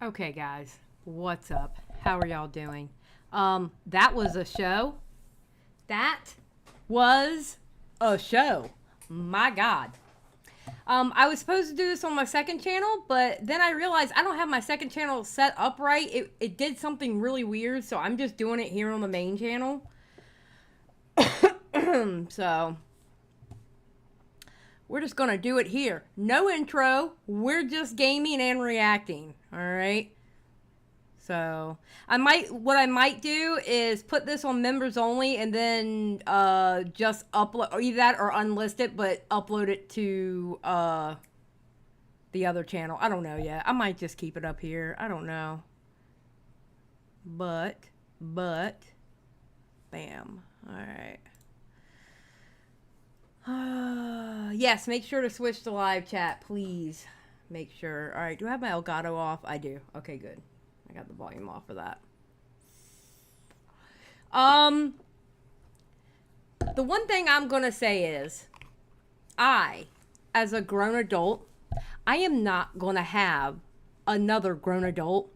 Okay, guys, what's up? How are y'all doing? That was a show. That was a show. My God. I was supposed to do this on my second channel, but then I realized I don't have my second channel set up right. It did something really weird, so I'm just doing it here on the main channel. So we're just gonna do it here. No intro. We're just gaming and reacting. All right. So what I might do is put this on members only, and then just upload, or either that or unlist it, but upload it to the other channel. I don't know yet. I might just keep it up here. I don't know. But, bam. All right. Yes, make sure to switch to live chat, please. Make sure. All right, do I have my Elgato off? I do. Okay, good. I got the volume off for that. The one thing I'm going to say is, I, as a grown adult, I am not going to have another grown adult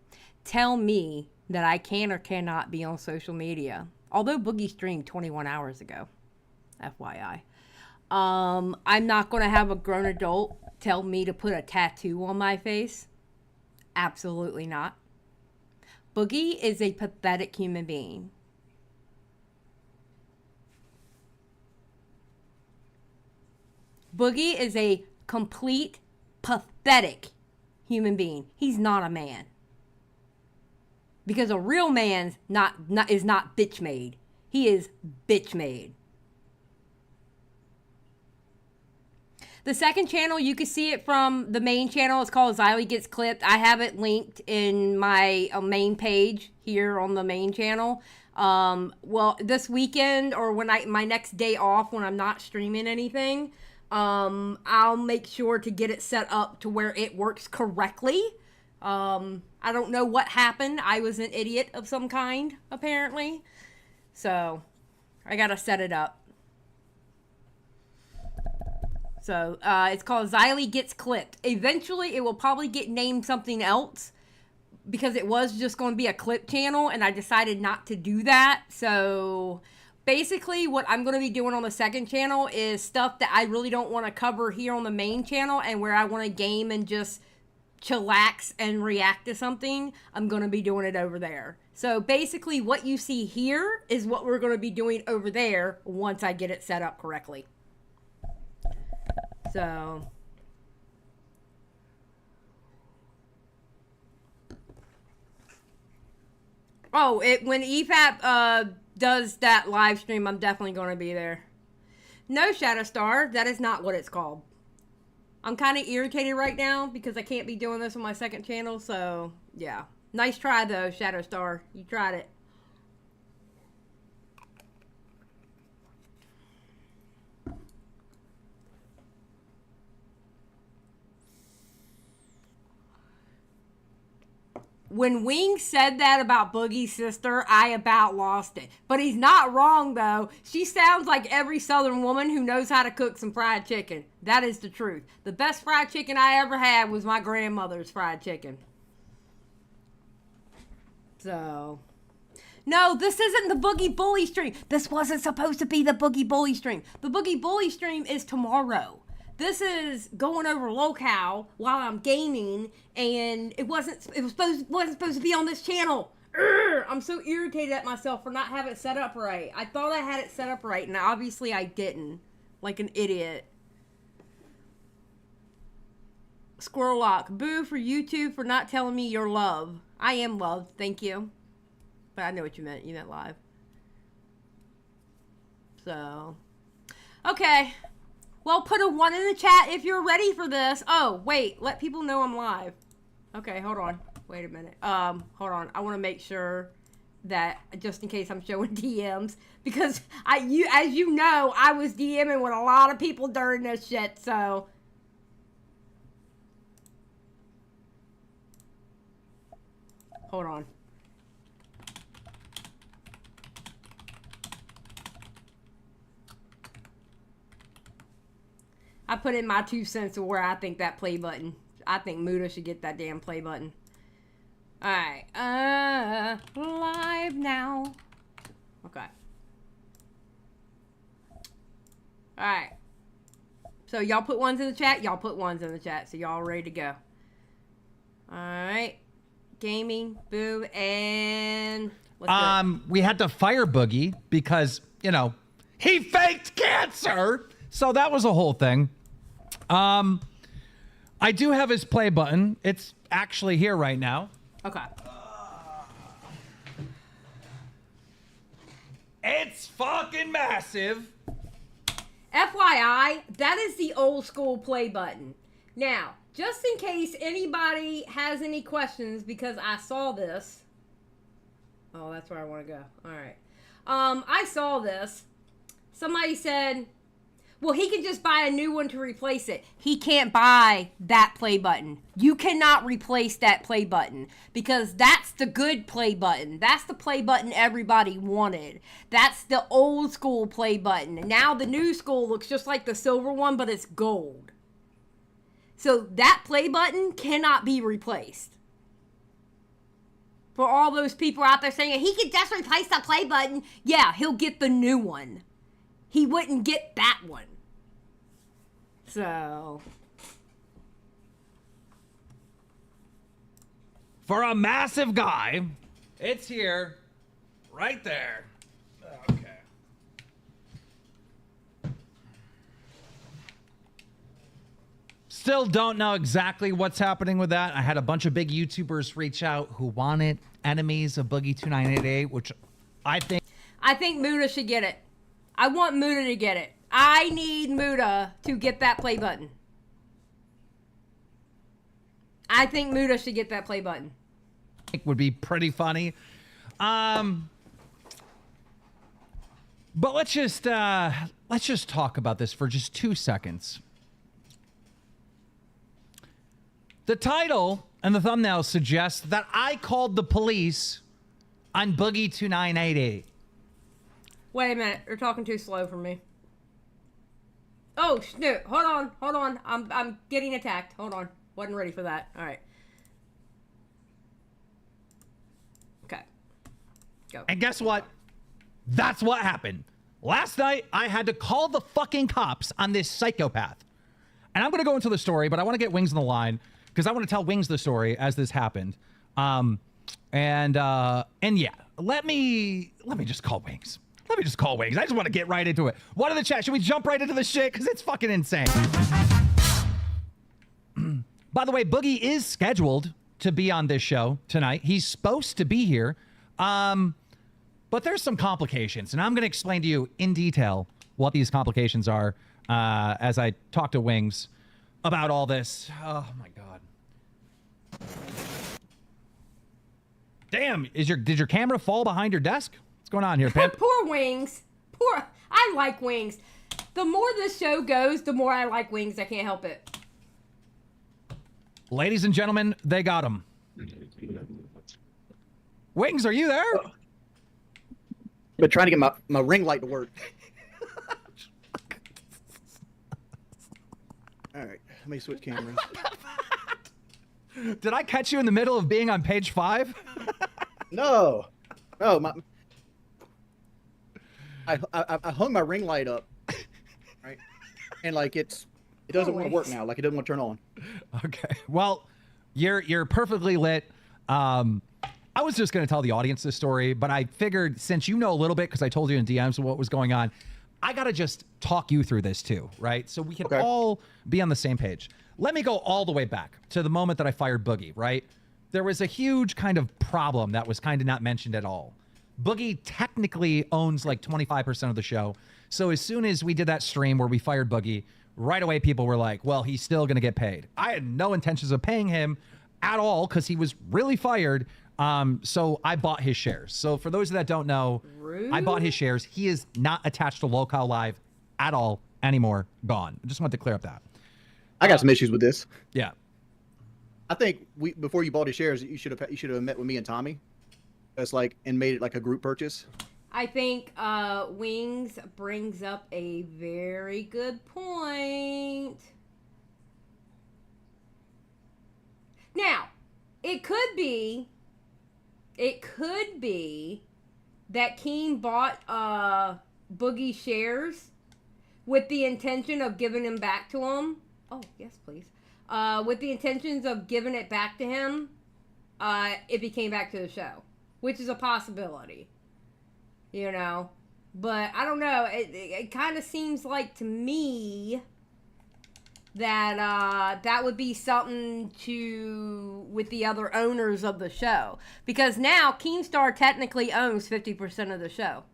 tell me that I can or cannot be on social media. Although Boogie streamed 21 hours ago. FYI. I'm not going to have a grown adult tell me to put a tattoo on my face. Absolutely not. Boogie is a pathetic human being. Boogie is a complete pathetic human being. He's not a man. Because a real man's is not bitch made. He is bitch made. The second channel, you can see it from the main channel. It's called Xylie Gets Clipped. I have it linked in my main page here on the main channel. Well, this weekend or when my next day off when I'm not streaming anything, I'll make sure to get it set up to where it works correctly. I don't know what happened. I was an idiot of some kind, apparently. So, I gotta set it up. So, it's called Xylie Gets Clipped. Eventually, it will probably get named something else because it was just going to be a clip channel, and I decided not to do that. So, basically, what I'm going to be doing on the second channel is stuff that I really don't want to cover here on the main channel, and where I want to game and just chillax and react to something, I'm going to be doing it over there. So, basically, what you see here is what we're going to be doing over there once I get it set up correctly. So, when EFAP does that live stream, I'm definitely going to be there. No, Shadow Star, that is not what it's called. I'm kind of irritated right now because I can't be doing this on my second channel, so yeah. Nice try though, Shadow Star. You tried it. When Wing said that about Boogie's sister, I about lost it. But he's not wrong, though. She sounds like every Southern woman who knows how to cook some fried chicken. That is the truth. The best fried chicken I ever had was my grandmother's fried chicken. So, no, this isn't the Boogie Bully stream. This wasn't supposed to be the Boogie Bully stream. The Boogie Bully stream is tomorrow. This is going over Lolcow while I'm gaming, and it wasn't supposed to be on this channel. Urgh, I'm so irritated at myself for not having it set up right. I thought I had it set up right, and obviously I didn't. Like an idiot. Squirrel Lock. Boo for YouTube for not telling me you're loved. I am loved. Thank you. But I know what you meant. You meant live. So. Okay. Well, put a 1 in the chat if you're ready for this. Oh, wait. Let people know I'm live. Okay, hold on. Wait a minute. Hold on. I want to make sure that, just in case I'm showing DMs, because as you know, I was DMing with a lot of people during this shit, so. Hold on. I put in my 2 cents of where I think that play button. I think Muda should get that damn play button. All right. Live now. Okay. All right. So y'all put ones in the chat. Y'all put ones in the chat. So y'all ready to go. All right. Gaming, boo, and we had to fire Boogie because, you know, he faked cancer. So that was a whole thing. I do have his play button. It's actually here right now. Okay. It's fucking massive. FYI, that is the old school play button. Now, just in case anybody has any questions, because I saw this. Oh, that's where I want to go. All right. I saw this. Somebody said, well, he can just buy a new one to replace it. He can't buy that play button. You cannot replace that play button because that's the good play button. That's the play button everybody wanted. That's the old school play button. Now the new school looks just like the silver one, but it's gold. So that play button cannot be replaced. For all those people out there saying he could just replace the play button, yeah, he'll get the new one. He wouldn't get that one. So. For a massive guy, it's here, right there. Okay. Still don't know exactly what's happening with that. I had a bunch of big YouTubers reach out who wanted enemies of Boogie 2988, which I think Muda should get it. I want Muda to get it. I need Muda to get that play button. I think Muda should get that play button. Would be pretty funny. But let's just talk about this for just 2 seconds. The title and the thumbnail suggest that I called the police on Boogie 2988. Wait a minute, you're talking too slow for me. Oh, no, hold on. I'm getting attacked. Hold on. Wasn't ready for that. All right. Okay. Go. And guess what? That's what happened. Last night, I had to call the fucking cops on this psychopath. And I'm going to go into the story, but I want to get Wings on the line because I want to tell Wings the story as this happened. And yeah, let me just call Wings. Let me just call Wings. I just want to get right into it. What in the chat? Should we jump right into the shit? Because it's fucking insane. By the way, Boogie is scheduled to be on this show tonight. He's supposed to be here. But there's some complications. And I'm going to explain to you in detail what these complications are as I talk to Wings about all this. Oh, my God. Damn, did your camera fall behind your desk? What's going on here, Pimp? Poor Wings. I like Wings. The more this show goes, the more I like Wings. I can't help it. Ladies and gentlemen, they got him. Wings, are you there? Been trying to get my ring light to work. All right, let me switch cameras. Did I catch you in the middle of being on page 5? No, I hung my ring light up, right, and like it doesn't want to work now. Like it doesn't want to turn on. Okay, well, you're perfectly lit. I was just going to tell the audience this story, but I figured since you know a little bit, because I told you in DMs what was going on, I got to just talk you through this too, right? So we can all be on the same page. Let me go all the way back to the moment that I fired Boogie, right? There was a huge kind of problem that was kind of not mentioned at all. Boogie technically owns like 25% of the show. So as soon as we did that stream where we fired Boogie, right away people were like, well, he's still going to get paid. I had no intentions of paying him at all because he was really fired. So I bought his shares. So for those that don't know, Rude. I bought his shares. He is not attached to Lolcow Live at all anymore. Gone. I just wanted to clear up that. I got some issues with this. Yeah. I think before you bought his shares, you should have met with me and Tommy. That's like and made it like a group purchase. I think Wings brings up a very good point. Now, it could be It could be that Keem bought Boogie shares with the intention of giving him back to him. Oh, yes, please. With the intentions of giving it back to him if he came back to the show, which is a possibility, you know. But I don't know. It kind of seems like to me that that would be something to with the other owners of the show, because now Keemstar technically owns 50% of the show.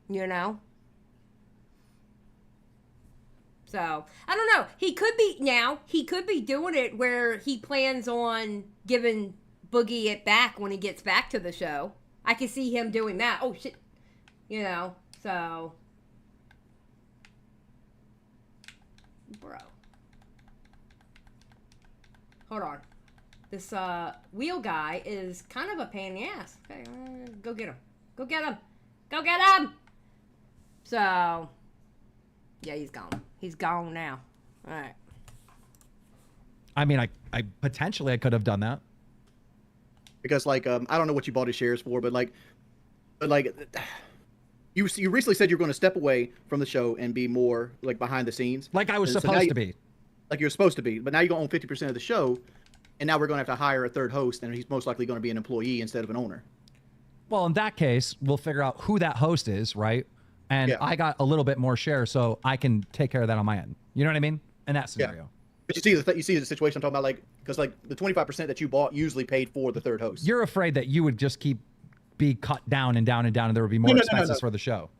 You know. So, I don't know. He could be doing it where he plans on giving Boogie it back when he gets back to the show. I can see him doing that. Oh, shit. You know, so. Bro. Hold on. This wheel guy is kind of a pain in the ass. Okay, go get him. Go get him. Go get him! So, yeah, he's gone. He's gone now. All right. I mean, I potentially I could have done that. Because like I don't know what you bought his shares for, but you recently said you were going to step away from the show and be more like behind the scenes, Like I was And so supposed now to be. like you're supposed to be. But now you're going to own 50% of the show, and now we're going to have to hire a third host, and he's most likely going to be an employee instead of an owner. Well, in that case, we'll figure out who that host is, right? And Yeah. I got a little bit more share, so I can take care of that on my end. You know what I mean? In that scenario. But you see the situation I'm talking about, like because like the 25% that you bought usually paid for the third host. You're afraid that you would just be cut down and down and down, and there would be more No. expenses for the show.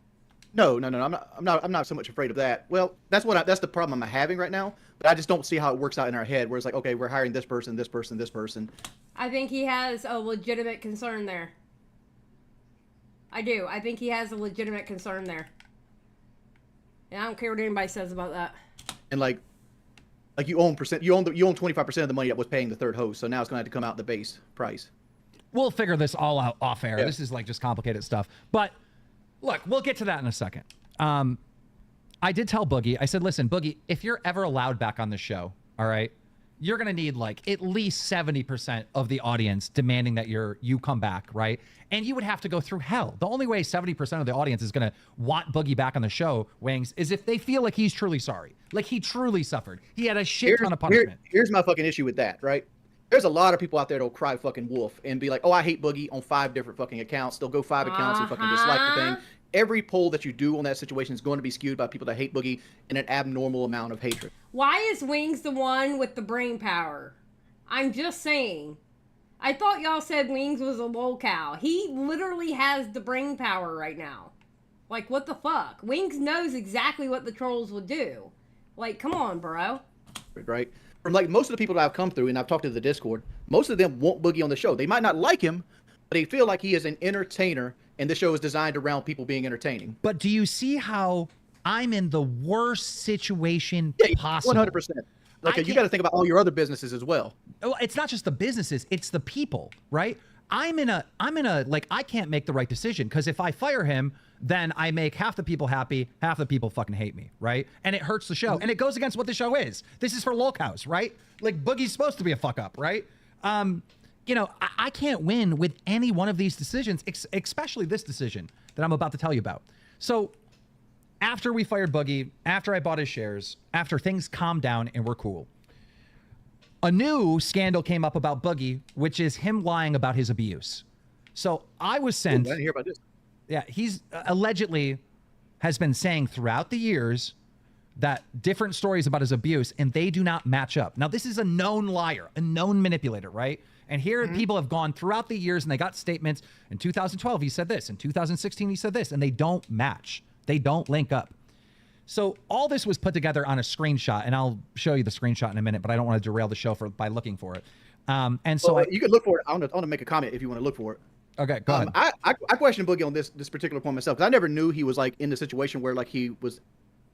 No. I'm not so much afraid of that. Well, that's the problem I'm having right now. But I just don't see how it works out in our head. Where it's like, okay, we're hiring this person, this person, this person. I think he has a legitimate concern there. I do. I think he has a legitimate concern there. And I don't care what anybody says about that. And like you own 25% of the money that was paying the third host. So now it's going to have to come out the base price. We'll figure this all out off air. Yeah. This is like just complicated stuff. But look, we'll get to that in a second. I did tell Boogie, I said, listen, Boogie, if you're ever allowed back on the show, all right, you're going to need like at least 70% of the audience demanding that you come back, right? And you would have to go through hell. The only way 70% of the audience is going to want Boogie back on the show, Wings, is if they feel like he's truly sorry. Like he truly suffered. He had a shit ton of punishment. Here's my fucking issue with that, right? There's a lot of people out there that'll cry fucking wolf and be like, oh, I hate Boogie on 5 different fucking accounts. They'll go 5 accounts and fucking dislike the thing. Every poll that you do on that situation is going to be skewed by people that hate Boogie in an abnormal amount of hatred. Why is Wings the one with the brain power? I'm just saying. I thought y'all said Wings was a Lolcow. He literally has the brain power right now. Like, what the fuck? Wings knows exactly what the trolls would do. Like, come on, bro. Right? From like most of the people that I've come through and I've talked to the Discord, most of them want Boogie on the show. They might not like him, but they feel like he is an entertainer and the show is designed around people being entertaining. But do you see how I'm in the worst situation possible? 100%. Okay, you got to think about all your other businesses as well. Well, it's not just the businesses, it's the people, right? I'm in a like, I can't make the right decision because if I fire him, then I make half the people happy, half the people fucking hate me, right? And it hurts the show. And it goes against what the show is. This is for Lolcows, right? Like Boogie's supposed to be a fuck up, right? You know, I can't win with any one of these decisions, especially this decision that I'm about to tell you about. So after we fired Boogie, after I bought his shares, after things calmed down and we're cool, a new scandal came up about Boogie, which is him lying about his abuse. So I was sent. Ooh, I didn't hear about this. Yeah, he's allegedly has been saying throughout the years that different stories about his abuse, and they do not match up. Now, this is a known liar, a known manipulator, right? And here people have gone throughout the years, and they got statements. In 2012, he said this. In 2016, he said this, and they don't match. They don't link up. So all this was put together on a screenshot, and I'll show you the screenshot in a minute, but I don't want to derail the show by looking for it. And so you could look for it. I want to make a comment if you want to look for it. Okay, go ahead. I question Boogie on this particular point myself because I never knew he was like in the situation where like he was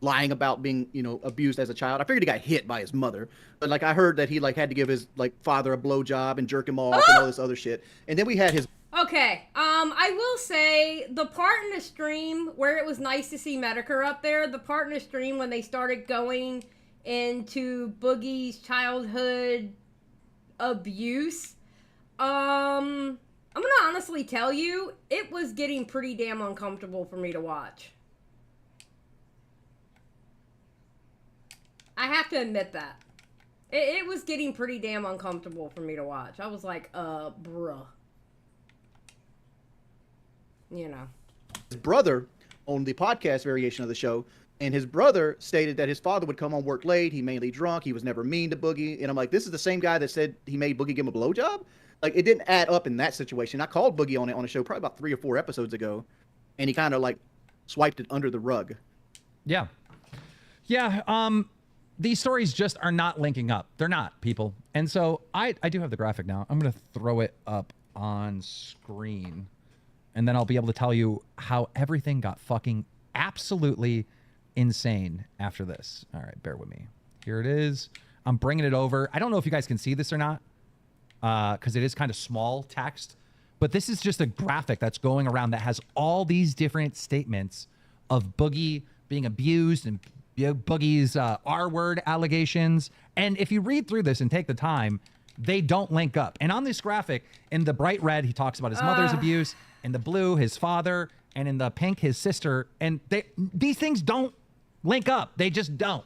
lying about being abused as a child. I figured he got hit by his mother, but like I heard that he like had to give his like father a blowjob and jerk him off and all this other shit. And then we had his. Okay, I will say the part in the stream where it was nice to see Medicare up there, the part in the stream when they started going into Boogie's childhood abuse, I'm gonna honestly tell you, it was getting pretty damn uncomfortable for me to watch. I have to admit that. It was getting pretty damn uncomfortable for me to watch. I was like, bruh. You know. His brother owned the podcast variation of the show, and his brother stated that his father would come home work late. He mainly drunk. He was never mean to Boogie. And I'm like, this is the same guy that said he made Boogie give him a blowjob? Like, it didn't add up in that situation. I called Boogie on it on a show probably about 3 or 4 episodes ago, and he kind of like swiped it under the rug. Yeah. Yeah. These stories just are not linking up. They're not, people. And so I do have the graphic now. I'm going to throw it up on screen, and then I'll be able to tell you how everything got fucking absolutely insane after this. All right, bear with me. Here it is. I'm bringing it over. I don't know if you guys can see this or not, because it is kind of small text, but this is just a graphic that's going around that has all these different statements of Boogie being abused and Boogie's R-word allegations. And if you read through this and take the time, they don't link up. And on this graphic, in the bright red, he talks about his mother's abuse, in the blue, his father, and in the pink, his sister. And these things don't link up. They just don't.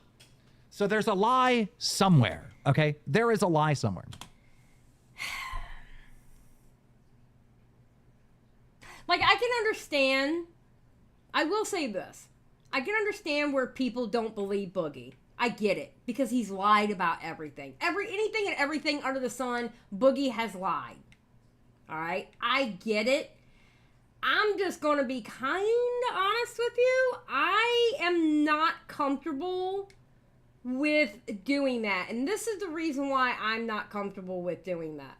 So there's a lie somewhere, okay? There is a lie somewhere. Like, I can understand. I will say this. I can understand where people don't believe Boogie. I get it. Because he's lied about everything. Anything and everything under the sun, Boogie has lied. Alright? I get it. I'm just going to be kind of honest with you. I am not comfortable with doing that. And this is the reason why I'm not comfortable with doing that.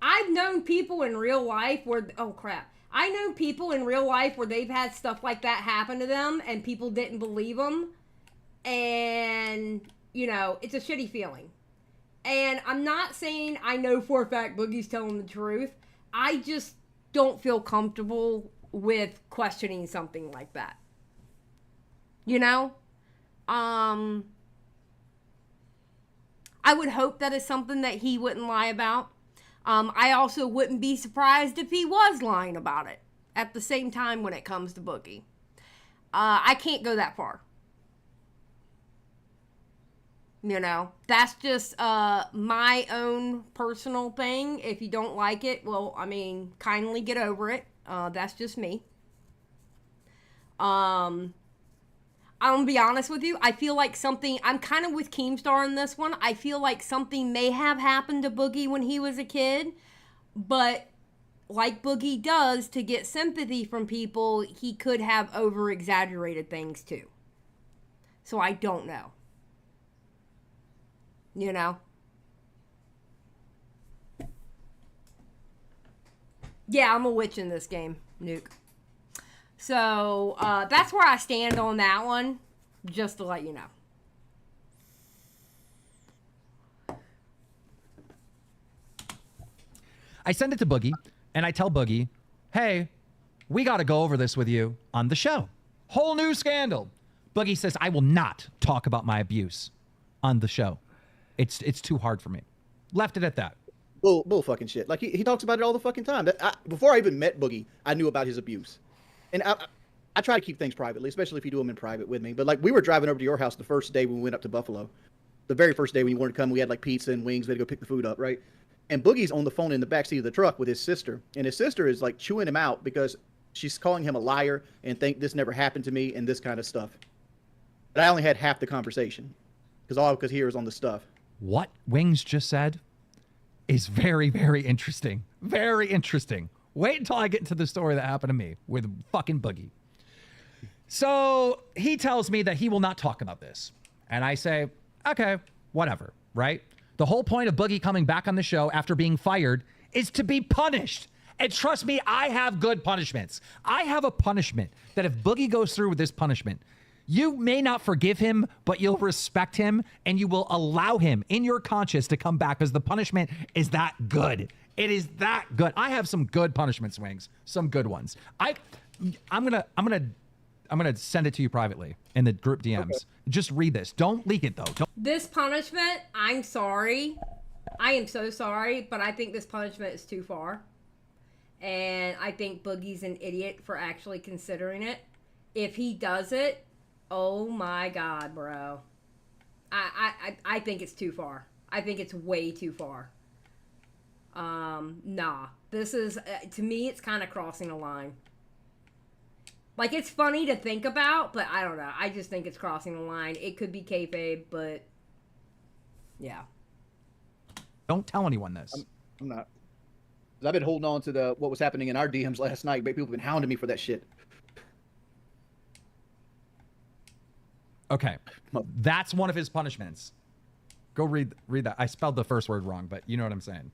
I've known people in real life where, oh crap. I know people in real life where they've had stuff like that happen to them and people didn't believe them. And, you know, it's a shitty feeling. And I'm not saying I know for a fact Boogie's telling the truth. I just don't feel comfortable with questioning something like that. You know? I would hope that it's something that he wouldn't lie about. I also wouldn't be surprised if he was lying about it at the same time when it comes to Boogie. I can't go that far. You know, that's just my own personal thing. If you don't like it, well, I mean, kindly get over it. That's just me. I'm gonna be honest with you. I feel like I'm kind of with Keemstar in this one. I feel like something may have happened to Boogie when he was a kid, but like Boogie does to get sympathy from people, he could have over-exaggerated things too. So I don't know. You know? Yeah, I'm a witch in this game, Nuke. So, that's where I stand on that one, just to let you know. I send it to Boogie, and I tell Boogie, hey, we got to go over this with you on the show. Whole new scandal. Boogie says, I will not talk about my abuse on the show. It's too hard for me. Left it at that. Bull fucking shit. Like, he talks about it all the fucking time. Before I even met Boogie, I knew about his abuse. And I try to keep things privately, especially if you do them in private with me. But, like, we were driving over to your house the first day when we went up to Buffalo. The very first day when you wanted to come, we had, like, pizza and wings. We had to go pick the food up, right? And Boogie's on the phone in the backseat of the truck with his sister. And his sister is, like, chewing him out because she's calling him a liar and think this never happened to me and this kind of stuff. But I only had half the conversation because all I could hear is on the stuff. What Wings just said is very, very interesting. Very interesting. Wait until I get into the story that happened to me with fucking Boogie. So he tells me that he will not talk about this. And I say, okay, whatever, right? The whole point of Boogie coming back on the show after being fired is to be punished. And trust me, I have good punishments. I have a punishment that if Boogie goes through with this punishment, you may not forgive him, but you'll respect him and you will allow him in your conscience to come back because the punishment is that good. It is that good. I have some good punishments, Wings. Some good ones. I'm gonna send it to you privately in the group DMs. Okay. Just read this. Don't leak it though. This punishment, I'm sorry, I am so sorry, but I think this punishment is too far. And I think Boogie's an idiot for actually considering it. If he does it, oh my God, bro. I think it's too far. I think it's way too far. Nah. This is, to me, it's kind of crossing a line. Like, it's funny to think about, but I don't know. I just think it's crossing the line. It could be kayfabe, but yeah. Don't tell anyone this. I'm not. 'Cause I've been holding on to what was happening in our DMs last night. People have been hounding me for that shit. Okay. That's one of his punishments. Go read that. I spelled the first word wrong, but you know what I'm saying.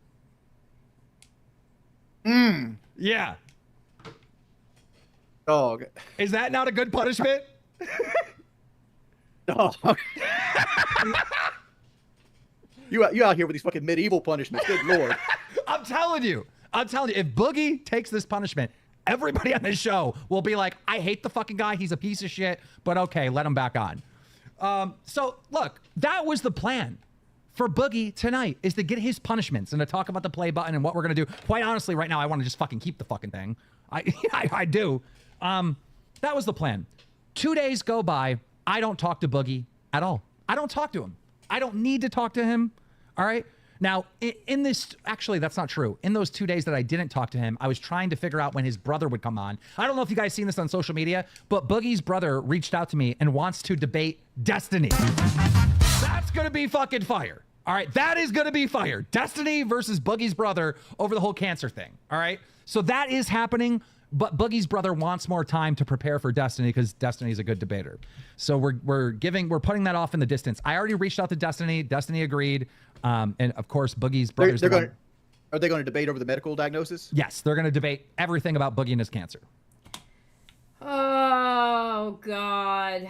Yeah. Dog. Is that not a good punishment? Dog. You out here with these fucking medieval punishments. Good Lord. I'm telling you, if Boogie takes this punishment, everybody on this show will be like, I hate the fucking guy. He's a piece of shit, but okay, let him back on. So look, that was the plan for Boogie tonight, is to get his punishments and to talk about the play button and what we're going to do. Quite honestly, right now, I want to just fucking keep the fucking thing. I do. That was the plan. 2 days go by. I don't talk to Boogie at all. I don't talk to him. I don't need to talk to him. All right. Now, in this, actually, that's not true. In those 2 days that I didn't talk to him, I was trying to figure out when his brother would come on. I don't know if you guys seen this on social media, but Boogie's brother reached out to me and wants to debate Destiny. That's going to be fucking fire. All right. That is going to be fire. Destiny versus Boogie's brother over the whole cancer thing. All right. So that is happening. But Boogie's brother wants more time to prepare for Destiny because Destiny is a good debater. So we're putting that off in the distance. I already reached out to Destiny. Destiny agreed. And of course, Boogie's brother's Are they going to debate over the medical diagnosis? Yes, they're going to debate everything about Boogie and his cancer. Oh, God.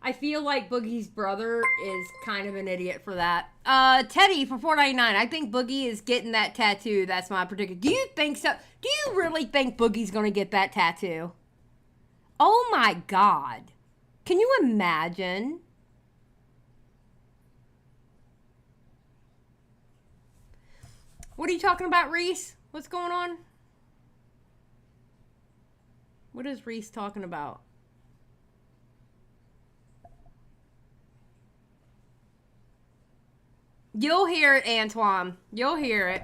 I feel like Boogie's brother is kind of an idiot for that. Teddy for $4.99. I think Boogie is getting that tattoo. That's my prediction. Do you think so? Do you really think Boogie's going to get that tattoo? Oh my God. Can you imagine? What are you talking about, Reese? What's going on? What is Reese talking about? You'll hear it, Antoine. You'll hear it.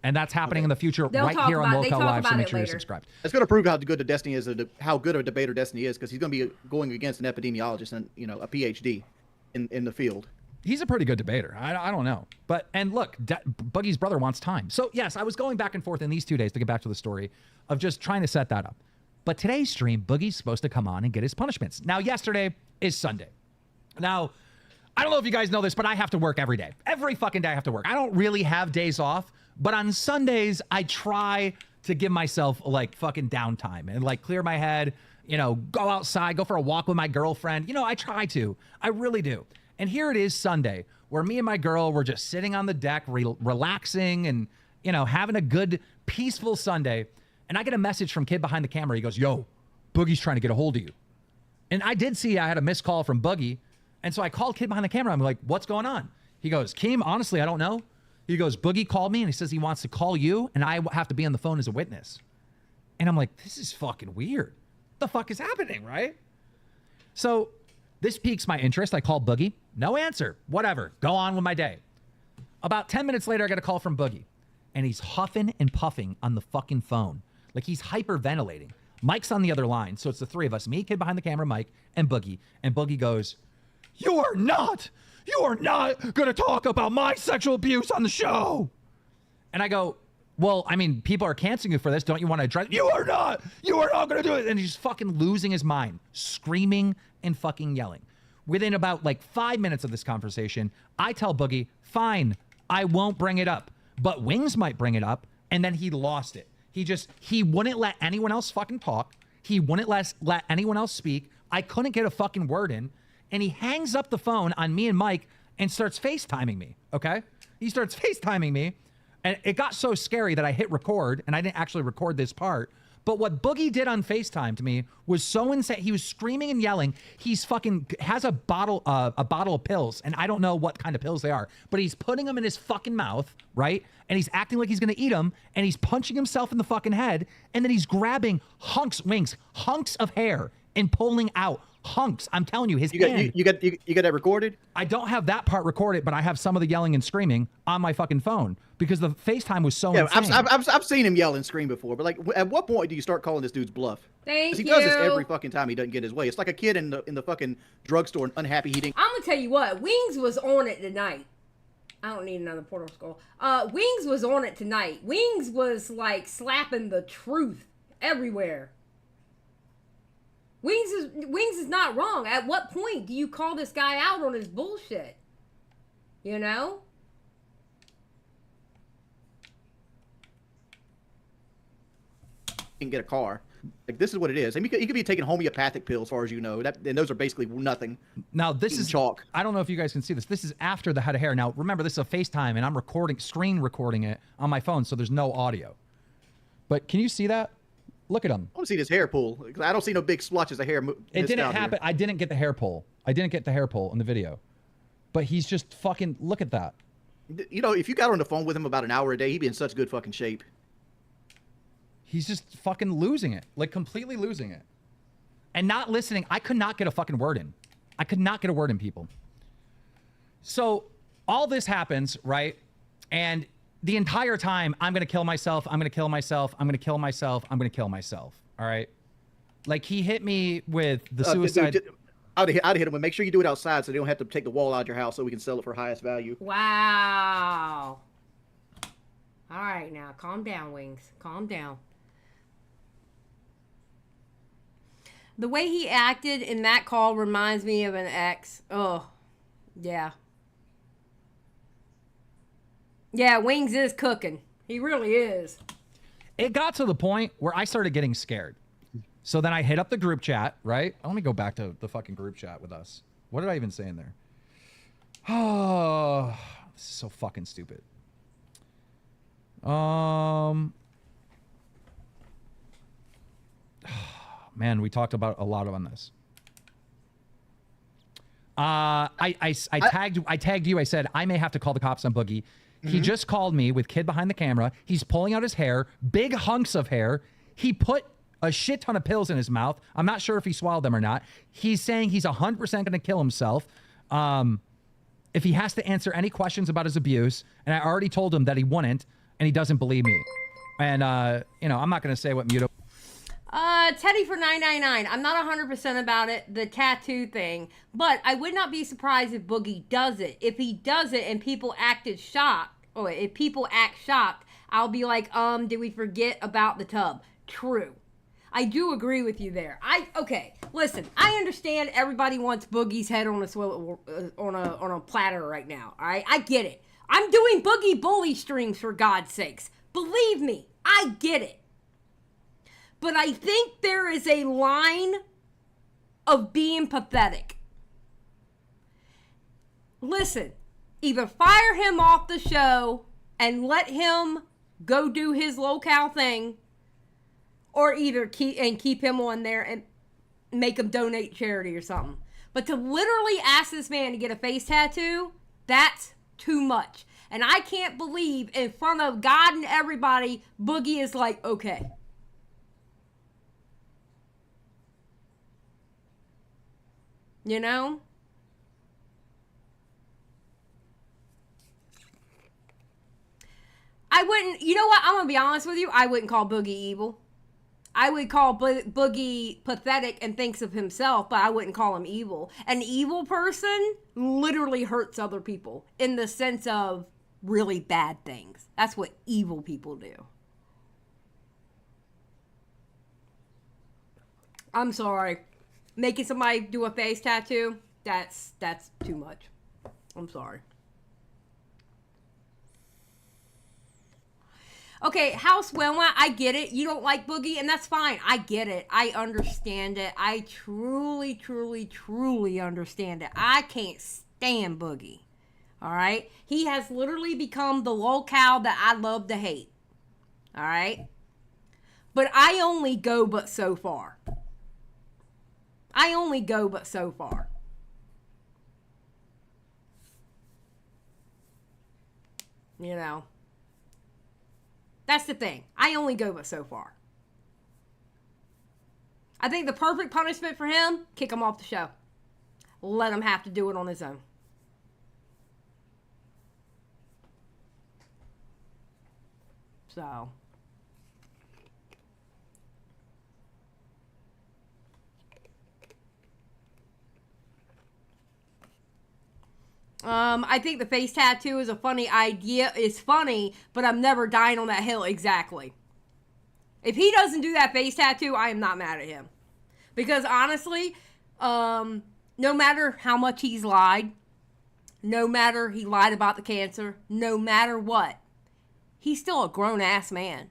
And that's happening in the future They'll right here on Lolcow Live, so make sure you're later. subscribed. It's going to prove how good a Destiny is, how good a debater Destiny is, because he's going to be going against an epidemiologist and a PhD in the field. He's a pretty good debater. I don't know. And look, Boogie's brother wants time. So yes, I was going back and forth in these 2 days to get back to the story of just trying to set that up. But today's stream, Boogie's supposed to come on and get his punishments. Now, yesterday is Sunday. Now, I don't know if you guys know this, but I have to work every day. Every fucking day I have to work. I don't really have days off, but on Sundays, I try to give myself like fucking downtime and like clear my head, go outside, go for a walk with my girlfriend. I try to. I really do. And here it is Sunday, where me and my girl were just sitting on the deck, relaxing and, having a good, peaceful Sunday. And I get a message from kid behind the camera. He goes, yo, Boogie's trying to get a hold of you. And I did see I had a missed call from Boogie. And so I called kid behind the camera. I'm like, what's going on? He goes, Keem, honestly, I don't know. He goes, Boogie called me and he says he wants to call you and I have to be on the phone as a witness. And I'm like, this is fucking weird. What the fuck is happening, right? So this piques my interest. I call Boogie. No answer. Whatever. Go on with my day. About 10 minutes later, I get a call from Boogie. And he's huffing and puffing on the fucking phone. Like he's hyperventilating. Mike's on the other line. So it's the three of us. Me, kid behind the camera, Mike, and Boogie. And Boogie goes, You are not going to talk about my sexual abuse on the show. And I go, well, I mean, people are canceling you for this. Don't you want to address? You are not going to do it. And he's fucking losing his mind, screaming and fucking yelling. Within about like 5 minutes of this conversation, I tell Boogie, fine, I won't bring it up. But Wings might bring it up. And then he lost it. He wouldn't let anyone else fucking talk. He wouldn't let anyone else speak. I couldn't get a fucking word in. And he hangs up the phone on me and Mike and starts FaceTiming me, okay? He starts FaceTiming me. And it got so scary that I hit record, and I didn't actually record this part. But what Boogie did on FaceTime to me was so insane. He was screaming and yelling. He's fucking has a bottle of pills, and I don't know what kind of pills they are, but he's putting them in his fucking mouth, right? And he's acting like he's gonna eat them, and he's punching himself in the fucking head, and then he's grabbing hunks of hair and pulling out hunks. I'm telling you, his hand. You got that recorded? I don't have that part recorded, but I have some of the yelling and screaming on my fucking phone because the FaceTime was so insane. I've seen him yell and scream before, but like, at what point do you start calling this dude's bluff? Thank you. He does this every fucking time he doesn't get his way. It's like a kid in the fucking drugstore and unhappy he didn't. I'm gonna tell you what, Wings was on it tonight. I don't need another portal skull. Wings was on it tonight. Wings was like slapping the truth everywhere. Wings is not wrong. At what point do you call this guy out on his bullshit? You know? Can get a car. Like, this is what it is. I mean, he could be taking homeopathic pills, as far as you know. And those are basically nothing. Now this is chalk. I don't know if you guys can see this. This is after the head of hair. Now remember, this is a FaceTime, and I'm screen recording it on my phone, so there's no audio. But can you see that? Look at him. I want to see this hair pull. I don't see no big splotches of hair. It didn't happen. I didn't get the hair pull. I didn't get the hair pull in the video. But he's just fucking, look at that. You know, if you got on the phone with him about an hour a day, he'd be in such good fucking shape. He's just fucking losing it. Like, completely losing it. And not listening. I could not get a fucking word in. I could not get a word in, people. So, all this happens, right? And the entire time, I'm going to kill myself. I'm going to kill myself. I'm going to kill myself. I'm going to kill myself. All right? Like, he hit me with the suicide. I'd hit him. Make sure you do it outside so they don't have to take the wall out of your house so we can sell it for highest value. Wow. All right, now, calm down, Wings. Calm down. The way he acted in that call reminds me of an ex. Oh, yeah. Yeah, Wings is cooking. He really is. It got to the point where I started getting scared. So then I hit up the group chat, right? Let me go back to the fucking group chat with us. What did I even say in there? Oh, this is so fucking stupid. Man, we talked about a lot on this. I tagged you. I said, I may have to call the cops on Boogie. He just called me with kid behind the camera. He's pulling out his hair, big hunks of hair. He put a shit ton of pills in his mouth. I'm not sure if he swallowed them or not. He's saying he's 100% going to kill himself if he has to answer any questions about his abuse. And I already told him that he wouldn't, and he doesn't believe me. And, you know, I'm not going to say what Muto... Teddy for $9.99. I'm not 100% about it, the tattoo thing, but I would not be surprised if Boogie does it. If he does it and people acted shocked, or if people act shocked, I'll be like, did we forget about the tub? True. I do agree with you there. Okay, listen, I understand everybody wants Boogie's head on a platter right now, all right? I get it. I'm doing Boogie bully streams, for God's sakes. Believe me, I get it. But I think there is a line of being pathetic. Listen, either fire him off the show and let him go do his Lolcow thing, or either keep him on there and make him donate charity or something. But to literally ask this man to get a face tattoo, that's too much. And I can't believe in front of God and everybody, Boogie is like, okay. You know? I wouldn't, you know what? I'm going to be honest with you. I wouldn't call Boogie evil. I would call Boogie pathetic and thinks of himself, but I wouldn't call him evil. An evil person literally hurts other people in the sense of really bad things. That's what evil people do. I'm sorry. Making somebody do a face tattoo, that's too much. I'm sorry. Okay, House Wilma, I get it. You don't like Boogie, and that's fine. I get it. I understand it. I truly, truly, truly understand it. I can't stand Boogie. All right? He has literally become the Lolcow that I love to hate. All right? But I only go but so far. I only go but so far. You know. That's the thing. I only go but so far. I think the perfect punishment for him, kick him off the show. Let him have to do it on his own. So. I think the face tattoo is a funny idea. It's funny, but I'm never dying on that hill. Exactly. If he doesn't do that face tattoo, I am not mad at him. Because honestly, no matter how much he's lied, no matter he lied about the cancer, no matter what, he's still a grown-ass man.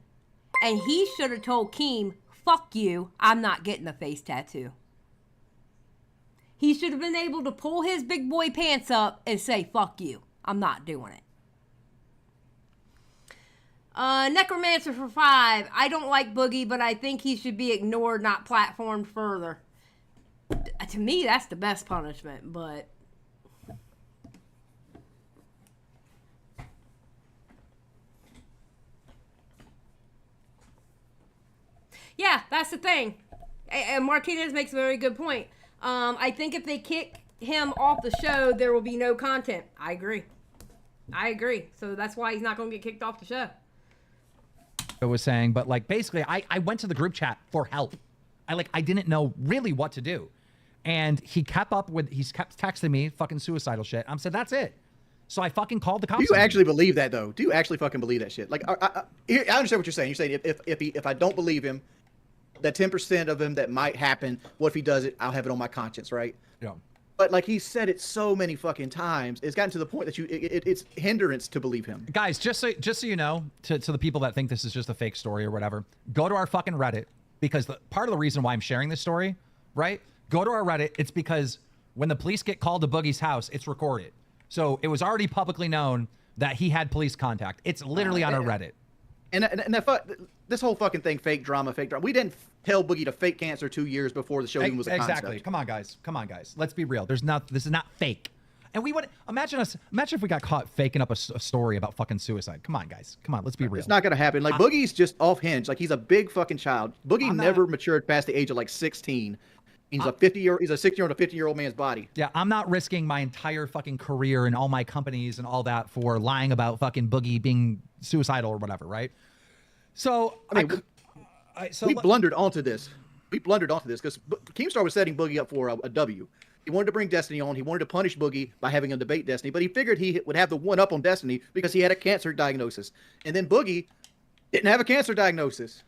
And he should have told Keem, fuck you, I'm not getting a face tattoo. He should have been able to pull his big boy pants up and say, fuck you, I'm not doing it. Necromancer for 5. I don't like Boogie, but I think he should be ignored, not platformed further. To me, that's the best punishment, but... yeah, that's the thing. And Martinez makes a very good point. I think if they kick him off the show, there will be no content. I agree. So that's why he's not going to get kicked off the show. I was saying, but like basically I went to the group chat for help. I didn't know really what to do. And he kept texting me fucking suicidal shit. I said, that's it. So I fucking called the cops. Do you actually believe that though? Do you actually fucking believe that shit? Like, I understand what you're saying. You're saying if I don't believe him, that 10% of him that might happen, what if he does it? I'll have it on my conscience, right? Yeah. But like he said it so many fucking times, it's gotten to the point that it's hindrance to believe him. Guys, just so you know, to the people that think this is just a fake story or whatever, go to our fucking Reddit, because part of the reason why I'm sharing this story, right? Go to our Reddit. It's because when the police get called to Boogie's house, it's recorded. So it was already publicly known that he had police contact. It's literally on our Reddit. And this whole fucking thing, fake drama. We didn't tell Boogie to fake cancer 2 years before the show even was a concept. Exactly. Come on, guys. Let's be real. This is not fake. And we would imagine if we got caught faking up a story about fucking suicide. Come on, guys. Come on, let's be real. It's not gonna happen. Like Boogie's just off hinge. Like he's a big fucking child. Boogie never matured past the age of like 16. He's a 60-year-old, a 50-year-old man's body. Yeah, I'm not risking my entire fucking career and all my companies and all that for lying about fucking Boogie being suicidal or whatever, right? So I mean, we blundered onto this. Because Keemstar was setting Boogie up for a W. He wanted to bring Destiny on. He wanted to punish Boogie by having him debate Destiny, but he figured he would have the one up on Destiny because he had a cancer diagnosis. And then Boogie didn't have a cancer diagnosis.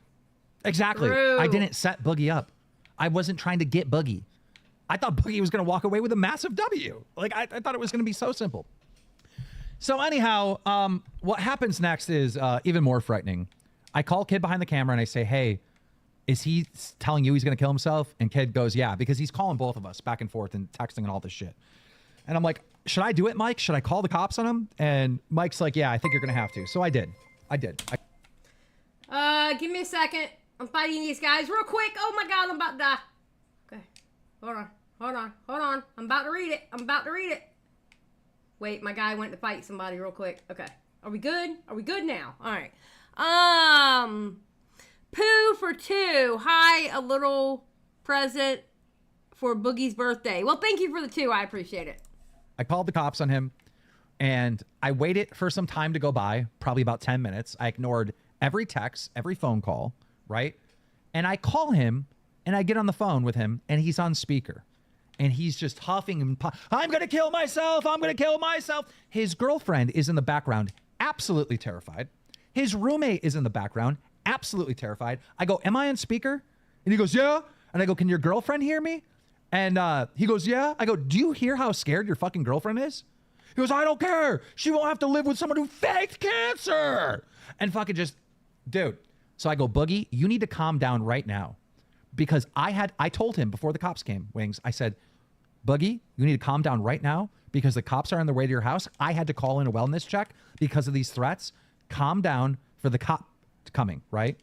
Exactly. True. I didn't set Boogie up. I wasn't trying to get Boogie. I thought Boogie was going to walk away with a massive W. Like, I thought it was going to be so simple. So anyhow, what happens next is even more frightening. I call Kid behind the camera and I say, hey, is he telling you he's going to kill himself? And Kid goes, yeah, because he's calling both of us back and forth and texting and all this shit. And I'm like, should I do it, Mike? Should I call the cops on him? And Mike's like, yeah, I think you're going to have to. So I did. Give me a second. I'm fighting these guys real quick. Oh my God, I'm about to die. Okay. Hold on. I'm about to read it. Wait, my guy went to fight somebody real quick. Okay. Are we good? Now? All right. Pooh for 2. Hi, a little present for Boogie's birthday. Well, thank you for the 2. I appreciate it. I called the cops on him and I waited for some time to go by, probably about 10 minutes. I ignored every text, every phone call, right? And I call him and I get on the phone with him and he's on speaker and he's just huffing and I'm going to kill myself. His girlfriend is in the background, absolutely terrified. His roommate is in the background, absolutely terrified. I go, am I on speaker? And he goes, yeah. And I go, can your girlfriend hear me? And he goes, yeah. I go, do you hear how scared your fucking girlfriend is? He goes, I don't care. She won't have to live with someone who faked cancer. And fucking just, dude. So I go, Boogie, you need to calm down right now. Because I told him before the cops came, Wings, I said, Boogie, you need to calm down right now because the cops are on their way to your house. I had to call in a wellness check because of these threats. Calm down for the cop coming, right?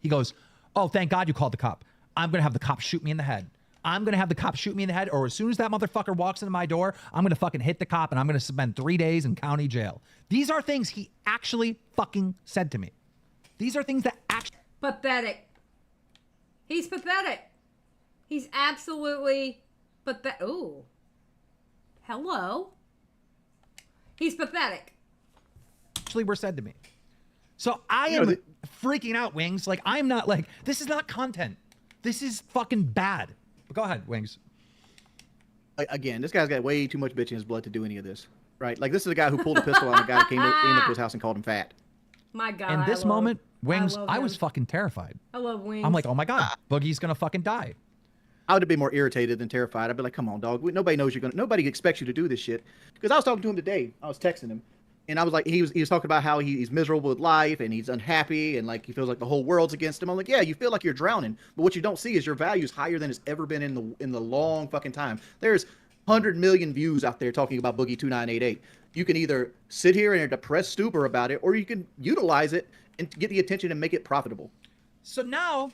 He goes, Oh, thank God you called the cop. I'm going to have the cop shoot me in the head. I'm going to have the cop shoot me in the head, or as soon as that motherfucker walks into my door, I'm going to fucking hit the cop and I'm going to spend 3 days in county jail. These are things he actually fucking said to me. These are things that actually... Pathetic. He's pathetic. He's absolutely pathetic. Ooh. Hello. He's pathetic. Actually were said to me. So I am freaking out, Wings. Like, I'm not like, this is not content. This is fucking bad. But go ahead, Wings. Again, this guy's got way too much bitch in his blood to do any of this, right? Like, this is a guy who pulled a pistol on a guy who came up to his house and called him fat. My God. In this moment, Wings, I was fucking terrified. I love Wings. I'm like, oh my God, Boogie's gonna fucking die. I would have been more irritated than terrified. I'd be like, come on, dog. Nobody knows you're gonna. Nobody expects you to do this shit. Because I was talking to him today. I was texting him, and I was like, he was talking about how he's miserable with life and he's unhappy and like he feels like the whole world's against him. I'm like, yeah, you feel like you're drowning, but what you don't see is your value is higher than it's ever been in the long fucking time. There's 100 million views out there talking about Boogie 2988. You can either sit here in a depressed stupor about it, or you can utilize it and get the attention and make it profitable. So now,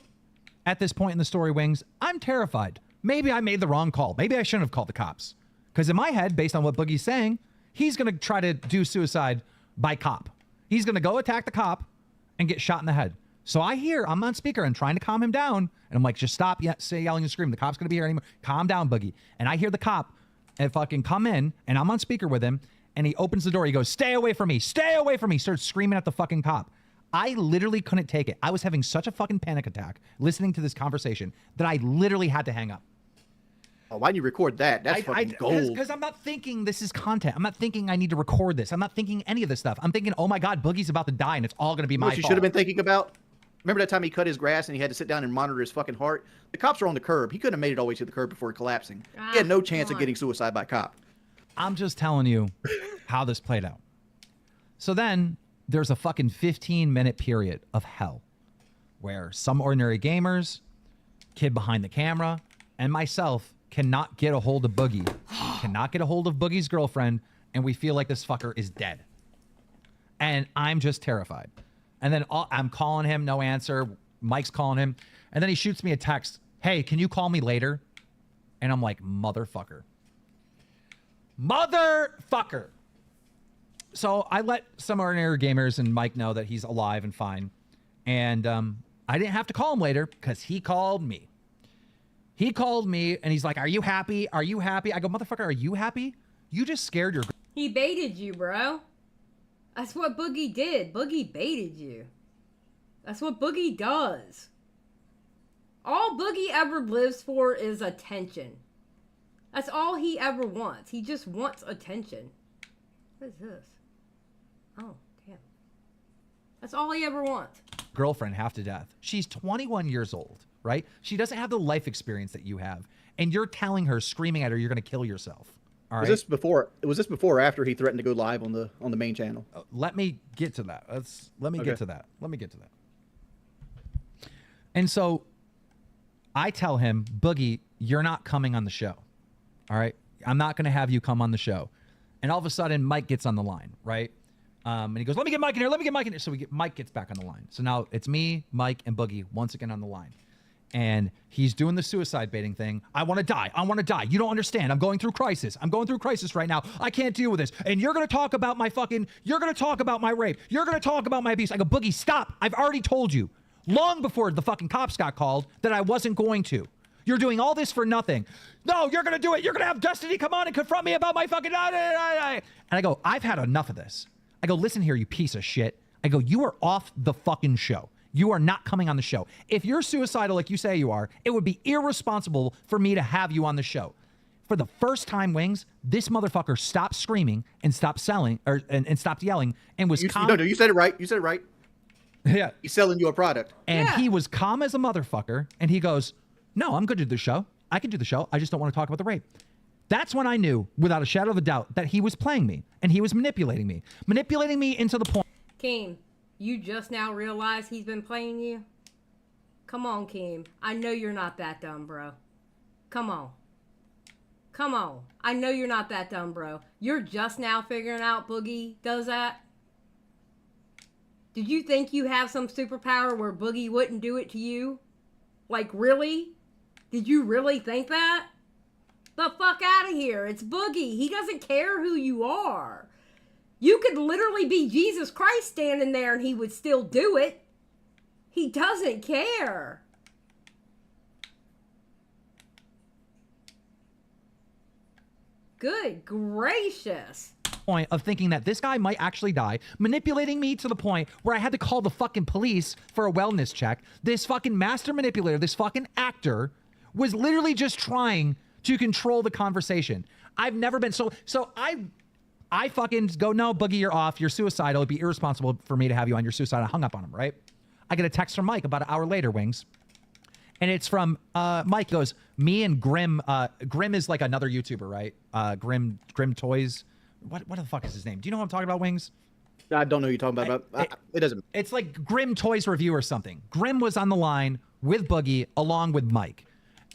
at this point in the story, Wings, I'm terrified. Maybe I made the wrong call. Maybe I shouldn't have called the cops. Because in my head, based on what Boogie's saying, he's going to try to do suicide by cop. He's going to go attack the cop and get shot in the head. So I'm on speaker and trying to calm him down. And I'm like, just stop yelling and screaming. The cop's going to be here anymore. Calm down, Boogie. And I hear the cop and fucking come in, and I'm on speaker with him. And he opens the door. He goes, stay away from me. Stay away from me. Starts screaming at the fucking cop. I literally couldn't take it. I was having such a fucking panic attack listening to this conversation that I literally had to hang up. Oh, why didn't you record that? That's fucking gold. Because I'm not thinking this is content. I'm not thinking I need to record this. I'm not thinking any of this stuff. I'm thinking, oh my God, Boogie's about to die and it's all going to be my fault. What you should have been thinking about? Remember that time he cut his grass and he had to sit down and monitor his fucking heart? The cops were on the curb. He couldn't have made it all the way to the curb before collapsing. He had no chance of getting suicide by cop. I'm just telling you how this played out. So then there's a fucking 15-minute period of hell where some ordinary gamers, kid behind the camera, and myself cannot get a hold of Boogie, cannot get a hold of Boogie's girlfriend, and we feel like this fucker is dead. And I'm just terrified. And then I'm calling him, no answer. Mike's calling him. And then he shoots me a text. Hey, can you call me later? And I'm like, motherfucker. Motherfucker. So I let some ordinary gamers and Mike know that he's alive and fine. And I didn't have to call him later because he called me. He called me and he's like, are you happy? Are you happy? I go, motherfucker, are you happy? You just scared your... He baited you, bro. That's what Boogie did. Boogie baited you. That's what Boogie does. All Boogie ever lives for is attention. That's all he ever wants. He just wants attention. What is this? Oh, damn. That's all he ever wants. Girlfriend half to death. She's 21 years old, right? She doesn't have the life experience that you have. And you're telling her, screaming at her, you're going to kill yourself. All right? Was this before or after he threatened to go live on the main channel? Let me get to that. Let me get to that. And so I tell him, Boogie, you're not coming on the show. All right? I'm not going to have you come on the show. And all of a sudden, Mike gets on the line, right? And he goes, let me get Mike in here. Let me get Mike in here. So Mike gets back on the line. So now it's me, Mike, and Boogie once again on the line. And he's doing the suicide baiting thing. I want to die. I want to die. You don't understand. I'm going through crisis. I'm going through crisis right now. I can't deal with this. And you're going to talk about my you're going to talk about my rape. You're going to talk about my abuse. I go, Boogie, stop. I've already told you long before the fucking cops got called that I wasn't going to. You're doing all this for nothing. No, you're going to do it. You're going to have Destiny come on and confront me about my fucking... And I go, I've had enough of this. I go, listen here, you piece of shit. I go, you are off the fucking show. You are not coming on the show. If you're suicidal like you say you are, it would be irresponsible for me to have you on the show. For the first time, Wings, this motherfucker stopped screaming and stopped and stopped yelling and was calm. No, you said it right. You said it right. Yeah. He's selling you a product. And he was calm as a motherfucker. And he goes, no, I'm good to do the show. I can do the show. I just don't want to talk about the rape. That's when I knew, without a shadow of a doubt, that he was playing me. And he was manipulating me. Manipulating me into the point. Keem, you just now realize he's been playing you? Come on, Keem. I know you're not that dumb, bro. Come on. Come on. I know you're not that dumb, bro. You're just now figuring out Boogie does that? Did you think you have some superpower where Boogie wouldn't do it to you? Like, really? Did you really think that? The fuck out of here. It's Boogie. He doesn't care who you are. You could literally be Jesus Christ standing there and he would still do it. He doesn't care. Good gracious. Point of thinking that this guy might actually die, manipulating me to the point where I had to call the fucking police for a wellness check. This fucking master manipulator, this fucking actor, was literally just trying to control the conversation. I've never been so I fucking go, no, Boogie, you're off. You're suicidal. It'd be irresponsible for me to have you on your suicide. I hung up on him, right? I get a text from Mike about an hour later, Wings. And it's from Mike. Goes, me and Grim. Grim is like another YouTuber, right? Grim Toys. What the fuck is his name? Do you know what I'm talking about, Wings? I don't know who you're talking about, but it doesn't. It's like Grim Toys Review or something. Grim was on the line with Boogie along with Mike.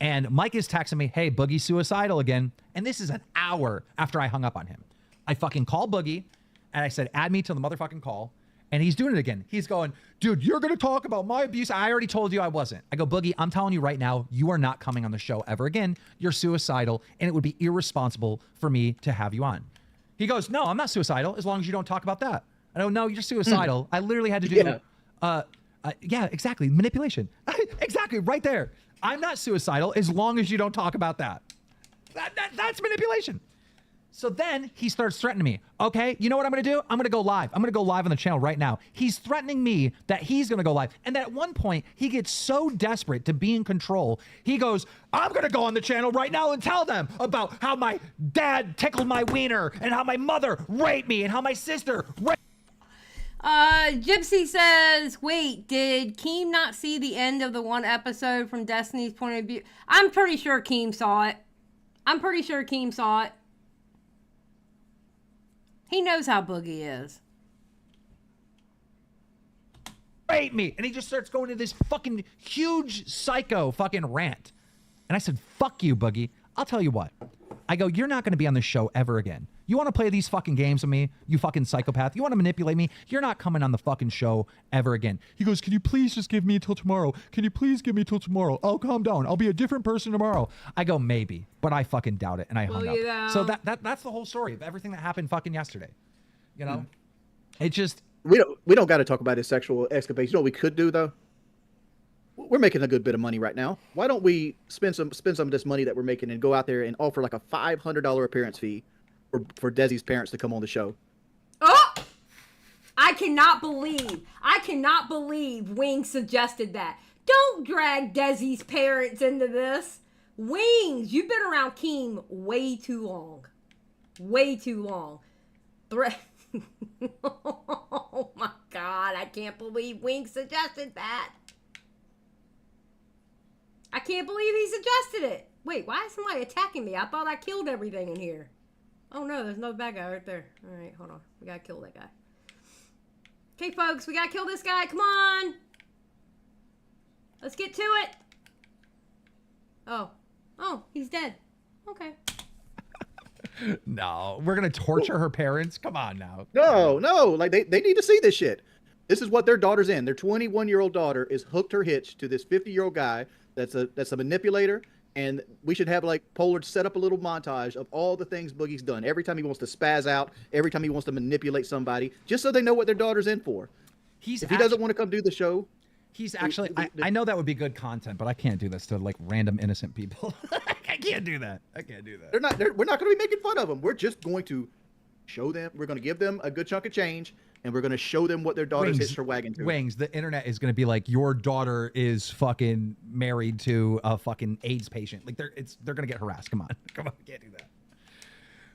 And Mike is texting me, hey, Boogie's suicidal again. And this is an hour after I hung up on him. I fucking called Boogie and I said, add me to the motherfucking call. And he's doing it again. He's going, dude, you're going to talk about my abuse. I already told you I wasn't. I go, Boogie, I'm telling you right now, you are not coming on the show ever again. You're suicidal and it would be irresponsible for me to have you on. He goes, no, I'm not suicidal as long as you don't talk about that. I go, no, you're suicidal. I literally had to do, yeah, exactly. Manipulation. Exactly. Right there. I'm not suicidal as long as you don't talk about that. That's manipulation. So then he starts threatening me. Okay, you know what I'm going to do? I'm going to go live. I'm going to go live on the channel right now. He's threatening me that he's going to go live. And then at one point, he gets so desperate to be in control. He goes, I'm going to go on the channel right now and tell them about how my dad tickled my wiener and how my mother raped me and how my sister raped. Gypsy says, wait, did Keem not see the end of the one episode from Destiny's point of view? I'm pretty sure Keem saw it. He knows how Boogie is. Raped me. And he just starts going to this fucking huge psycho fucking rant. And I said, fuck you, Boogie. I'll tell you what. I go, you're not going to be on this show ever again. You want to play these fucking games with me? You fucking psychopath. You want to manipulate me? You're not coming on the fucking show ever again. He goes, can you please just give me until tomorrow? Can you please give me till tomorrow? Oh, calm down. I'll be a different person tomorrow. I go, maybe, but I fucking doubt it. And I hung up. So that's the whole story of everything that happened fucking yesterday. You know, it just, we don't got to talk about his sexual escapades. You know what we could do though? We're making a good bit of money right now. Why don't we spend some of this money that we're making and go out there and offer like a $500 appearance fee for Desi's parents to come on the show? Oh! I cannot believe Wings suggested that. Don't drag Desi's parents into this. Wings, you've been around Keem way too long. Oh my God, I can't believe Wings suggested that. I can't believe he suggested it. Wait, why is somebody attacking me? I thought I killed everything in here. Oh no, there's another bad guy right there. All right, hold on. We gotta kill that guy. Okay, folks, we gotta kill this guy. Come on. Let's get to it. Oh, he's dead. Okay. No, we're going to torture her parents. Come on now. No. Like they need to see this shit. This is what their daughter's in. Their 21-year-old daughter is hooked her hitch to this 50-year-old guy that's a manipulator. And we should have like Pollard set up a little montage of all the things Boogie's done. Every time he wants to spaz out, every time he wants to manipulate somebody, just so they know what their daughter's in for. If he doesn't want to come do the show. He's actually, I know that would be good content, but I can't do this to like random innocent people. I can't do that. We're not going to be making fun of them. We're just going to show them. We're going to give them a good chunk of change, and we're going to show them what their daughter's hitched her wagon to. Wings, the internet is going to be like, your daughter is fucking married to a fucking AIDS patient. Like they're going to get harassed. Come on,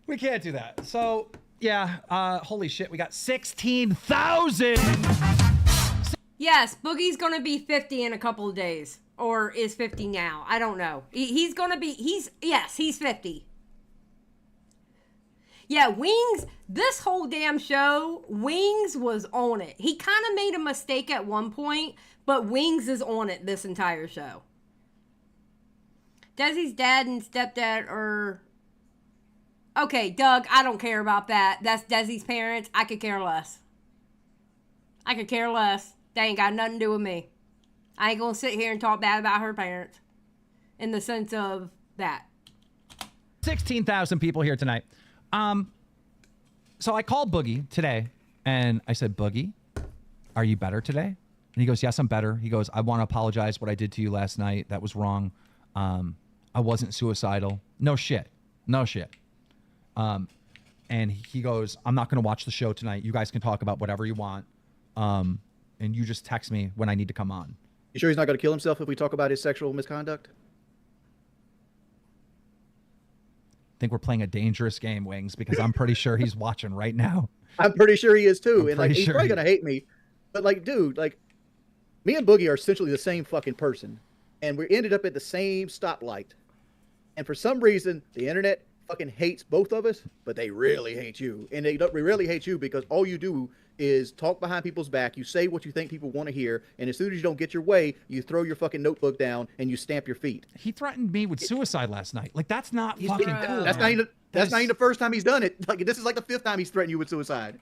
we can't do that. So yeah, holy shit, we got 16,000. Yes, Boogie's gonna be 50 in a couple of days. Or is 50 now. I don't know. He's 50. Yeah, Wings, this whole damn show, Wings was on it. He kind of made a mistake at one point, but Wings is on it this entire show. Desi's dad and stepdad are... Okay, Doug, I don't care about that. That's Desi's parents. I could care less. They ain't got nothing to do with me. I ain't gonna sit here and talk bad about her parents in the sense of that. 16,000 people here tonight. So I called Boogie today and I said, Boogie, are you better today? And he goes, yes, I'm better. He goes, I want to apologize what I did to you last night. That was wrong. I wasn't suicidal. No shit. And he goes, I'm not going to watch the show tonight. You guys can talk about whatever you want. And you just text me when I need to come on. You sure he's not going to kill himself if we talk about his sexual misconduct? I think we're playing a dangerous game, Wings, because I'm pretty sure he's watching right now. I'm pretty sure he is too. And like, he's sure probably going to hate me. But like, dude, like, me and Boogie are essentially the same fucking person. And we ended up at the same stoplight. And for some reason, the internet fucking hates both of us, but they really hate you. And they really hate you because all you do is talk behind people's back. You say what you think people want to hear. And as soon as you don't get your way, you throw your fucking notebook down and you stamp your feet. He threatened me with suicide last night. Like, that's not fucking cool. That's not even the first time he's done it. Like, this is like the 5th time he's threatened you with suicide.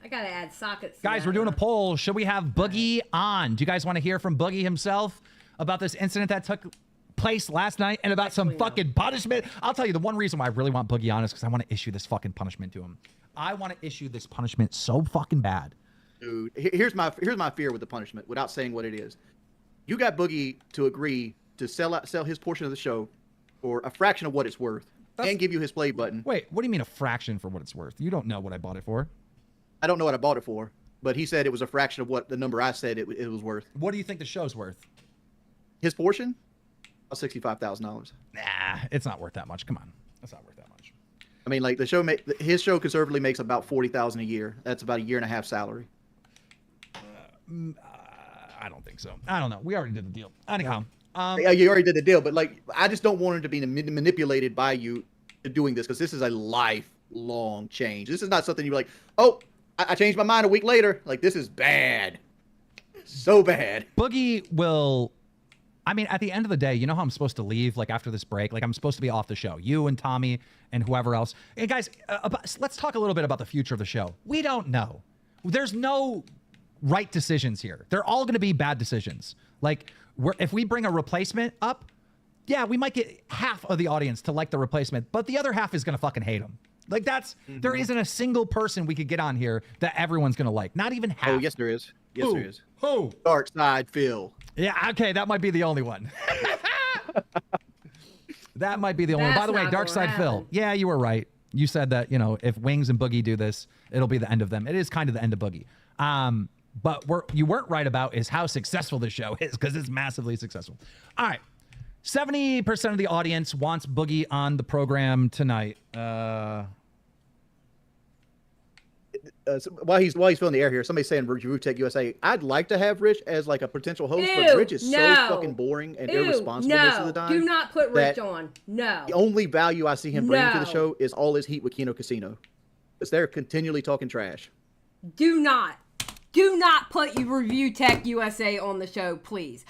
I gotta add sockets. Guys, we're doing a poll. Should we have Boogie on? Do you guys want to hear from Boogie himself about this incident that took place last night and about some fucking punishment? I'll tell you, the one reason why I really want Boogie on is because I want to issue this fucking punishment to him. I want to issue this punishment so fucking bad. Dude, here's my fear with the punishment without saying what it is. You got Boogie to agree to sell his portion of the show for a fraction of what it's worth and give you his play button. Wait, what do you mean a fraction for what it's worth? You don't know what I bought it for. I don't know what I bought it for, but he said it was a fraction of what the number I said it was worth. What do you think the show's worth? His portion? $65,000. Nah, it's not worth that much. Come on. It's not worth that much. I mean, like, his show conservatively makes about $40,000 a year. That's about a year and a half salary. I don't think so. I don't know. We already did the deal. Anyhow. Yeah, you already did the deal, but like, I just don't want him to be manipulated by you doing this because this is a lifelong change. This is not something you're like, oh, I changed my mind a week later. Like, this is bad. So bad. Boogie will... I mean, at the end of the day, you know how I'm supposed to leave, like, after this break? Like, I'm supposed to be off the show. You and Tommy and whoever else. Hey, guys, let's talk a little bit about the future of the show. We don't know. There's no right decisions here. They're all going to be bad decisions. Like, if we bring a replacement up, yeah, we might get half of the audience to like the replacement, but the other half is going to fucking hate them. Like, there isn't a single person we could get on here that everyone's going to like. Not even half. Oh, yes, there is. Yes, there is. Who? Dark Side Phil. Yeah, okay, that might be the only one. That might be the only one. By the way, Dark Side Phil. Yeah, you were right. You said that, you know, if Wings and Boogie do this, it'll be the end of them. It is kind of the end of Boogie. But you weren't right about is how successful this show is, because it's massively successful. All right. 70% of the audience wants Boogie on the program tonight. While he's filling the air here, somebody's saying Review Tech USA. I'd like to have Rich as like a potential host, but Rich is so fucking boring and irresponsible most of the time. Do not put Rich on. No. The only value I see him bringing to the show is all his heat with Kino Casino. Because they're continually talking trash. Do not put Review Tech USA on the show, please.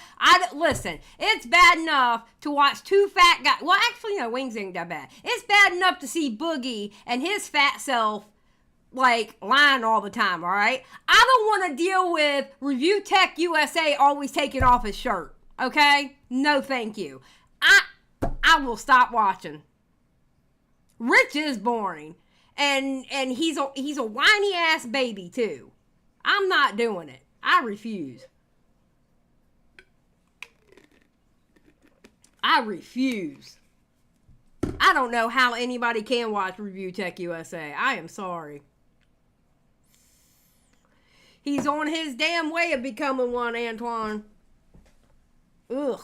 Listen, it's bad enough to watch two fat guys. Well, actually, no, Wings ain't that bad. It's bad enough to see Boogie and his fat self like lying all the time, all right? I don't want to deal with Review Tech USA always taking off his shirt, okay? No, thank you. I will stop watching. Rich is boring, and he's a whiny ass baby too. I'm not doing it. I refuse. I don't know how anybody can watch Review Tech USA. I am sorry. He's on his damn way of becoming one, Antoine. Ugh.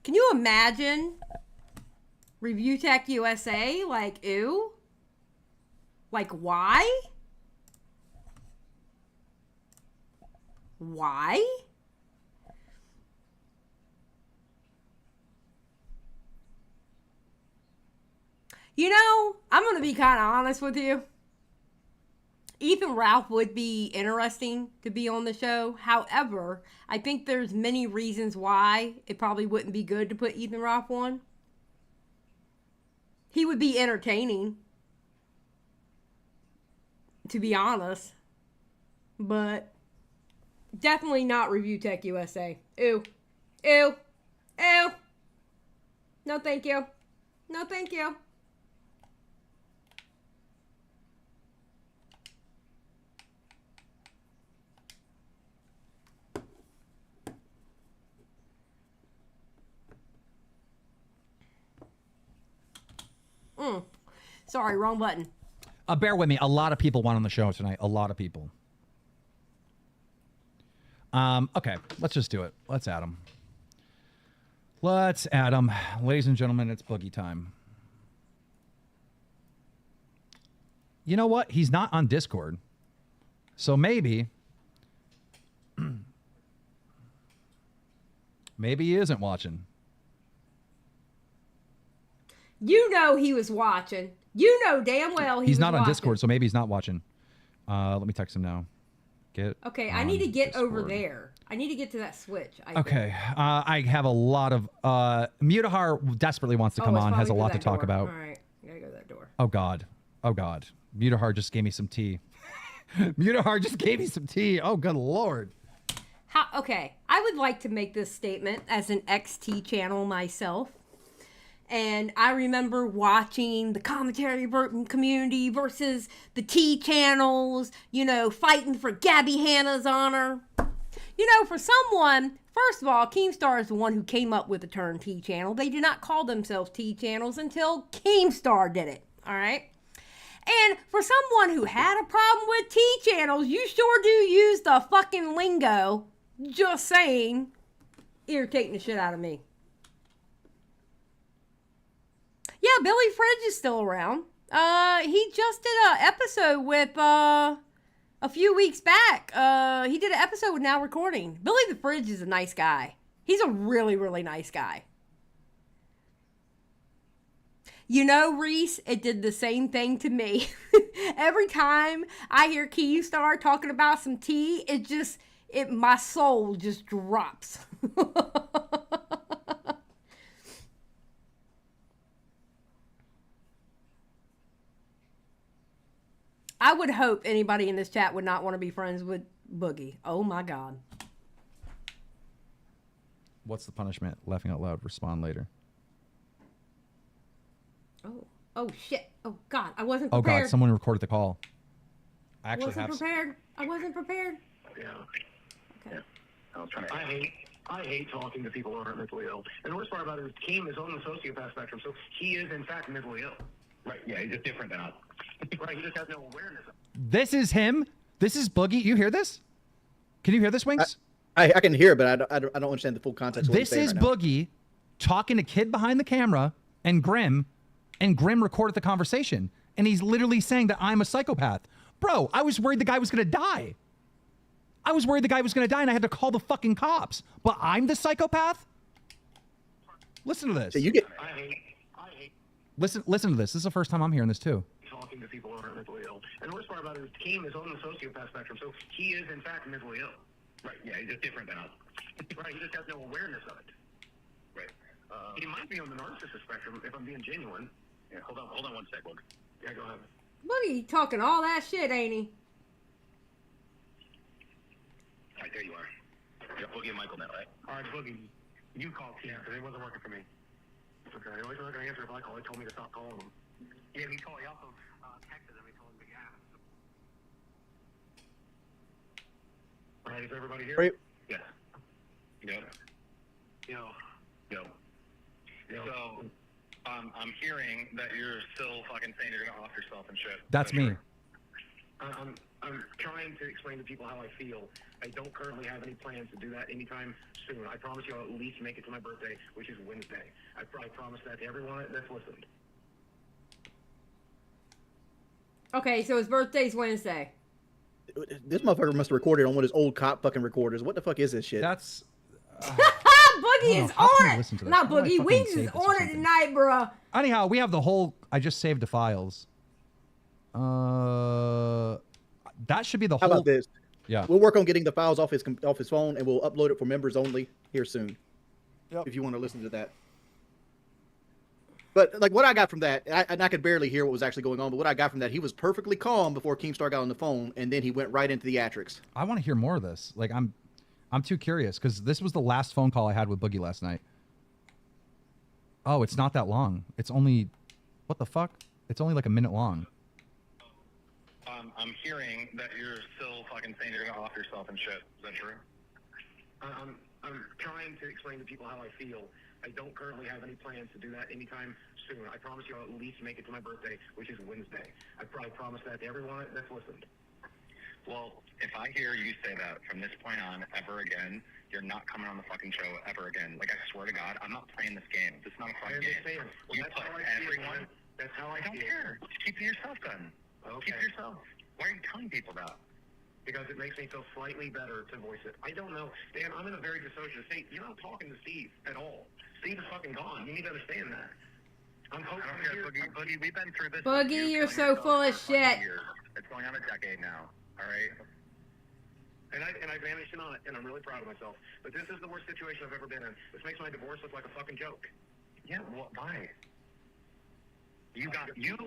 Can you imagine Review Tech USA? Like, ew. Like, why? Why? You know, I'm going to be kind of honest with you. Ethan Ralph would be interesting to be on the show. However, I think there's many reasons why it probably wouldn't be good to put Ethan Ralph on. He would be entertaining, to be honest. But Definitely not Review Tech USA. Ew. Ew. Ew. No, thank you. No, thank you. Sorry, wrong button. Bear with me. A lot of people want on the show tonight. A lot of people. Okay, let's just do it. Let's add him. Let's add him. Ladies and gentlemen, it's Boogie time. You know what? He's not on Discord. So maybe... maybe he isn't watching. You know he was watching. You know damn well he's not watching. On Discord, so maybe he's not watching. Let me text him now. Okay, I need to get Discord. Over there. I need to get to that switch. Okay, I have a lot of... Mutahar desperately wants to come on, has a lot to talk about. All right, I gotta go to that door. Oh, God. Oh, God. Mutahar just gave me some tea. Mutahar just gave me some tea. Oh, good Lord. Okay, I would like to make this statement as an XT channel myself. And I remember watching the commentary community versus the T channels, you know, fighting for Gabby Hanna's honor. You know, for someone, first of all, Keemstar is the one who came up with the term T channel. They did not call themselves T channels until Keemstar did it, all right? And for someone who had a problem with T channels, you sure do use the fucking lingo. Just saying, irritating the shit out of me. Yeah, Billy Fridge is still around. He just did an episode with, a few weeks back. He did an episode with Now Recording. Billy the Fridge is a nice guy. He's a really, really nice guy. You know, Reese, it did the same thing to me. Every time I hear Keemstar talking about some tea, my soul just drops. I would hope anybody in this chat would not want to be friends with Boogie. Oh my God. What's the punishment? Laughing out loud. Respond later. Oh shit. Oh God. I wasn't prepared. Oh God. Someone recorded the call. I wasn't prepared. I wasn't prepared. Yeah. Okay. Yeah. I hate talking to people who aren't mentally ill. And the worst part about it is Keem is on the sociopath spectrum, so he is in fact mentally ill. Right. Yeah. He's just different than us. Right, he just has no awareness of it. This is him. This is Boogie. You hear this? Can you hear this, Winks? I can hear it, but I don't understand the full context of what this is right Boogie talking to kid behind the camera and Grim recorded the conversation. And he's literally saying that I'm a psychopath. Bro, I was worried the guy was going to die. I was worried the guy was going to die and I had to call the fucking cops. But I'm the psychopath? Listen to this. So you get... I hate. Listen to this. This is the first time I'm hearing this too. Talking to people who aren't mentally ill. And the worst part about it is Keem is on the sociopath spectrum, so he is in fact mentally ill. Right, yeah, he's just different than us. Right, he just has no awareness of it. Right. He might be on the narcissist spectrum if I'm being genuine. Yeah, hold on 1 sec, Boogie. Yeah, go ahead. Boogie talking all that shit, ain't he? All right, there you are. You're Boogie and Michael now, right? All right, Boogie, you call Keem because it wasn't working for me. Okay, I always not going to answer if I call. He told me to stop calling him. Yeah, he called. He also texted him. He told him to get out. All right, is everybody here? Right. Yeah. Yo. So, I'm hearing that you're still fucking saying you're gonna off yourself and shit. That's me. I'm trying to explain to people how I feel. I don't currently have any plans to do that anytime soon. I promise you I'll at least make it to my birthday, which is Wednesday. I promise that to everyone that's listened. Okay, so his birthday's Wednesday. This motherfucker must have recorded on one of his old cop fucking recorders. What the fuck is this shit? That's... Boogie is on it! Not Boogie, Wings is on it tonight, bro. Anyhow, we have the whole... I just saved the files. That should be the whole... How about this? Yeah. We'll work on getting the files off his phone, and we'll upload it for members only here soon. Yep. If you want to listen to that. But like what I got from that, I could barely hear what was actually going on. But what I got from that, he was perfectly calm before Keemstar got on the phone, and then he went right into theatrics. I want to hear more of this. Like I'm too curious because this was the last phone call I had with Boogie last night. Oh, it's not that long. It's only, what the fuck? It's only like a minute long. I'm hearing that you're still fucking saying you're gonna off yourself and shit. Is that true? I'm trying to explain to people how I feel. I don't currently have any plans to do that anytime soon. I promise you I'll at least make it to my birthday, which is Wednesday. I probably promised that to everyone that's listened. Well, if I hear you say that from this point on ever again, you're not coming on the fucking show ever again. Like, I swear to God, I'm not playing this game. This is not a fun game. Well, you put everyone. That's how I don't care. Just keep it yourself then. Okay. Keep it yourself. Why are you telling people that? Because it makes me feel slightly better to voice it. I don't know. Dan, I'm in a very dissociative state. You're not talking to Steve at all. Steve is fucking gone. You need to understand that. I'm hoping Boogie, we've been through this. Boogie, you're so full of shit. It's going on a decade now. All right? And I managed to not, and I'm really proud of myself. But this is the worst situation I've ever been in. This makes my divorce look like a fucking joke. Yeah, why? You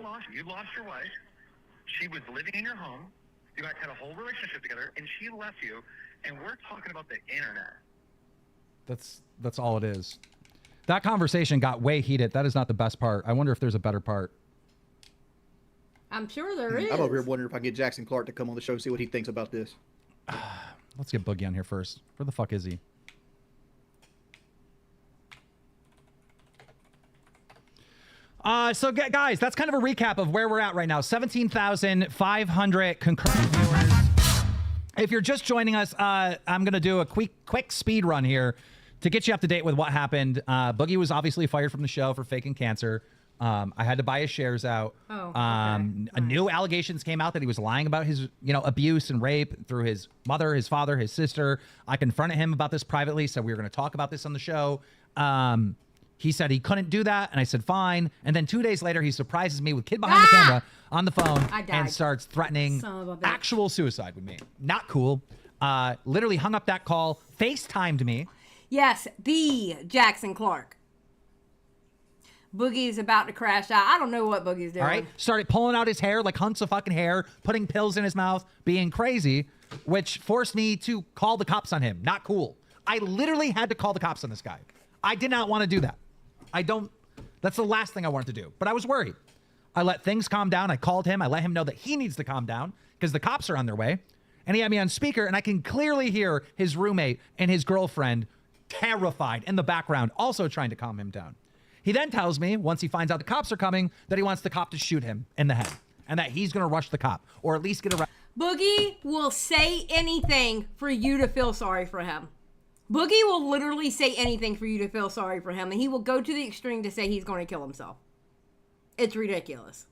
lost your wife. She was living in your home. You guys had a whole relationship together, and she left you. And we're talking about the internet. That's all it is. That conversation got way heated. That is not the best part. I wonder if there's a better part. I'm sure there is. I'm over here wondering if I can get Jackson Clark to come on the show and see what he thinks about this. Let's get Boogie on here first. Where the fuck is he? So guys, that's kind of a recap of where we're at right now. 17,500 concurrent viewers. If you're just joining us, I'm going to do a quick speed run here to get you up to date with what happened. Boogie was obviously fired from the show for faking cancer. I had to buy his shares out. Oh, okay. New allegations came out that he was lying about his, abuse and rape through his mother, his father, his sister. I confronted him about this privately, so we were going to talk about this on the show. He said he couldn't do that, and I said fine. And then 2 days later, he surprises me with kid behind the camera on the phone and starts threatening actual suicide with me. Not cool. Literally hung up that call, FaceTimed me. Yes, the Jackson Clark. Boogie's about to crash out. I don't know what Boogie's doing. All right. Started pulling out his hair like hunks of fucking hair, putting pills in his mouth, being crazy, which forced me to call the cops on him. Not cool. I literally had to call the cops on this guy. I did not want to do that. That's the last thing I wanted to do. But I was worried. I let things calm down. I called him. I let him know that he needs to calm down because the cops are on their way. And he had me on speaker, and I can clearly hear his roommate and his girlfriend terrified in the background, also trying to calm him down. He then tells me, once he finds out the cops are coming, that he wants the cop to shoot him in the head and that he's going to rush the cop or at least get arrested. Boogie will say anything for you to feel sorry for him. Boogie will literally say anything for you to feel sorry for him, and he will go to the extreme to say he's going to kill himself. It's ridiculous.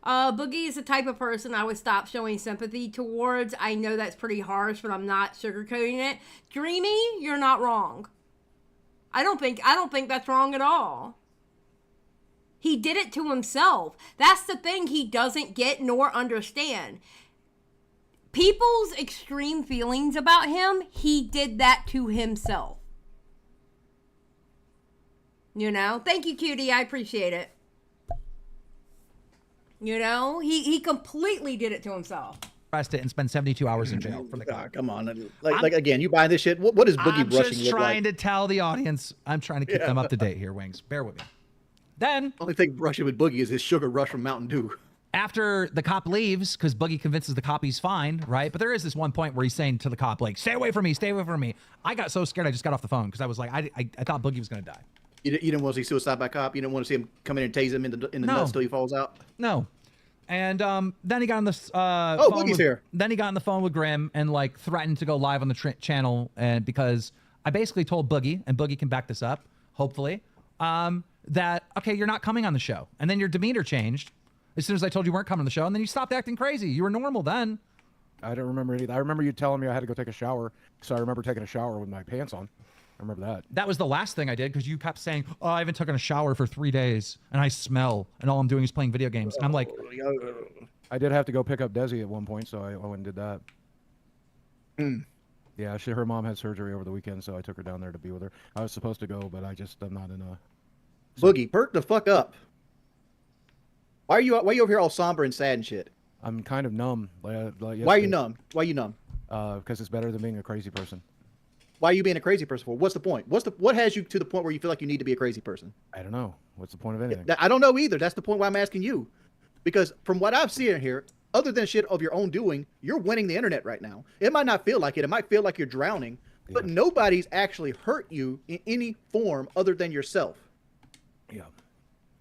Boogie is the type of person I would stop showing sympathy towards. I know that's pretty harsh, but I'm not sugarcoating it. Dreamy, you're not wrong. I don't think that's wrong at all. He did it to himself. That's the thing he doesn't get nor understand. People's extreme feelings about him, he did that to himself. Thank you, cutie. I appreciate it. He completely did it to himself. Arrested and spend 72 hours in jail for the cop. Come on. Like again, you buying this shit? What is Boogie brushing look like? I'm just trying to tell the audience. I'm trying to keep them up to date here, Wings. Bear with me. Then, only thing brushing with Boogie is his sugar rush from Mountain Dew. After the cop leaves, because Boogie convinces the cop he's fine, right? But there is this one point where he's saying to the cop, like, stay away from me, stay away from me. I got so scared I just got off the phone because I was like, I thought Boogie was going to die. You didn't want to see suicide by cop? You didn't want to see him come in and tase him in the nuts till he falls out? No. And then he got on this Boogie's here. Then he got on the phone with Grimm and like threatened to go live on the channel, and because I basically told Boogie, and Boogie can back this up, hopefully, that okay, you're not coming on the show. And then your demeanor changed as soon as I told you weren't coming on the show, and then you stopped acting crazy. You were normal then. I don't remember anything. I remember you telling me I had to go take a shower, so I remember taking a shower with my pants on. I remember that. That was the last thing I did because you kept saying, oh, I haven't taken a shower for 3 days and I smell and all I'm doing is playing video games. And I'm like, I did have to go pick up Desi at one point, so I went and did that. Yeah, her mom had surgery over the weekend, so I took her down there to be with her. I was supposed to go, but I'm not in a... Boogie, perk the fuck up. Why are you over here all somber and sad and shit? I'm kind of numb. Why are you numb? Because it's better than being a crazy person. Why are you being a crazy person for? What's the point? What has you to the point where you feel like you need to be a crazy person? I don't know. What's the point of anything? I don't know either. That's the point why I'm asking you. Because from what I've seen here, other than shit of your own doing, you're winning the internet right now. It might not feel like it. It might feel like you're drowning. But nobody's actually hurt you in any form other than yourself. Yeah.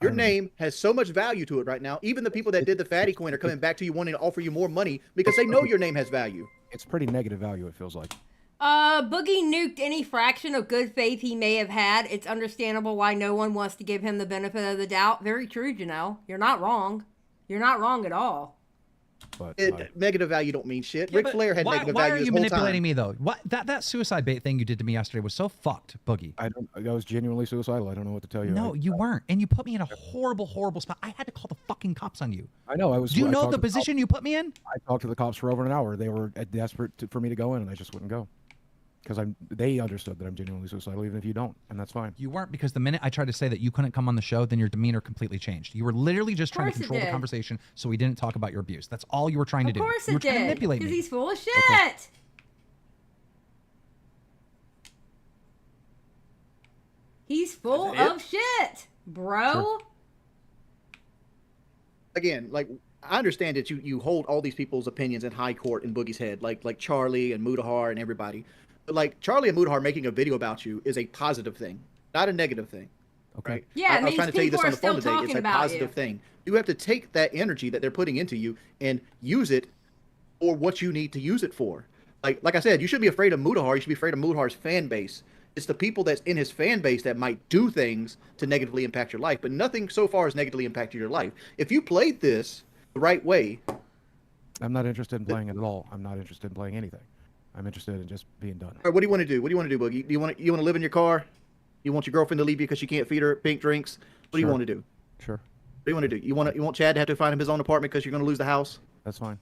Your name has so much value to it right now. Even the people that did the fatty coin are coming back to you wanting to offer you more money because they know your name has value. It's pretty negative value, it feels like. Boogie nuked any fraction of good faith he may have had. It's understandable why no one wants to give him the benefit of the doubt. Very true, Janelle. You're not wrong. You're not wrong at all. But negative value don't mean shit. Yeah, Ric Flair had negative why value are this you whole manipulating time. me though? What that suicide bait thing you did to me yesterday was so fucked, Boogie. I was genuinely suicidal. I don't know what to tell you. No, you weren't, and you put me in a horrible, horrible spot. I had to call the fucking cops on you. I know. I was. Do you I know talked the to position you put me in? I talked to the cops for over an hour. They were desperate for me to go in, and I just wouldn't go. Because they understood that I'm genuinely suicidal, even if you don't, and that's fine. You weren't, because the minute I tried to say that you couldn't come on the show, then your demeanor completely changed. You were literally just trying to control the conversation so we didn't talk about your abuse. That's all you were trying to do. Of course you were it trying to did. manipulate me. Because he's full of shit. Okay. He's full of shit, bro. Sure. Again, like, I understand that you hold all these people's opinions in high court in Boogie's head, like Charlie and Mudahar and everybody. But like Charlie and Mudahar making a video about you is a positive thing, not a negative thing. Okay. Right? Yeah, I was trying to tell you this on the phone today. It's a about positive you. thing. You have to take that energy that they're putting into you and use it for what you need to use it for. Like I said, you shouldn't be afraid of Mudahar. You should be afraid of Mudahar's fan base. It's the people that's in his fan base that might do things to negatively impact your life. But nothing so far has negatively impacted your life. If you played this the right way, I'm not interested in playing it at all. I'm not interested in playing anything. I'm interested in just being done. all right, what do you want to do? What do you want to do, Boogie? Do you want to live in your car? You want your girlfriend to leave you because you can't feed her pink drinks? What do you Sure. want to do? Sure. What do you want to do? You want Chad to have to find him his own apartment because you're going to lose the house? That's fine.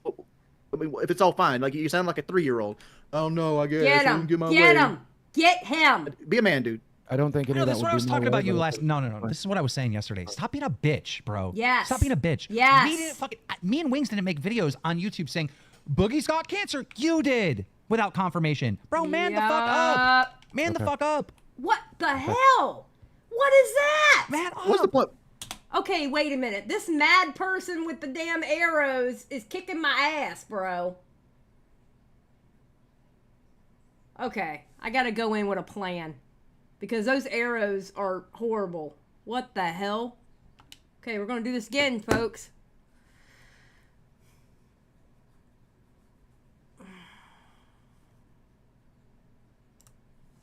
I mean, if it's all fine, like you sound like a 3-year-old. Oh no, I guess Get I him. can get my Get way. him. Get him. Be a man, dude. I don't think any No, of that this is would what be I was talking my about way, you but last. it's No. fine. This is what I was saying yesterday. Stop being a bitch, bro. Yes. Stop being a bitch. Yes. We didn't fucking. Me and Wings didn't make videos on YouTube saying Boogie's got cancer. You did without confirmation, bro. Man, the fuck up. Man, the fuck up. What the hell? What is that? Man, up. What's the point? Okay, wait a minute. This mad person with the damn arrows is kicking my ass, bro. Okay, I gotta go in with a plan. Because those arrows are horrible. What the hell? Okay, we're gonna do this again, folks.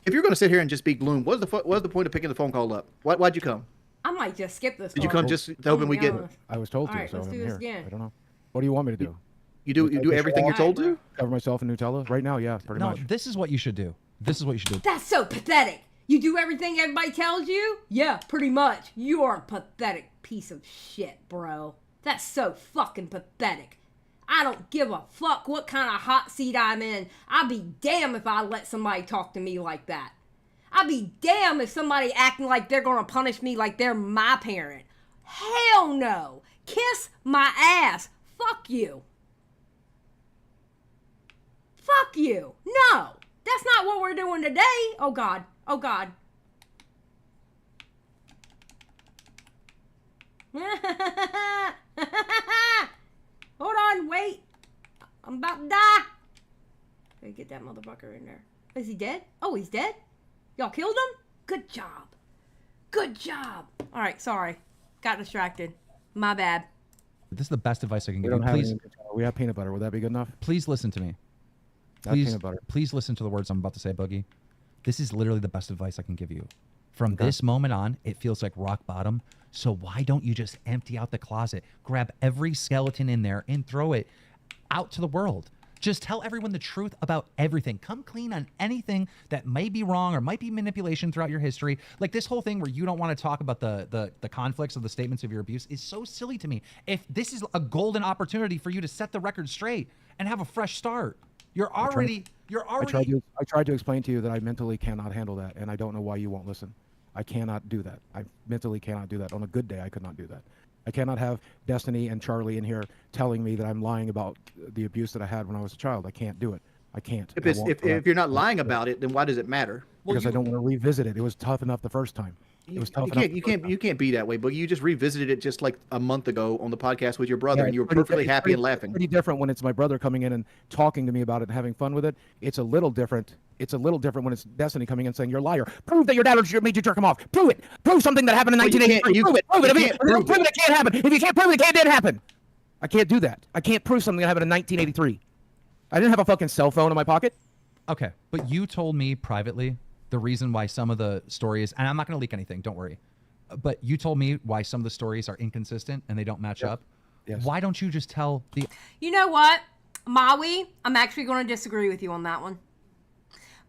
If you're going to sit here and just be gloom, what's the point of picking the phone call up? Why'd you come? I might just skip this Did you call. come just hoping we get? I was told All to, right, so let's I'm do this here. again. I don't know. What do you want me to do? You do everything you're told to? Cover myself in Nutella? Right now, yeah, pretty No, much. this is what you should do. This is what you should do. That's so pathetic. You do everything everybody tells you? Yeah, pretty much. You are a pathetic piece of shit, bro. That's so fucking pathetic. I don't give a fuck what kind of hot seat I'm in. I'd be damned if I let somebody talk to me like that. I'd be damned if somebody acting like they're gonna punish me like they're my parent. Hell no. Kiss my ass. Fuck you. Fuck you. No. That's not what we're doing today. Oh God. Oh God. Hold on, wait. I'm about to die. Gotta get that motherfucker in there. Is he dead? Oh, he's dead? Y'all killed him? Good job. Good job. All right, sorry. Got distracted. My bad. This is the best advice I can We give you. don't have Please, any, we have peanut butter. Would that be good enough? please listen to me. Not Please, peanut butter. please listen to the words I'm about to say, Boogie. This is literally the best advice I can give you. From Okay. this moment on, it feels like rock bottom. So why don't you just empty out the closet, grab every skeleton in there, and throw it out to the world? Just tell everyone the truth about everything. Come clean on anything that may be wrong or might be manipulation throughout your history. Like this whole thing where you don't want to talk about the conflicts of the statements of your abuse is so silly to me. If this is a golden opportunity for you to set the record straight and have a fresh start, you're already. I tried to explain to you that I mentally cannot handle that, and I don't know why you won't listen. I cannot do that. I mentally cannot do that. On a good day, I could not do that. I cannot have Destiny and Charlie in here telling me that I'm lying about the abuse that I had when I was a child. I can't do it. I can't. If I it's won't if, for that. if you're not lying about it, then why does it matter? Because I don't want to revisit it. It was tough enough the first time. It was tough You enough. can't, you can't be that way. But you just revisited it just like a month ago on the podcast with your brother, Yeah, and you were it's pretty- perfectly it's happy pretty- and laughing. It's pretty different when it's my brother coming in and talking to me about it and having fun with it. It's a little different. It's a little different when it's Destiny coming in saying, "You're a liar. Prove that your dad made you jerk him off. Prove it. Prove something that happened in Well, you 1983. can't- Prove it. Prove it. you If you can't don't prove prove it, it can't happen. If you can't prove it, it can't happen. I can't do that. I can't prove something that happened in 1983. I didn't have a fucking cell phone in my pocket. Okay, but you told me privately the reason why some of the stories, and I'm not going to leak anything, don't worry. But you told me why some of the stories are inconsistent and they don't match up. Yes. Why don't you just tell the... You know what, Maui? I'm actually going to disagree with you on that one.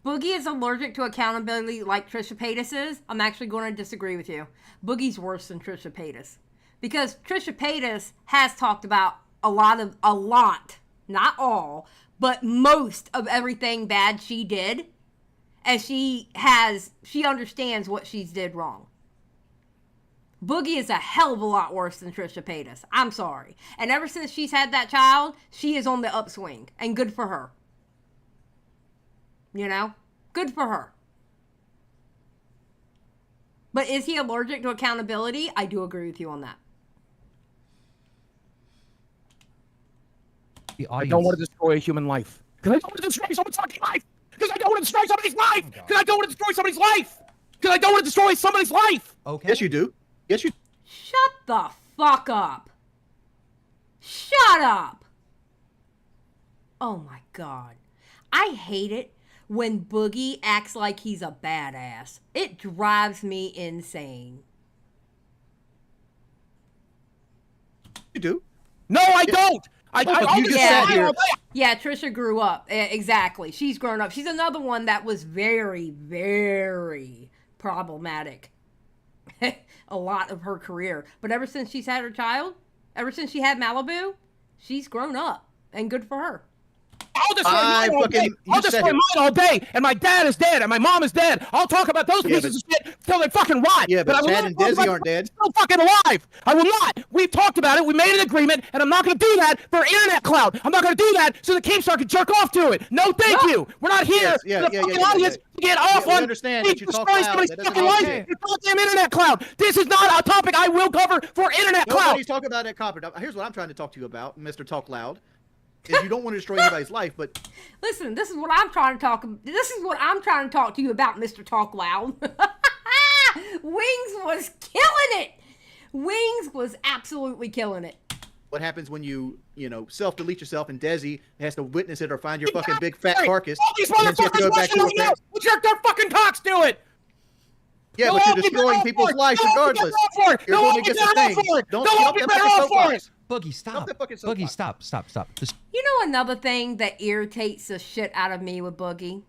Boogie is allergic to accountability like Trisha Paytas is. I'm actually going to disagree with you. Boogie's worse than Trisha Paytas. Because Trisha Paytas has talked about a lot, not all, but most of everything bad she did. And she understands what she's did wrong. Boogie is a hell of a lot worse than Trisha Paytas. I'm sorry. And ever since she's had that child, she is on the upswing. And good for her. You know? Good for her. But is he allergic to accountability? I do agree with you on that. the I audience... don't want to destroy a human life. Because I don't want to destroy someone's fucking life. Because I don't want to destroy somebody's life. Because I don't want to destroy somebody's life. Because I don't want to destroy somebody's life. Okay. Yes, you do. Yes, you. Shut the fuck up. Shut up. Oh my God. I hate it when Boogie acts like he's a badass. It drives me insane. You do. No, I don't. you just sat here. Yeah, Trisha grew up. Exactly. She's grown up. She's another one that was very, very problematic. A lot of her career. But ever since she's had her child, ever since she had Malibu, she's grown up. And good for her. I'll destroy mine all day. I'll destroy mine all day. And my dad is dead. And my mom is dead. I'll talk about those pieces of shit till they fucking rot. Yeah, but I will Chad not and talk Desi about aren't dead. Still fucking alive. I will not. We've talked about it. We made an agreement. And I'm not going to do that for internet clout. I'm not going to do that so the Keemstar can jerk off to it. No, thank you. We're not here for the fucking audience to get off we on understand that you talk destroying loud. somebody's That doesn't fucking mean life. shit. It's goddamn internet clout. This is not a topic I will cover for internet clout. Nobody's talking about that copper. Here's what I'm trying to talk to you about, Mr. Talk Loud. Is you don't want to destroy anybody's life, but Listen, this is what I'm trying to talk to you about, Mr. Talk Loud. Wings was killing it. Wings was absolutely killing it. what happens when you self-delete yourself and Desi has to witness it or find your fucking big fat carcass? All these and then she has to motherfuckers go back watching to her right now friends? will jerk their fucking cocks to it. Yeah, but you're destroying people's lives regardless. You're going against the thing. Don't They'll be get better that off fucking for it. soapbox. Boogie, stop. that fucking Boogie, soapbox. stop. This... You know another thing that irritates the shit out of me with Boogie?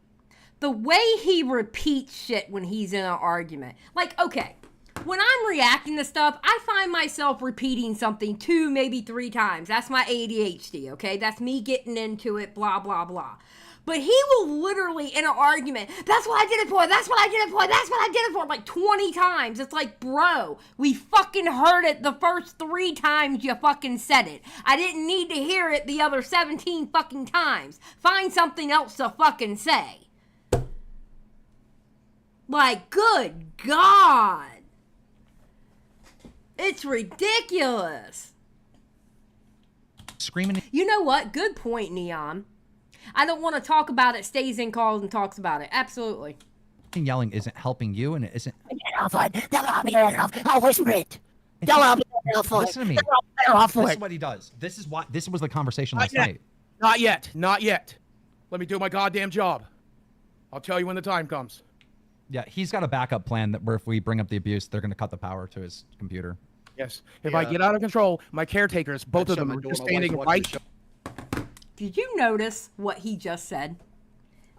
The way he repeats shit when he's in an argument. Like, okay, when I'm reacting to stuff, I find myself repeating something 2, maybe 3 times. That's my ADHD, okay? That's me getting into it, blah, blah, blah. But he will literally, in an argument, that's what I did it for, that's what I did it for, that's what I did it for, like 20 times. It's like, bro, we fucking heard it the first 3 times you fucking said it. I didn't need to hear it the other 17 fucking times. Find something else to fucking say. Like, good God. It's ridiculous. Screaming... You know what? Good point, Neon. I don't want to talk about it, stays in calls and talks about it. Absolutely. and yelling isn't helping you, and it isn't... I'll whisper it. Listen to me. This is what he does. This was the conversation last night. Not yet. Let me do my goddamn job. I'll tell you when the time comes. Yeah, he's got a backup plan that where if we bring up the abuse, they're going to cut the power to his computer. Yes. If I get out of control, my caretakers, both of them, are just standing right. Did you notice what he just said?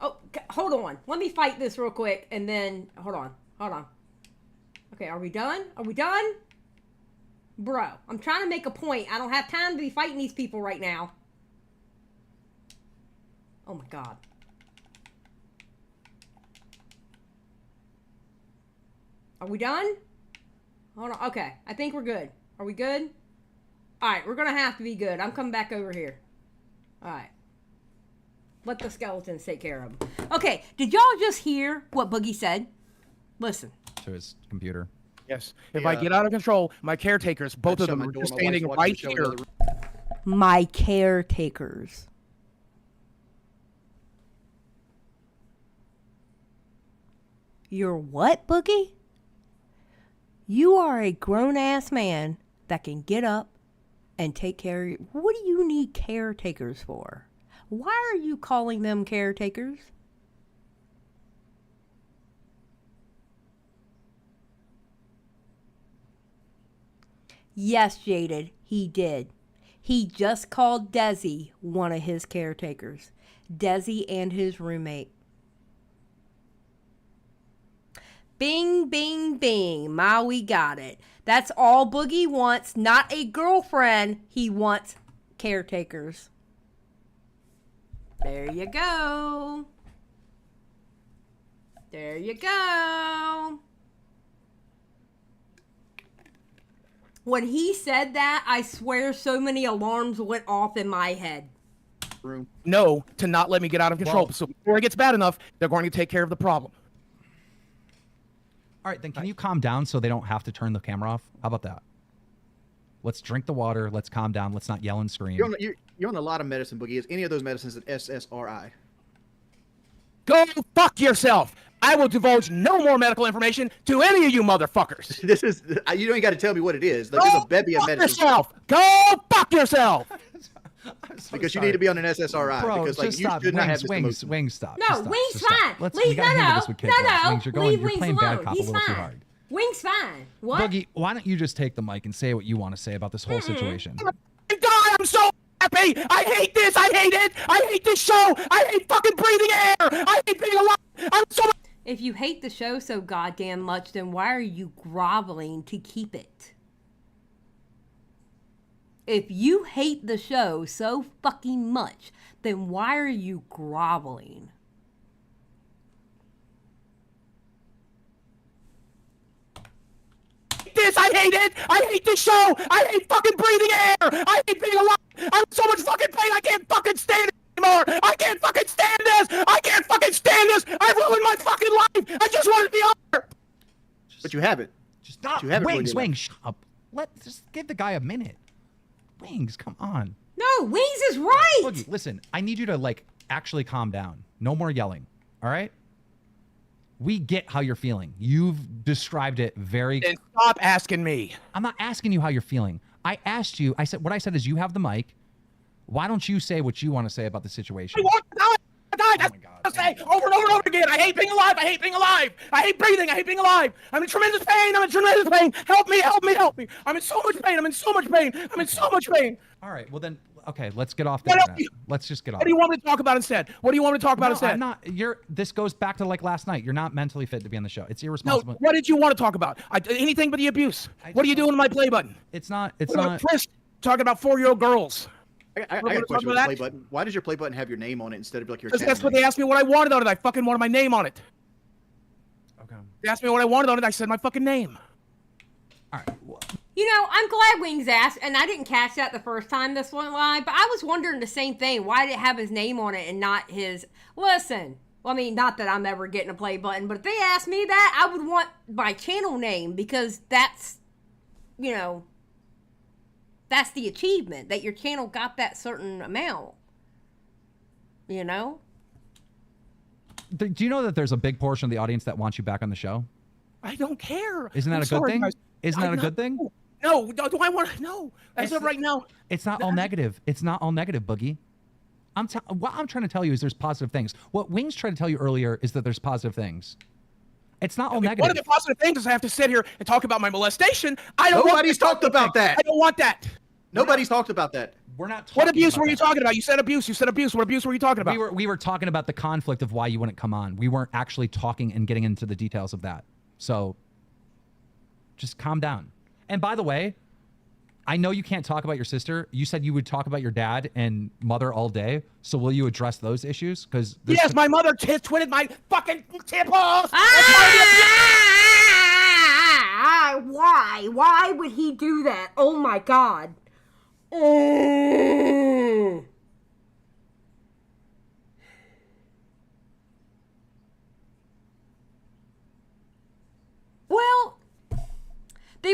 Oh, hold on. Let me fight this real quick, and then hold on. Okay, are we done? Bro, I'm trying to make a point. I don't have time to be fighting these people right now. Oh my God. Are we done? Hold on. Okay, I think we're good. Are we good? All right, we're gonna have to be good. I'm coming back over here. All right. Let the skeletons take care of them. Okay, did y'all just hear what Boogie said? Listen. To his computer. Yes. If I get out of control, my caretakers, both of them, are just standing right here. My caretakers. Your what, Boogie? You are a grown-ass man that can get up and take care of you. What do you need caretakers for? Why are you calling them caretakers? Yes, Jaded, he did. He just called Desi one of his caretakers. Desi and his roommate. Bing, bing, bing. Maui got it. That's all Boogie wants. Not a girlfriend. He wants caretakers. There you go. There you go. When he said that, I swear so many alarms went off in my head. No, to not let me get out of control. So before it gets bad enough, they're going to take care of the problem. All right, then can you calm down so they don't have to turn the camera off? How about that? Let's drink the water. Let's calm down. Let's not yell and scream. You're on a lot of medicine, Boogie. Is any of those medicines an SSRI? Go fuck yourself. I will divulge no more medical information to any of you motherfuckers. This is, you don't even got to tell me what it is. Like, there's a bevy of medicine. Yourself. Go fuck yourself. Because you need to be on an SSRI. Bro, because like just you stop. should not have Wings, stop. No, Just stop. Wings Just stop. fine. We gotta handle this with kids. Wings, you're Leave you're Wings playing bad alone. cop He's a little too fine. hard. Wings fine. What? Boogie, why don't you just take the mic and say what you want to say about this whole situation? God, I'm so happy. I hate this. I hate it. I hate this show. I hate fucking breathing air. I hate being alive. I'm so. If you hate the show so goddamn much, then why are you groveling to keep it? If you hate the show so fucking much, then why are you groveling? This, I hate it. I hate this show. I hate fucking breathing air. I hate being alive. I'm in so much fucking pain. I can't fucking stand it anymore. I can't fucking stand this. I can't fucking stand this. I've ruined my fucking life. I just want to be on there. But you haven't. Just stop. You haven't Wings, really shut up. Just give the guy a minute. Wings, come on. No, Wings is right. Boogie, listen, I need you to actually calm down. No more yelling. All right? We get how you're feeling. You've described it very. Then stop asking me. I'm not asking you how you're feeling. I asked you. What I said is you have the mic. Why don't you say what you want to say about the situation? I want to die. That's what I say over and over and over again. I hate being alive. I hate being alive. I hate breathing. I hate being alive. I'm in tremendous pain. I'm in tremendous pain. Help me. Help me. Help me. I'm in so much pain. I'm in so much pain. I'm in so much pain. All right. Well then, okay. Let's get off that. Let's just get off. What do you want me to talk about instead? What do you want me to talk about No, instead? I'm not. This goes back to last night. You're not mentally fit to be on the show. It's irresponsible. No. What did you want to talk about? Anything but the abuse. What are you doing with my play button? It's not. It's What not. about Chris talking about 4-year-old girls? I got a question with the play button. Why does your play button have your name on it instead of like your Because channel that's what name? they asked me what I wanted on it. I fucking wanted my name on it. Okay. They asked me what I wanted on it. I said my fucking name. All right. Well, You know, I'm glad Wings asked, and I didn't catch that the first time this went live, but I was wondering the same thing. Why did it have his name on it and not his... Listen, well, I mean, not that I'm ever getting a play button, but if they asked me that, I would want my channel name because that's, you know, that's the achievement, that your channel got that certain amount. You know? do you know that there's a big portion of the audience that wants you back on the show? I don't care. Isn't that I'm a good sorry, thing? guys. Isn't that a good thing? No, do I want to? No. As of right now. It's not all negative. It's not all negative, Boogie. What I'm trying to tell you is there's positive things. What Wings tried to tell you earlier is that there's positive things. It's not all negative. One of the positive things is I have to sit here and talk about my molestation. I don't Nobody's talked about that. I don't want that. Nobody's talked about that. We're not. What abuse were you talking about? You said abuse. You said abuse. What abuse were you talking about? We were talking about the conflict of why you wouldn't come on. We weren't actually talking and getting into the details of that. So just calm down. And by the way, I know you can't talk about your sister. You said you would talk about your dad and mother all day. So will you address those issues? Because yes, my mother twitted my fucking temples. Why? Why would he do that? Oh my God.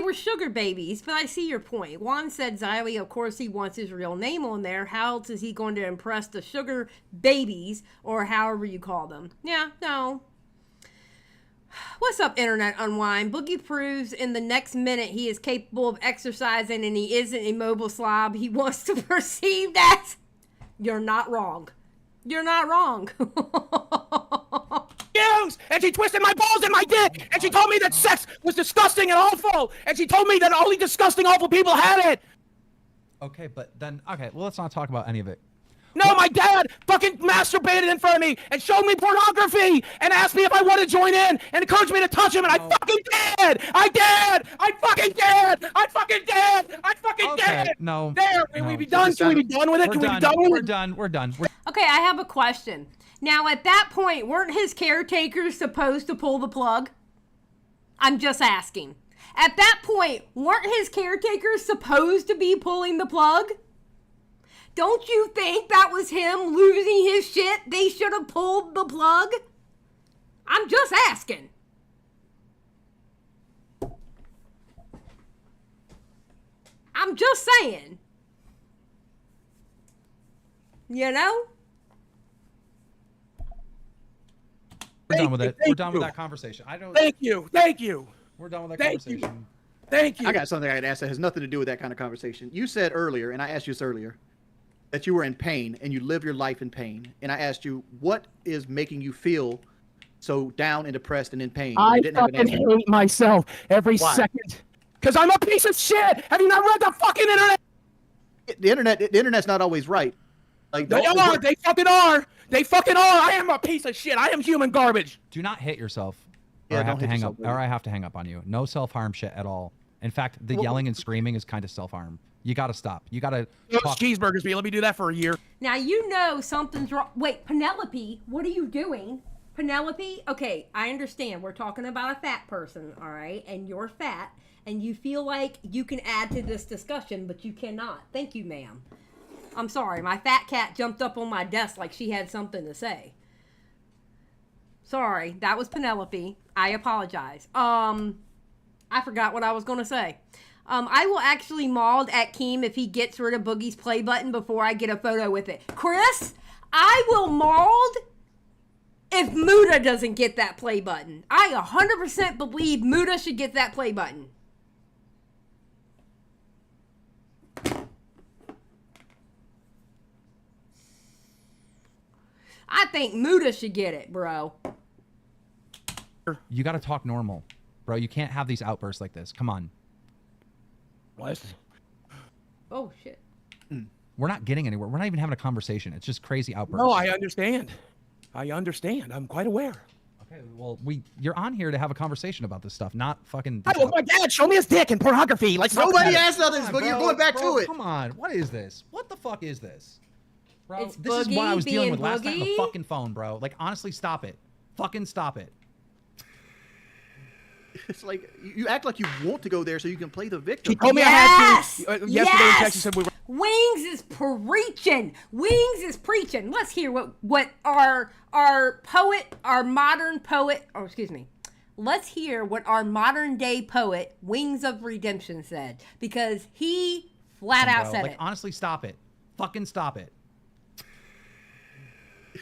were sugar babies, but I see your point. Juan said Xylie, of course he wants his real name on there. How else is he going to impress the sugar babies, or however you call them? Yeah, no. What's up, Internet Unwind? Boogie proves in the next minute he is capable of exercising and he isn't a mobile slob he wants to perceive as. You're not wrong. You're not wrong. And she twisted my balls and my dick, and she told me that sex was disgusting and awful, and she told me that only disgusting, awful people had it. Okay, but then, okay, well, let's not talk about any of it. No, my dad fucking masturbated in front of me and showed me pornography and asked me if I wanted to join in and encouraged me to touch him, and I fucking did! I did! I fucking did! I fucking did! I fucking did! No. There, can we be done? Can we be done with it? Can we be done with it? We're done. We're done. Okay, I have a question. Now, at that point, weren't his caretakers supposed to pull the plug? I'm just asking. At that point, weren't his caretakers supposed to be pulling the plug? Don't you think that was him losing his shit? They should have pulled the plug? I'm just asking. I'm just saying. You know? We're done with it. We're done with that conversation. I don't. Thank you. Thank you. We're done with that Thank conversation. Thank you. I got something I can ask that has nothing to do with that kind of conversation. You said earlier, and I asked you this earlier, that you were in pain and you live your life in pain. And I asked you, what is making you feel so down and depressed and in pain? I fucking hate myself every second. Because I'm a piece of shit. Have you not read the fucking internet? The internet's not always right. Like They are. They fucking are. They fucking are. I am a piece of shit. I am human garbage. Do not hit yourself. Yeah, Or I have don't to hit hang yourself, up. baby. Or I have to hang up on you. No self-harm shit at all. In fact, the yelling and screaming is kind of self-harm. You got to stop. You got to. Those cheeseburgers, let me do that for a year. Now you know something's wrong. Wait, Penelope, what are you doing? Penelope, okay, I understand. We're talking about a fat person, all right? And you're fat, and you feel like you can add to this discussion, but you cannot. Thank you, ma'am. I'm sorry. My fat cat jumped up on my desk like she had something to say. Sorry, that was Penelope. I apologize. I forgot what I was going to say. I will actually maul at Keem if he gets rid of Boogie's play button before I get a photo with it. Chris, I will maul if Muda doesn't get that play button. I 100% believe Muda should get that play button. I think Muda should get it, bro. You got to talk normal, bro. You can't have these outbursts like this. Come on. What? Oh, shit. We're not getting anywhere. We're not even having a conversation. It's just crazy outbursts. No, I understand. I understand. I'm quite aware. Okay, well, you're on here to have a conversation about this stuff, not fucking. Hey, well, my dad, show me his dick and pornography. Let's talk Nobody about it. asked nothing, but you're going back to it. Come on. What is this? What the fuck is this? Bro, It's this is what I was Boogie dealing with being last night on the Boogie. fucking phone, bro. Like, honestly, stop it. Fucking stop it. It's like you act like you want to go there so you can play the victim. He told me Yes! I had to. Yesterday in Texas, said we were. Wings is preaching. Wings is preaching. Let's hear what our poet, our modern poet, or excuse me. Let's hear what our modern day poet, Wings of Redemption, said. Because he flat out Bro, said like, it. honestly, stop it. Fucking stop it.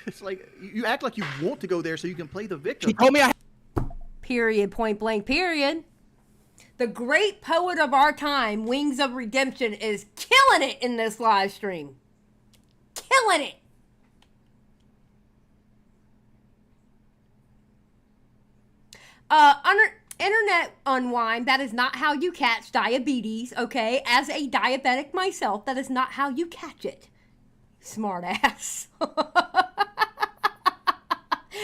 It's like you act like you want to go there so you can play the victim. He told me I. Period, point blank, period. The great poet of our time, Wings of Redemption, is killing it in this live stream. Killing it. Internet Unwind, that is not how you catch diabetes, okay? As a diabetic myself, that is not how you catch it. Smart ass.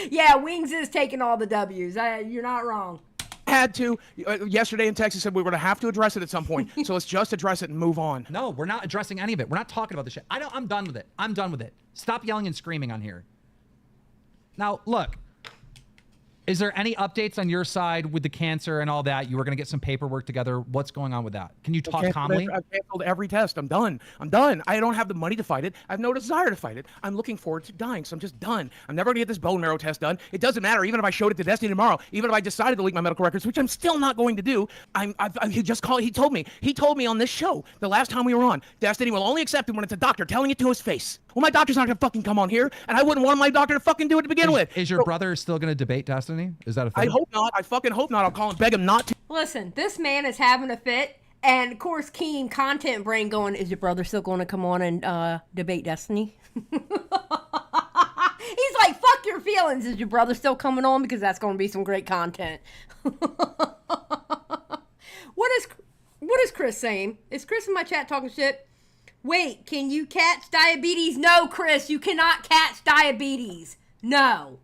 Yeah, Wings is taking all the W's. You're not wrong. Had to. Yesterday in Texas, said we were going to have to address it at some point. So let's just address it and move on. No, we're not addressing any of it. We're not talking about this shit. I'm done with it. I'm done with it. Stop yelling and screaming on here. Now, look. Is there any updates on your side with the cancer and all that? You were going to get some paperwork together. What's going on with that? Can you talk calmly? I've canceled every test. I'm done. I don't have the money to fight it. I have no desire to fight it. I'm looking forward to dying, so I'm just done. I'm never going to get this bone marrow test done. It doesn't matter. Even if I showed it to Destiny tomorrow, even if I decided to leak my medical records, which I'm still not going to do, he told me on this show the last time we were on, Destiny will only accept it when it's a doctor telling it to his face. Well, my doctor's not going to fucking come on here, and I wouldn't want my doctor to fucking do it to begin with. Is your brother still going to debate Destiny? Is that a thing? I hope not. I fucking hope not. I'll call and beg him not to. Listen, this man is having a fit, and of course, Keen content brain going, is your brother still going to come on and debate Destiny? He's like, fuck your feelings. Is your brother still coming on? Because that's going to be some great content. What is Chris saying? Is Chris in my chat talking shit? Wait, can you catch diabetes? No, Chris, you cannot catch diabetes. No.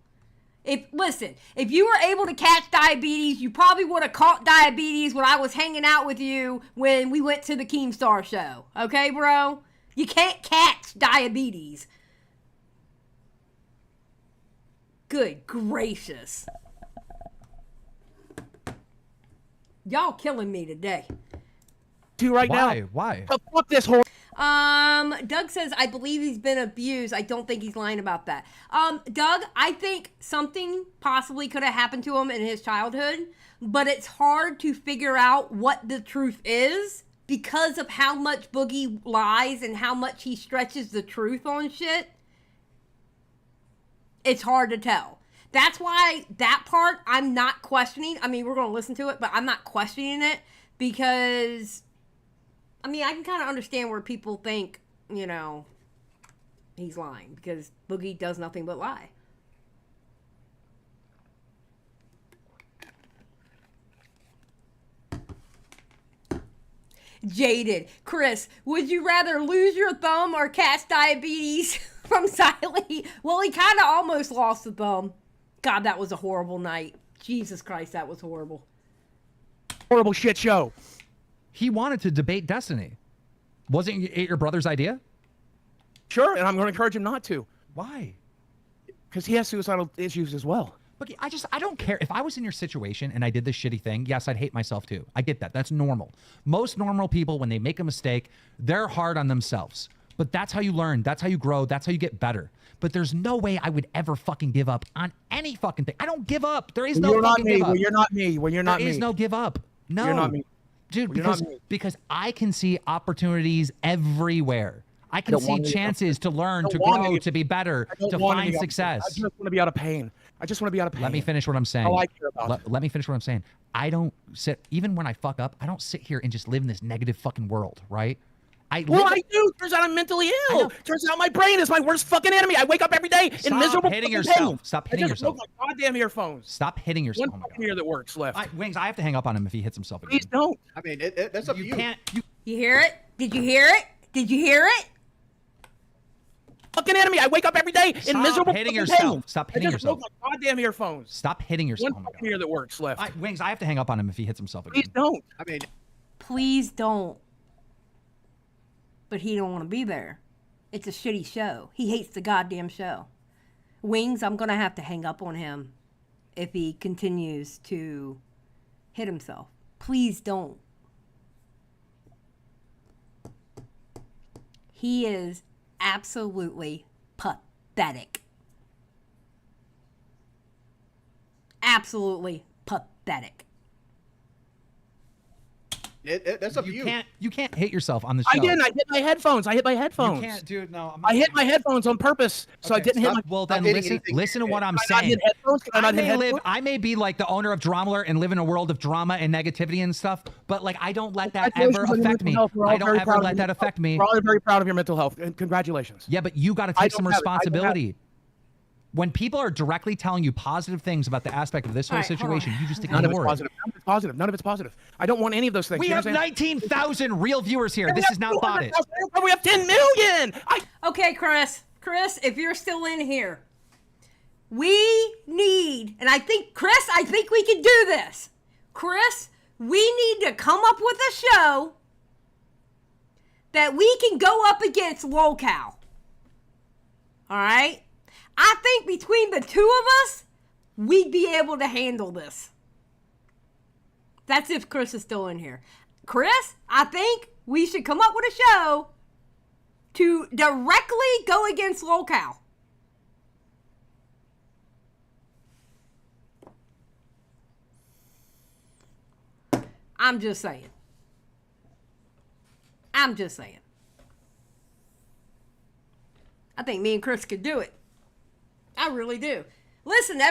If you were able to catch diabetes, you probably would have caught diabetes when I was hanging out with you when we went to the Keemstar show. Okay, bro? You can't catch diabetes. Good gracious. Y'all killing me today. Now. Why? Fuck this whole. Doug says, I believe he's been abused. I don't think he's lying about that. Doug, I think something possibly could have happened to him in his childhood, but it's hard to figure out what the truth is because of how much Boogie lies and how much he stretches the truth on shit. It's hard to tell. That's why that part I'm not questioning. I mean, we're going to listen to it, but I'm not questioning it because, I mean, I can kind of understand where people think, you know, he's lying because Boogie does nothing but lie. Jaded. Chris, would you rather lose your thumb or catch diabetes from Xylie? Well, he kind of almost lost the thumb. God, that was a horrible night. Jesus Christ, that was horrible. Horrible shit show. He wanted to debate Destiny. Wasn't it your brother's idea? Sure, and I'm going to encourage him not to. Why? Because he has suicidal issues as well. Look, I don't care. If I was in your situation and I did this shitty thing, yes, I'd hate myself too. I get that. That's normal. Most normal people, when they make a mistake, they're hard on themselves. But that's how you learn. That's how you grow. That's how you get better. But there's no way I would ever fucking give up on any fucking thing. I don't give up. There is no fucking give up. Well, you're not me. Well, you're not me. There is no give up. No. You're not me. Dude, because I can see opportunities everywhere. I can see chances to learn, to grow, to be better, to find success. I just want to be out of pain. Let me finish what I'm saying. All I care about. Let me finish what I'm saying. I don't sit, even when I fuck up, I don't sit here and just live in this negative fucking world, right? I do. Turns out I'm mentally ill. Turns out my brain is my worst fucking enemy. I wake up every day in miserable hitting yourself. Stop hitting yourself. I just broke my goddamn earphones. Stop hitting yourself. One fucking ear that works left. Wings, I have to hang up on him if he hits himself again. Please don't. I mean, that's up to you. You hear it? Did you hear it? Did you hear it? Fucking enemy. I wake up every day in miserable hitting fucking yourself. pain. Stop hitting yourself. I just broke my goddamn earphones. Stop hitting yourself. One fucking ear that works left. Wings, I have to hang up on him if he hits himself again. Please don't. I mean, please don't. But he don't want to be there. It's a shitty show. He hates the goddamn show. Wings, I'm going to have to hang up on him if he continues to hit himself. Please don't. He is absolutely pathetic. Absolutely pathetic. That's up to you. You can't hit yourself on the show. I didn't. I hit my headphones. You can't, dude. No, I hit my headphones on purpose, so I didn't hit my. Well, then listen to what I'm saying. I may be like the owner of Drama and live in a world of drama and negativity and stuff, but like I don't let that ever affect me. I don't ever let that affect me. We're all very proud of your mental health, and congratulations. Yeah, but you got to take some responsibility. When people are directly telling you positive things about the aspect of this whole situation, you just ignore it. None of it's positive. I don't want any of those things. We have 19,000 real viewers here. This is not bought it. We have 10 million. Okay, Chris. Chris, if you're still in here, we need, and I think we can do this. Chris, we need to come up with a show that we can go up against Lolcow. All right? I think between the two of us, we'd be able to handle this. That's if Chris is still in here. Chris, I think we should come up with a show to directly go against Lolcow. I'm just saying. I think me and Chris could do it. I really do. Listen,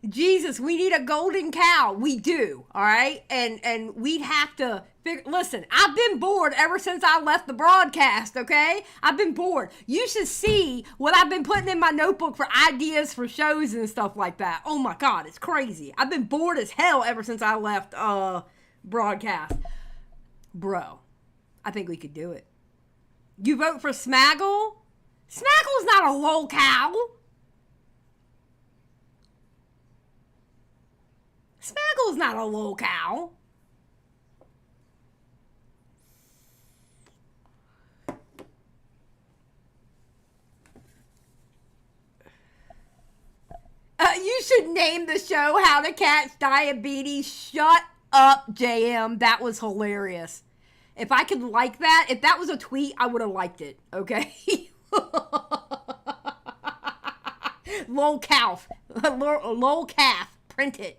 Jesus, we need a golden cow. We do, all right? And we'd have to figure. Listen, I've been bored ever since I left the broadcast, okay? I've been bored. You should see what I've been putting in my notebook for ideas for shows and stuff like that. Oh my God, it's crazy. I've been bored as hell ever since I left broadcast. Bro, I think we could do it. You vote for Smaggle? Smaggle's not a Lolcow. Smaggle's not a Lolcow. You should name the show How to Catch Diabetes. Shut up, JM. That was hilarious. If I could like that, if that was a tweet, I would have liked it, okay? Lolcow. Lolcow. Print it.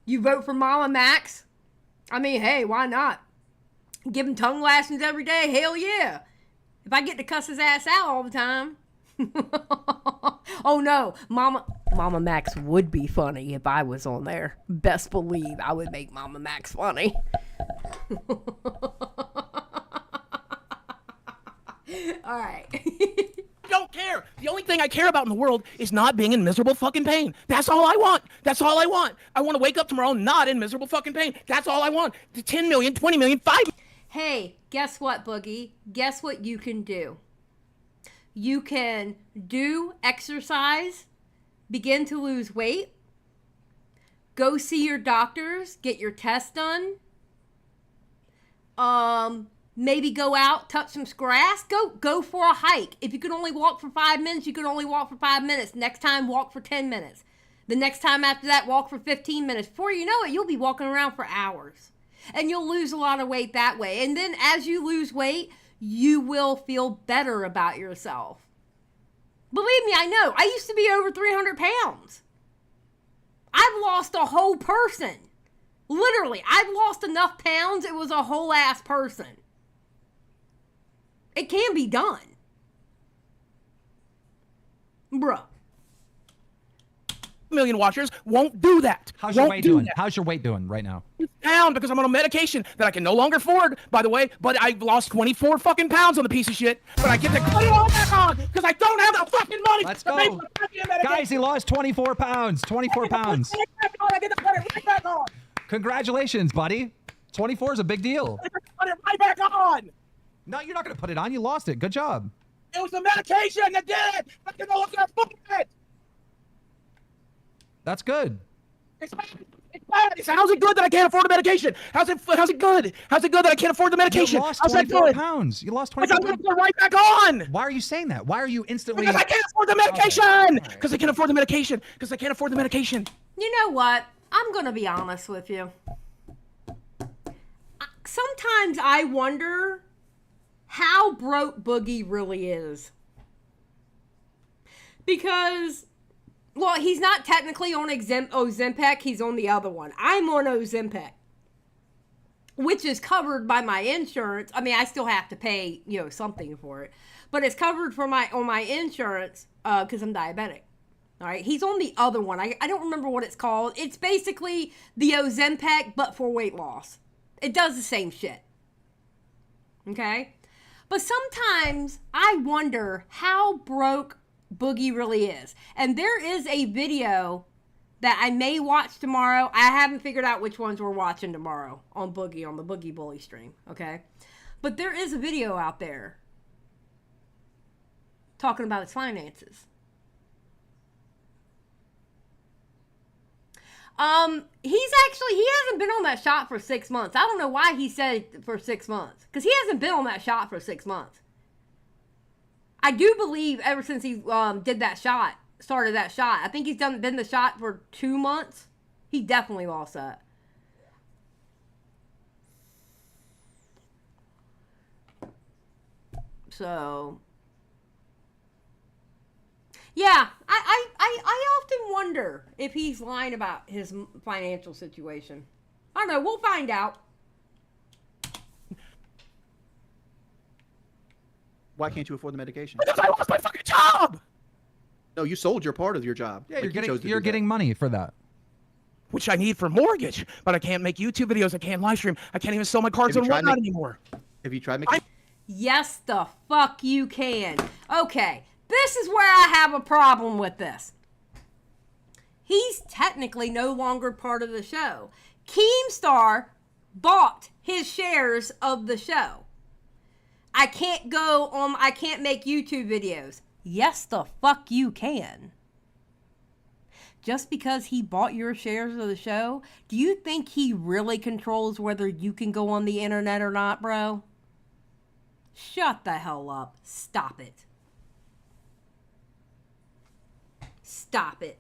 You vote for Mama Max? I mean, hey, why not? Give him tongue lashings every day? Hell yeah. If I get to cuss his ass out all the time. Oh no, Mama Max would be funny if I was on there. Best believe I would make Mama Max funny. All right. I don't care. The only thing I care about in the world is not being in miserable fucking pain. That's all I want. That's all I want. I want to wake up tomorrow not in miserable fucking pain. That's all I want. 10 million, 20 million, 5 million. Hey, guess what, Boogie? Guess what you can do? You can do exercise, begin to lose weight, go see your doctors, get your tests done, maybe go out, touch some grass, go for a hike. If you can only walk for 5 minutes, you can only walk for 5 minutes. Next time, walk for 10 minutes. The next time after that, walk for 15 minutes. Before you know it, you'll be walking around for hours. And you'll lose a lot of weight that way. And then as you lose weight, you will feel better about yourself. Believe me, I know. I used to be over 300 pounds. I've lost a whole person. Literally, I've lost enough pounds, it was a whole ass person. It can be done. Bruh. Million watchers won't do that. How's your weight doing? How's your weight doing right now? It's down because I'm on a medication that I can no longer afford, by the way, but I've lost 24 fucking pounds on the piece of shit, but I get to cut it all back on because I don't have the fucking money. Let's go. Guys, he lost 24 pounds. 24 pounds. I get to cut it right back on. Congratulations, buddy. 24 is a big deal. I get to cut it right back on. No, you're not going to put it on. You lost it. Good job. It was the medication that did it. I can no longer afford it. That's good. It's bad. It's bad. How's it good that I can't afford the medication? How's it good? How's it good that I can't afford the medication? You lost how's 24 pounds. You lost 24 pounds. I'm going to put it right back on. Why are you saying that? Why are you instantly... Because I can't afford the medication. Because I can't afford the medication. Because I can't afford the medication. You know what? I'm going to be honest with you. Sometimes I wonder how broke Boogie really is. Because... well, he's not technically on Ozempic. He's on the other one. I'm on Ozempic, which is covered by my insurance. I mean, I still have to pay, something for it, but it's covered on my insurance because I'm diabetic. All right. He's on the other one. I don't remember what it's called. It's basically the Ozempic, but for weight loss. It does the same shit. Okay. But sometimes I wonder how broke Boogie really is. And there is a video that I may watch tomorrow. I haven't figured out which ones we're watching tomorrow on Boogie, on the Boogie Bully stream, okay? But there is a video out there talking about his finances. He hasn't been on that shot for 6 months. I don't know why he said for 6 months, because he hasn't been on that shot for 6 months. I do believe ever since he did that shot, started that shot. I think he's been the shot for 2 months. He definitely lost that. So, yeah, I often wonder if he's lying about his financial situation. I don't know. We'll find out. Why can't you afford the medication? Because I lost my fucking job. No, you sold your part of your job. Yeah, Like, you're getting money for that. Which I need for mortgage, but I can't make YouTube videos. I can't live stream. I can't even sell my cards Have on you tried whatnot anymore. Have you tried making? Yes, the fuck you can. Okay, this is where I have a problem with this. He's technically no longer part of the show. Keemstar bought his shares of the show. I can't make YouTube videos. Yes, the fuck you can. Just because he bought your shares of the show, do you think he really controls whether you can go on the internet or not, bro? Shut the hell up. Stop it. Stop it.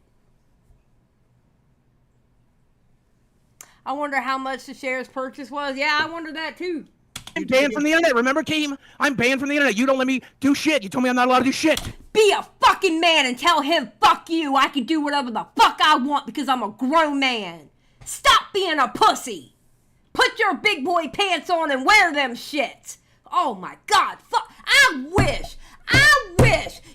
I wonder how much the shares purchase was. Yeah, I wonder that too. I'm banned from the internet. Remember, Keem? I'm banned from the internet. You don't let me do shit. You told me I'm not allowed to do shit. Be a fucking man and tell him, fuck you. I can do whatever the fuck I want because I'm a grown man. Stop being a pussy. Put your big boy pants on and wear them shits. Oh my God. Fuck. I wish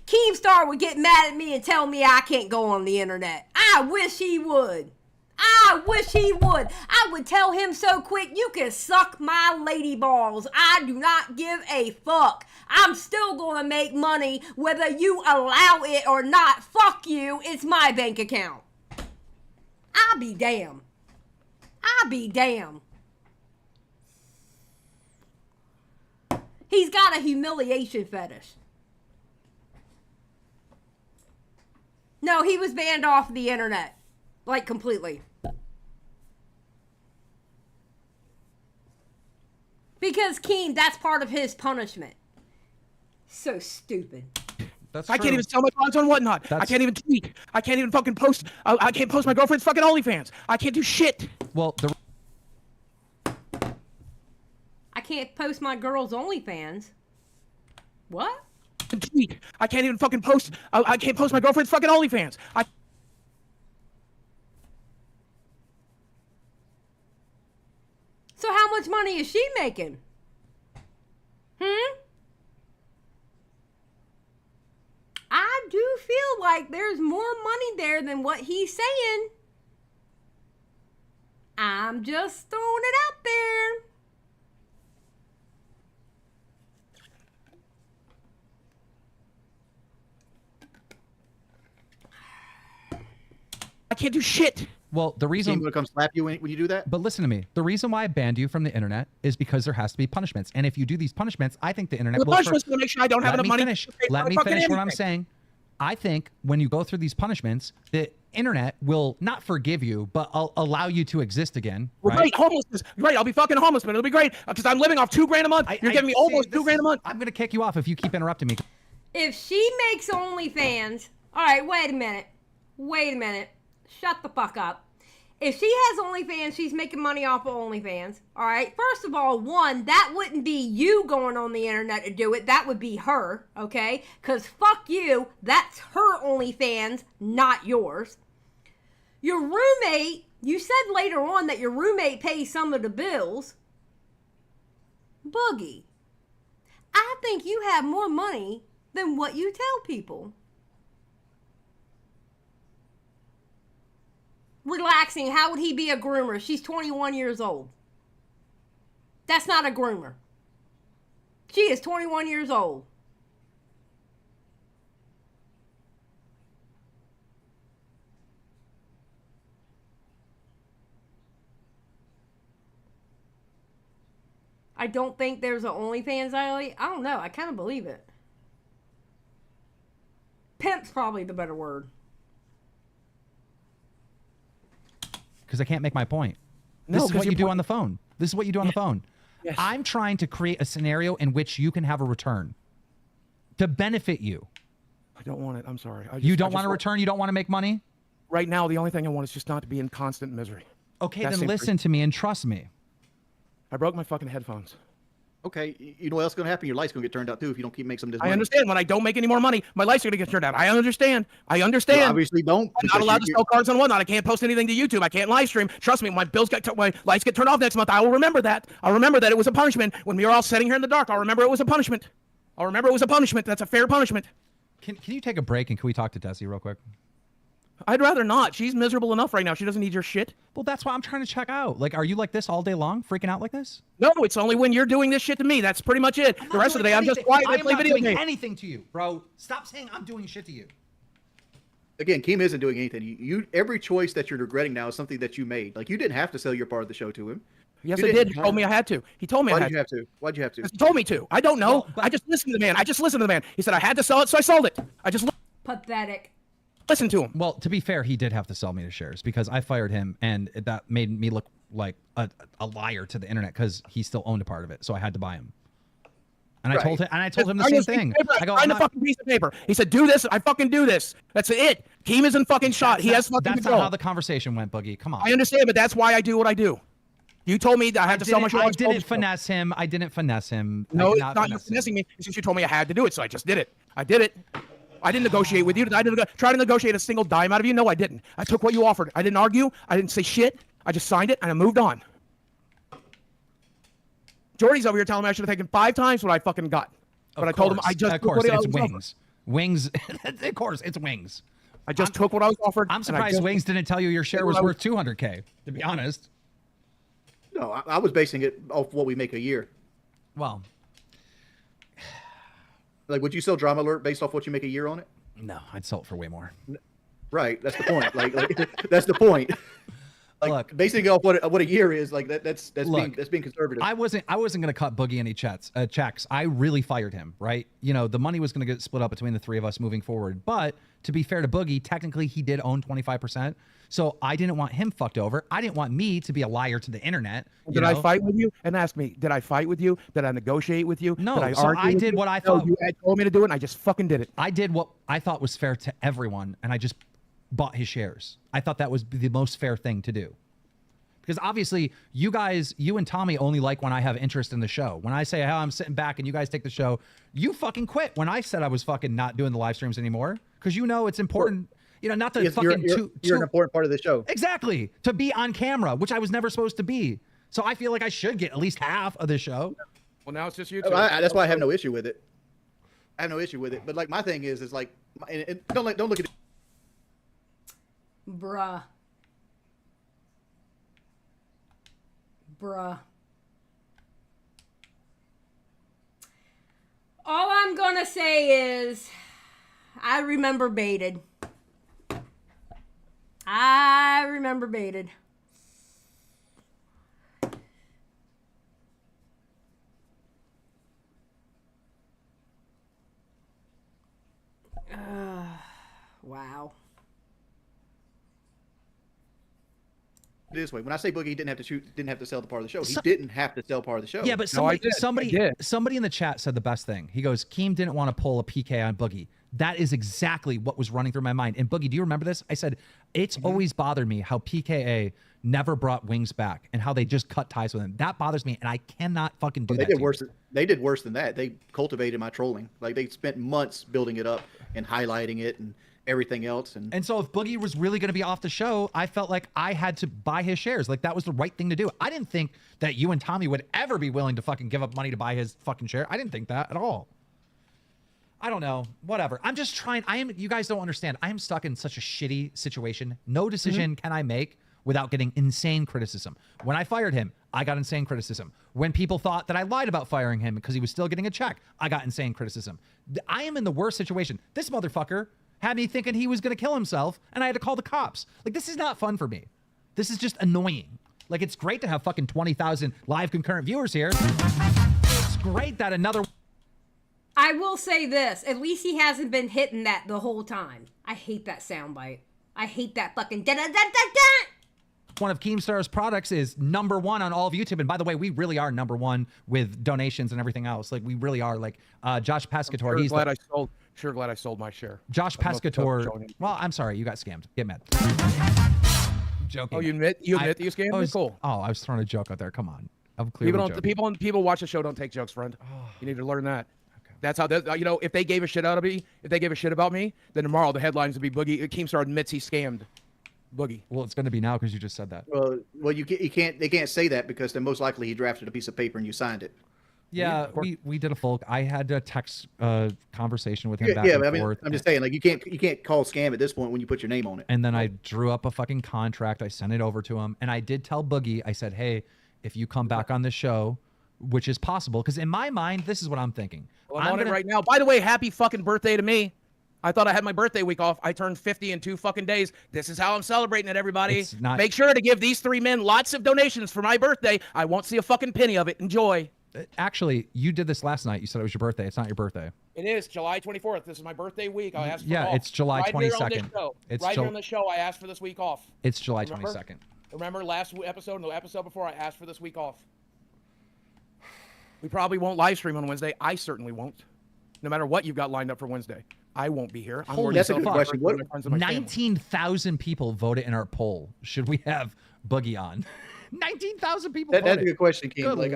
Keemstar would get mad at me and tell me I can't go on the internet. I wish he would. I wish he would. I would tell him so quick, you can suck my lady balls. I do not give a fuck. I'm still going to make money whether you allow it or not. Fuck you. It's my bank account. I'll be damned. I'll be damned. He's got a humiliation fetish. No, he was banned off the internet. Like, completely. Because, Keem, that's part of his punishment. So stupid. That's I true. can't even sell my cards on whatnot. I can't even tweet. I can't even fucking post. I can't post my girlfriend's fucking OnlyFans. I can't do shit. Well, I can't post my girl's OnlyFans. What? Tweet. I can't even fucking post. I can't post my girlfriend's fucking OnlyFans. So how much money is she making? I do feel like there's more money there than what he's saying. I'm just throwing it out there. I can't do shit. Well, the reason Team will come slap you when you do that. But listen to me. The reason why I banned you from the internet is because there has to be punishments. And if you do these punishments, I think the internet The will... punishment's gonna make sure I don't have enough money. Let me finish what I'm saying. I think when you go through these punishments, the internet will not forgive you, but allow you to exist again. Well, right? great, homelessness. Great, I'll be fucking homeless, but it'll be great because I'm living off $2,000 a month. You're giving me almost $2,000 a month. I'm going to kick you off if you keep interrupting me. If she makes OnlyFans, all right, wait a minute. Shut the fuck up. If she has OnlyFans, she's making money off of OnlyFans. All right. First of all, one, that wouldn't be you going on the internet to do it. That would be her. Okay. Because fuck you. That's her OnlyFans, not yours. Your roommate, you said later on that your roommate pays some of the bills. Boogie, I think you have more money than what you tell people. Relaxing. How would he be a groomer? She's 21 years old. That's not a groomer. She is 21 years old. I don't think there's an OnlyFans, Xylie. I don't know. I kind of believe it. Pimp's probably the better word. Because I can't make my point. No, This is 'cause what you your do point- on the phone. This is what you do on the phone. Yes. I'm trying to create a scenario in which you can have a return to benefit you. I don't want it. I'm sorry. You don't want to return? You don't want to make money? Right now, the only thing I want is just not to be in constant misery. Okay, then listen to me and trust me. I broke my fucking headphones. Okay, you know what else is going to happen? Your light's going to get turned out too if you don't keep making some of this money. I understand. When I don't make any more money, my lights are going to get turned out. I understand. You obviously don't. I'm not allowed to sell cards and whatnot. I can't post anything to YouTube. I can't live stream. Trust me, my lights get turned off next month. I will remember that. I'll remember that it was a punishment. When we were all sitting here in the dark, I'll remember it was a punishment. I'll remember it was a punishment. That's a fair punishment. Can you take a break and can we talk to Desi real quick? I'd rather not. She's miserable enough right now. She doesn't need your shit. Well, that's why I'm trying to check out. Like, are you like this all day long, freaking out like this? No, it's only when you're doing this shit to me. That's pretty much it. The rest of the day, I'm just quiet. I play video games. I'm not doing anything to you, bro. Stop saying I'm doing shit to you. Again, Keem isn't doing anything. You every choice that you're regretting now is something that you made. Like, you didn't have to sell your part of the show to him. Yes, I did. He told me I had to. He told me I had to. Why'd you have to? Why'd you have to? He told me to. I don't know. I just listened to the man. He said I had to sell it, so I sold it. I just Pathetic. listened to him. Well, to be fair, he did have to sell me the shares because I fired him, and that made me look like a liar to the internet because he still owned a part of it, so I had to buy him. And I told him the same thing. I go, find a fucking piece of paper. He said, "Do this." I fucking do this. That's it. Keem isn't fucking shot. He has fucking That's control. not how the conversation went, Boogie. Come on. I understand, but that's why I do what I do. You told me that I had to sell my shares. I didn't finesse him. No, it's not you finessing me. It's just you told me I had to do it, so I just did it. I did it. I didn't negotiate with you. I didn't try to negotiate a single dime out of you. No, I didn't. I took what you offered. I didn't argue. I didn't say shit. I just signed it and I moved on. Jordy's over here telling me I should have taken 5 times what I fucking got. But I told him I just of course it's wings. Wings. Of course it's wings. I just took what I was offered. I'm surprised Wings didn't tell you your share was worth $200K. To be honest. No, I was basing it off what we make a year. Well, like, would you sell Drama Alert based off what you make a year on it? no, I'd sell it for way more. Right, that's the point. like that's the point. Like, Look, basing it off what a year is, like that's being conservative. I wasn't gonna cut Boogie any checks. I really fired him, right? You know, the money was gonna get split up between the 3 of us moving forward. But to be fair to Boogie, technically he did own 25%. So I didn't want him fucked over. I didn't want me to be a liar to the internet. Did I fight with you? And ask me, did I fight with you? Did I negotiate with you? No, did I so argue I with did you? what I thought. No, you had told me to do it, and I just fucking did it. I did what I thought was fair to everyone, and I just bought his shares. I thought that was the most fair thing to do. Because obviously, you and Tommy only like when I have interest in the show. When I say, hey, I'm sitting back and you guys take the show, you fucking quit when I said I was fucking not doing the live streams anymore. Because you know it's important, you know, not to fucking... You're an important part of the show. Exactly. To be on camera, which I was never supposed to be. So I feel like I should get at least half of the show. Well, now it's just you two. That's why I have no issue with it. I have no issue with it. But, like, my thing is like... And don't look at it. Bruh. All I'm gonna say is, I remember baited. Wow. This way, when I say Boogie didn't have to sell the part of the show, he didn't have to sell part of the show. Yeah, but somebody in the chat said the best thing. He goes, Keem didn't want to pull a PK on Boogie. That is exactly what was running through my mind. And Boogie, do you remember this? I said, it's always bothered me how PKA never brought Wings back and how they just cut ties with him. That bothers me, and I cannot fucking do that. They did worse than that. They cultivated my trolling. Like, they spent months building it up and highlighting it and everything else. And so if Boogie was really going to be off the show, I felt like I had to buy his shares. Like, that was the right thing to do. I didn't think that you and Tommy would ever be willing to fucking give up money to buy his fucking share. I didn't think that at all. I don't know. Whatever. I'm just trying. You guys don't understand. I am stuck in such a shitty situation. No decision can I make without getting insane criticism. When I fired him, I got insane criticism. When people thought that I lied about firing him because he was still getting a check, I got insane criticism. I am in the worst situation. This motherfucker had me thinking he was going to kill himself, and I had to call the cops. Like, this is not fun for me. This is just annoying. Like, it's great to have fucking 20,000 live concurrent viewers here. It's great that another... I will say this. At least he hasn't been hitting that the whole time. I hate that soundbite. I hate that fucking da-da-da-da-da! One of Keemstar's products is #1 on all of YouTube. And by the way, we really are #1 with donations and everything else. Like, we really are. Like, Josh Pescator, I'm glad I sold. Sure glad I sold my share. Josh I don't know if Pescator. showing it. Well, I'm sorry, you got scammed. Get mad. I'm joking. Oh, you admit that you scammed me? Cool. Oh, I was throwing a joke out there. Come on. I'm clearly joking. People watch the show don't take jokes, friend. You need to learn that. That's how if they gave a shit out of me, if they gave a shit about me, then tomorrow the headlines would be Boogie Keemstar admits he scammed Boogie. Well, it's going to be now because you just said that. Well, you can't. They can't say that because then most likely he drafted a piece of paper and you signed it. Yeah, we did a full. I had a text conversation with him. Yeah, back and but I mean, forth, I'm just saying, like you can't call scam at this point when you put your name on it. And then I drew up a fucking contract. I sent it over to him, and I did tell Boogie. I said, "Hey, if you come back on this show, which is possible, because in my mind, this is what I'm thinking. Well, I'm on it right now. By the way, happy fucking birthday to me. I thought I had my birthday week off. I turned 50 in 2 fucking days. This is how I'm celebrating it, everybody. Make sure to give these 3 men lots of donations for my birthday. I won't see a fucking penny of it. Enjoy. Actually, you did this last night. You said it was your birthday. It's not your birthday. It is July 24th. This is my birthday week. I asked for Yeah, off. it's July 22nd. It's right here on the show. I asked for this week off. It's July 22nd. Remember last episode and the episode before I asked for this week off. We probably won't live stream on Wednesday. I certainly won't. No matter what you've got lined up for Wednesday, I won't be here. That's a good question. 19,000 people voted in our poll. Should we have Boogie on? 19,000 people voted. That's a good question, King. Good like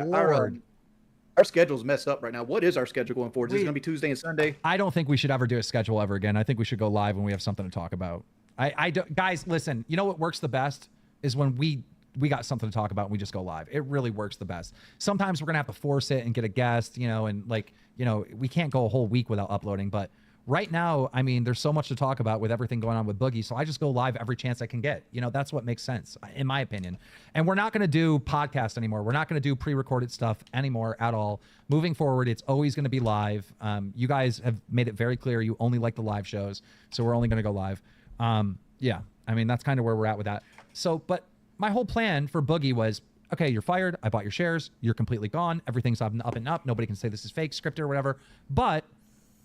our schedule's messed up right now. What is our schedule going forward? Is it going to be Tuesday and Sunday? I don't think we should ever do a schedule ever again. I think we should go live when we have something to talk about. I don't, guys, listen. You know what works the best is when we got something to talk about and we just go live. It really works the best. Sometimes we're gonna have to force it and get a guest, and we can't go a whole week without uploading. But right now, I mean, there's so much to talk about with everything going on with Boogie. So I just go live every chance I can get. That's what makes sense, in my opinion. And we're not gonna do podcast anymore. We're not gonna do pre-recorded stuff anymore at all. Moving forward, it's always gonna be live. You guys have made it very clear you only like the live shows, so we're only gonna go live. Yeah, I mean, that's kind of where we're at with that. So, but my whole plan for Boogie was, okay, you're fired. I bought your shares. You're completely gone. Everything's up and up. Nobody can say this is fake, scripted, or whatever. But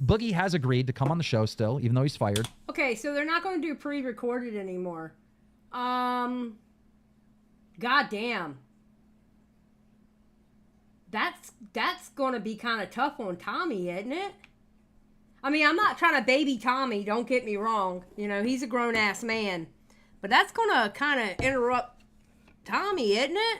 Boogie has agreed to come on the show still, even though he's fired. Okay, so they're not going to do pre-recorded anymore. God damn. That's going to be kind of tough on Tommy, isn't it? I mean, I'm not trying to baby Tommy. Don't get me wrong. He's a grown-ass man. But that's going to kind of interrupt Tommy, isn't it?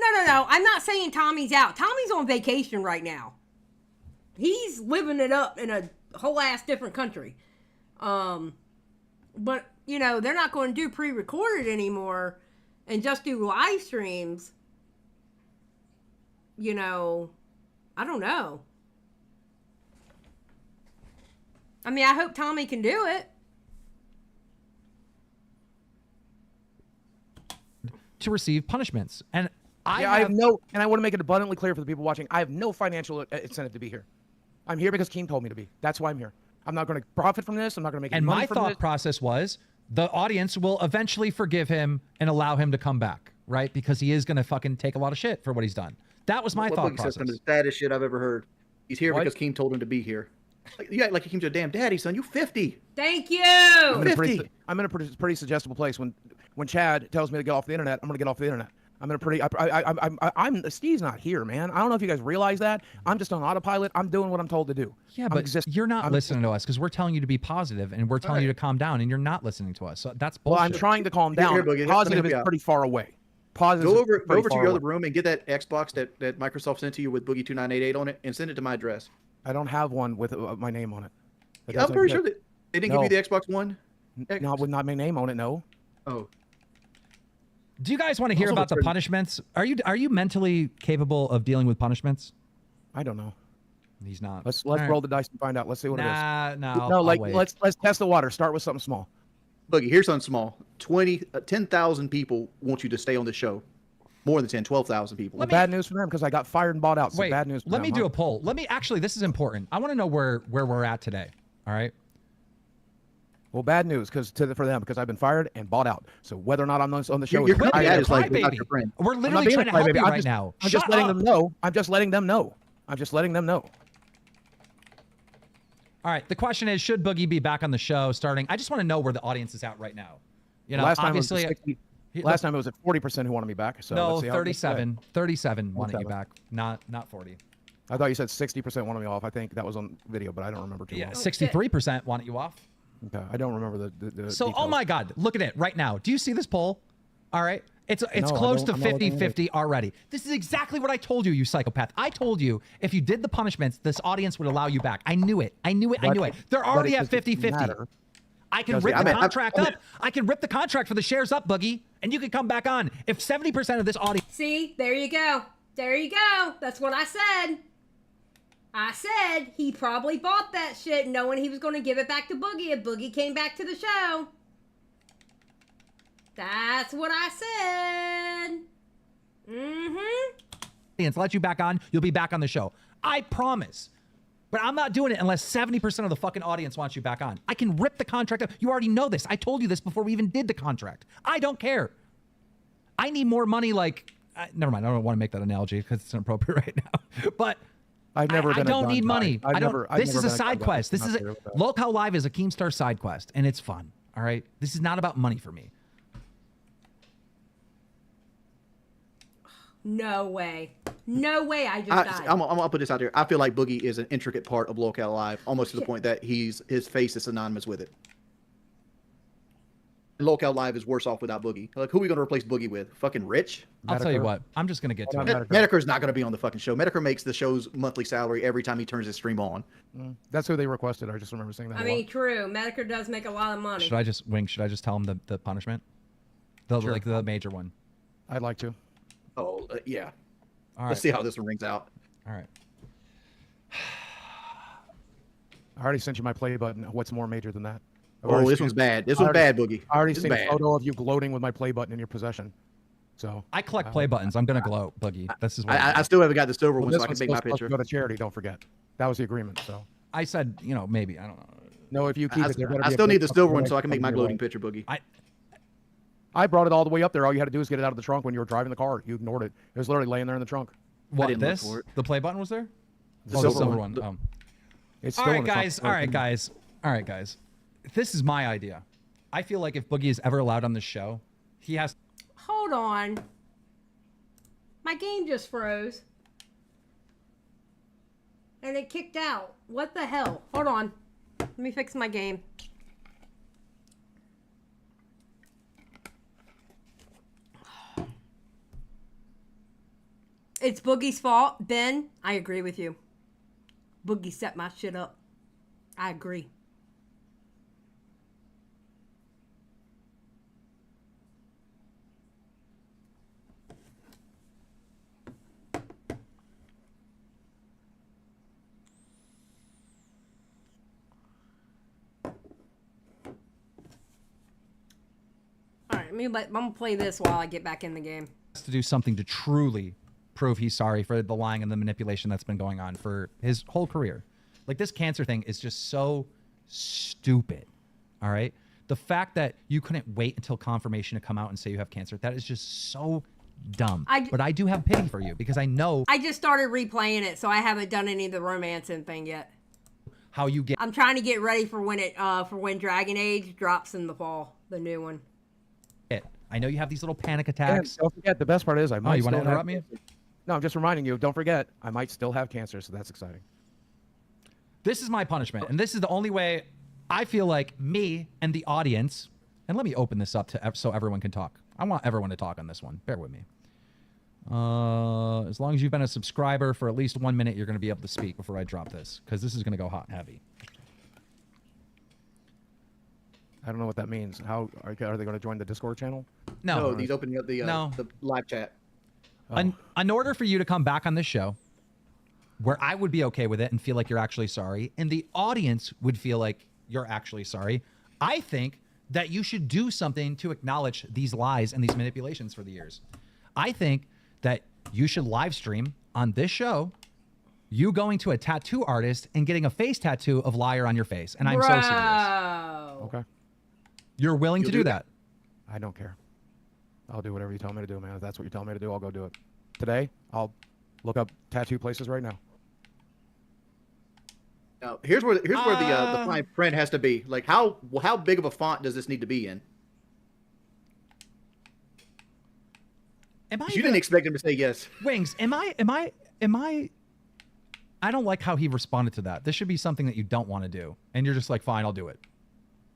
No. I'm not saying Tommy's out. Tommy's on vacation right now. He's living it up in a whole ass different country. But, they're not going to do pre-recorded anymore and just do live streams. I don't know. I mean, I hope Tommy can do it. To receive punishments. And I want to make it abundantly clear for the people watching, I have no financial incentive to be here. I'm here because Keem told me to be. That's why I'm here. I'm not going to profit from this. I'm not going to make any money from this. And my thought process was the audience will eventually forgive him and allow him to come back, right? Because he is going to fucking take a lot of shit for what he's done. That was my thought process. Some of the saddest shit I've ever heard. He's here because Keem told him to be here. You act like you came to a damn daddy, son. You 50. Thank you. I'm in a pretty suggestible place. When Chad tells me to get off the internet, I'm gonna get off the internet. Steve's not here, man. I don't know if you guys realize that. I'm just on autopilot. I'm doing what I'm told to do. Yeah, but you're not listening to us because we're telling you to be positive and we're telling you to calm down, and you're not listening to us. So that's bullshit. Well, I'm trying to calm down. Positive is pretty far away. Positive. Go over to your other room and get that Xbox that Microsoft sent to you with Boogie 2988 on it and send it to my address. I don't have one with my name on it. I'm pretty sure that they didn't give you the Xbox One. No, with not my name on it. No. Oh. Do you guys want to hear about the punishments? Are you mentally capable of dealing with punishments? I don't know. He's not. Let's roll the dice and find out. Let's see what it is. No, let's test the water. Start with something small. Boogie, here's something small. 10,000 people want you to stay on the show. More than 10, 12,000 people. Bad news for them because I got fired and bought out. So bad news for them. Let me do a poll. This is important. I want to know where we're at today. All right. Well, bad news for them because I've been fired and bought out. So whether or not I'm on the show, you're like your friend. We're literally trying to help you right now. I'm just letting them know. I'm just letting them know. All right. The question is, should Boogie be back on the show starting? I just want to know where the audience is at right now. Last time obviously, Last time it was at 40% who wanted me back. So no, let's see how it goes today. 37 wanted you back, not 40. I thought you said 60% wanted me off. I think that was on video, but I don't remember too Yeah, well. 63% wanted you off. Okay, I don't remember the So, oh details. my God, look at it right now. Do you see this poll? All right. It's No, close to I'm not looking at it. 50-50 already. This is exactly what I told you, you psychopath. I told you if you did the punishments, this audience would allow you back. I knew it. I knew it. I knew it. They're But already it at doesn't 50-50. matter. I can Does rip it? the contract up. I can rip the contract for the shares up, Boogie, and you can come back on. If 70% of this audience... See, there you go. There you go. That's what I said. I said he probably bought that shit knowing he was going to give it back to Boogie if Boogie came back to the show. That's what I said. let you back on, you'll be back on the show. I promise. But I'm not doing it unless 70% of the fucking audience wants you back on. I can rip the contract up. You already know this. I told you this before we even did the contract. I don't care. I need more money like... never mind. I don't want to make that analogy because it's inappropriate right now. But... I've never I been a don't gun need guy. money. I've I don't. never- I've This never is a been a side gun guy. quest. This I'm is not a there with that. Lolcow Live is a Keemstar side quest, and it's fun. All right. This is not about money for me. No way. No way I just died. I'm gonna put this out there. I feel like Boogie is an intricate part of Lolcow Live, almost to the point that his face is synonymous with it. Lolcow Live is worse off without Boogie. Like, who are we gonna replace Boogie with? Fucking Rich? I'll tell you Medicare? what. I'm just gonna get to Hold it. on, Medicare. Medicare's not gonna be on the fucking show. Medicare makes the show's monthly salary every time he turns his stream on. That's who they requested. I just remember saying that. I mean, true. Medicare does make a lot of money. Should I just Should I just tell him the punishment? The Sure. like the major one. I'd like to. Oh, yeah. All right. Let's see how this one rings out. All right. I already sent you my play button. What's more major than that? I've Oh, already this seen- one's bad. This I one's already- bad, Boogie. I already This is seen a bad. photo of you gloating with my play button in your possession. So I collect play buttons. I'm gonna gloat, Boogie. This is what I still haven't got the silver one, this so I can one's make my supposed to picture. go to charity. Don't forget. That was the agreement. So I said. You know, maybe I don't know. no, if you keep it, there better I be a still big need the fucking silver one donation so I can make my coming your gloating way. picture, Boogie. I brought it all the way up there. All you had to do is get it out of the trunk when you were driving the car. You ignored it. It was literally laying there in the trunk. What didn't look this? for it. The play button was there. The Oh, silver silver one. one. It's All still right, in the trunk. guys. All right, guys. All right, guys. This is my idea. I feel like if Boogie is ever allowed on the show, he has. Hold on. My game just froze. And it kicked out. What the hell? Hold on. Let me fix my game. It's Boogie's fault. Ben, I agree with you. Boogie set my shit up. I agree. Alright, I'm gonna play this while I get back in the game. To do something to truly prove he's sorry for the lying and the manipulation that's been going on for his whole career. Like, this cancer thing is just so stupid. All right. The fact that you couldn't wait until confirmation to come out and say you have cancer, that is just so dumb. But I do have pity for you because I know I just started replaying it, so I haven't done any of the romancing thing yet. how you get I'm trying to get ready for when Dragon Age drops in the fall, the new one. it. I know you have these little panic And attacks. don't forget, the best part is I might you wanna still interrupt have me? cancer. No, I'm just reminding you. Don't forget, I might still have cancer, so that's exciting. This is my punishment, and this is the only way I feel like me and the audience. And let me open this up to so everyone can talk. I want everyone to talk on this one. Bear with me. As long as you've been a subscriber for at least 1 minute, you're going to be able to speak before I drop this, because this is going to go hot and heavy. I don't know what that means. How are they going to join the Discord channel? No, No, he's opening up the No. the live chat. In order for you to come back on this show, where I would be okay with it and feel like you're actually sorry, and the audience would feel like you're actually sorry, I think that you should do something to acknowledge these lies and these manipulations for the years. I think that you should live stream on this show you going to a tattoo artist and getting a face tattoo of liar on your face. And I'm so serious. Bro. Okay. You're willing to You'll do do that? I don't care. I'll do whatever you tell me to do, man. If that's what you tell me to do, I'll go do it. Today, I'll look up tattoo places right now. Now, here's where the fine print has to be. Like, how big of a font does this need to be in? Am I? You didn't expect him to say yes. Wings? Am I? I don't like how he responded to that. This should be something that you don't want to do, and you're just like, fine, I'll do it.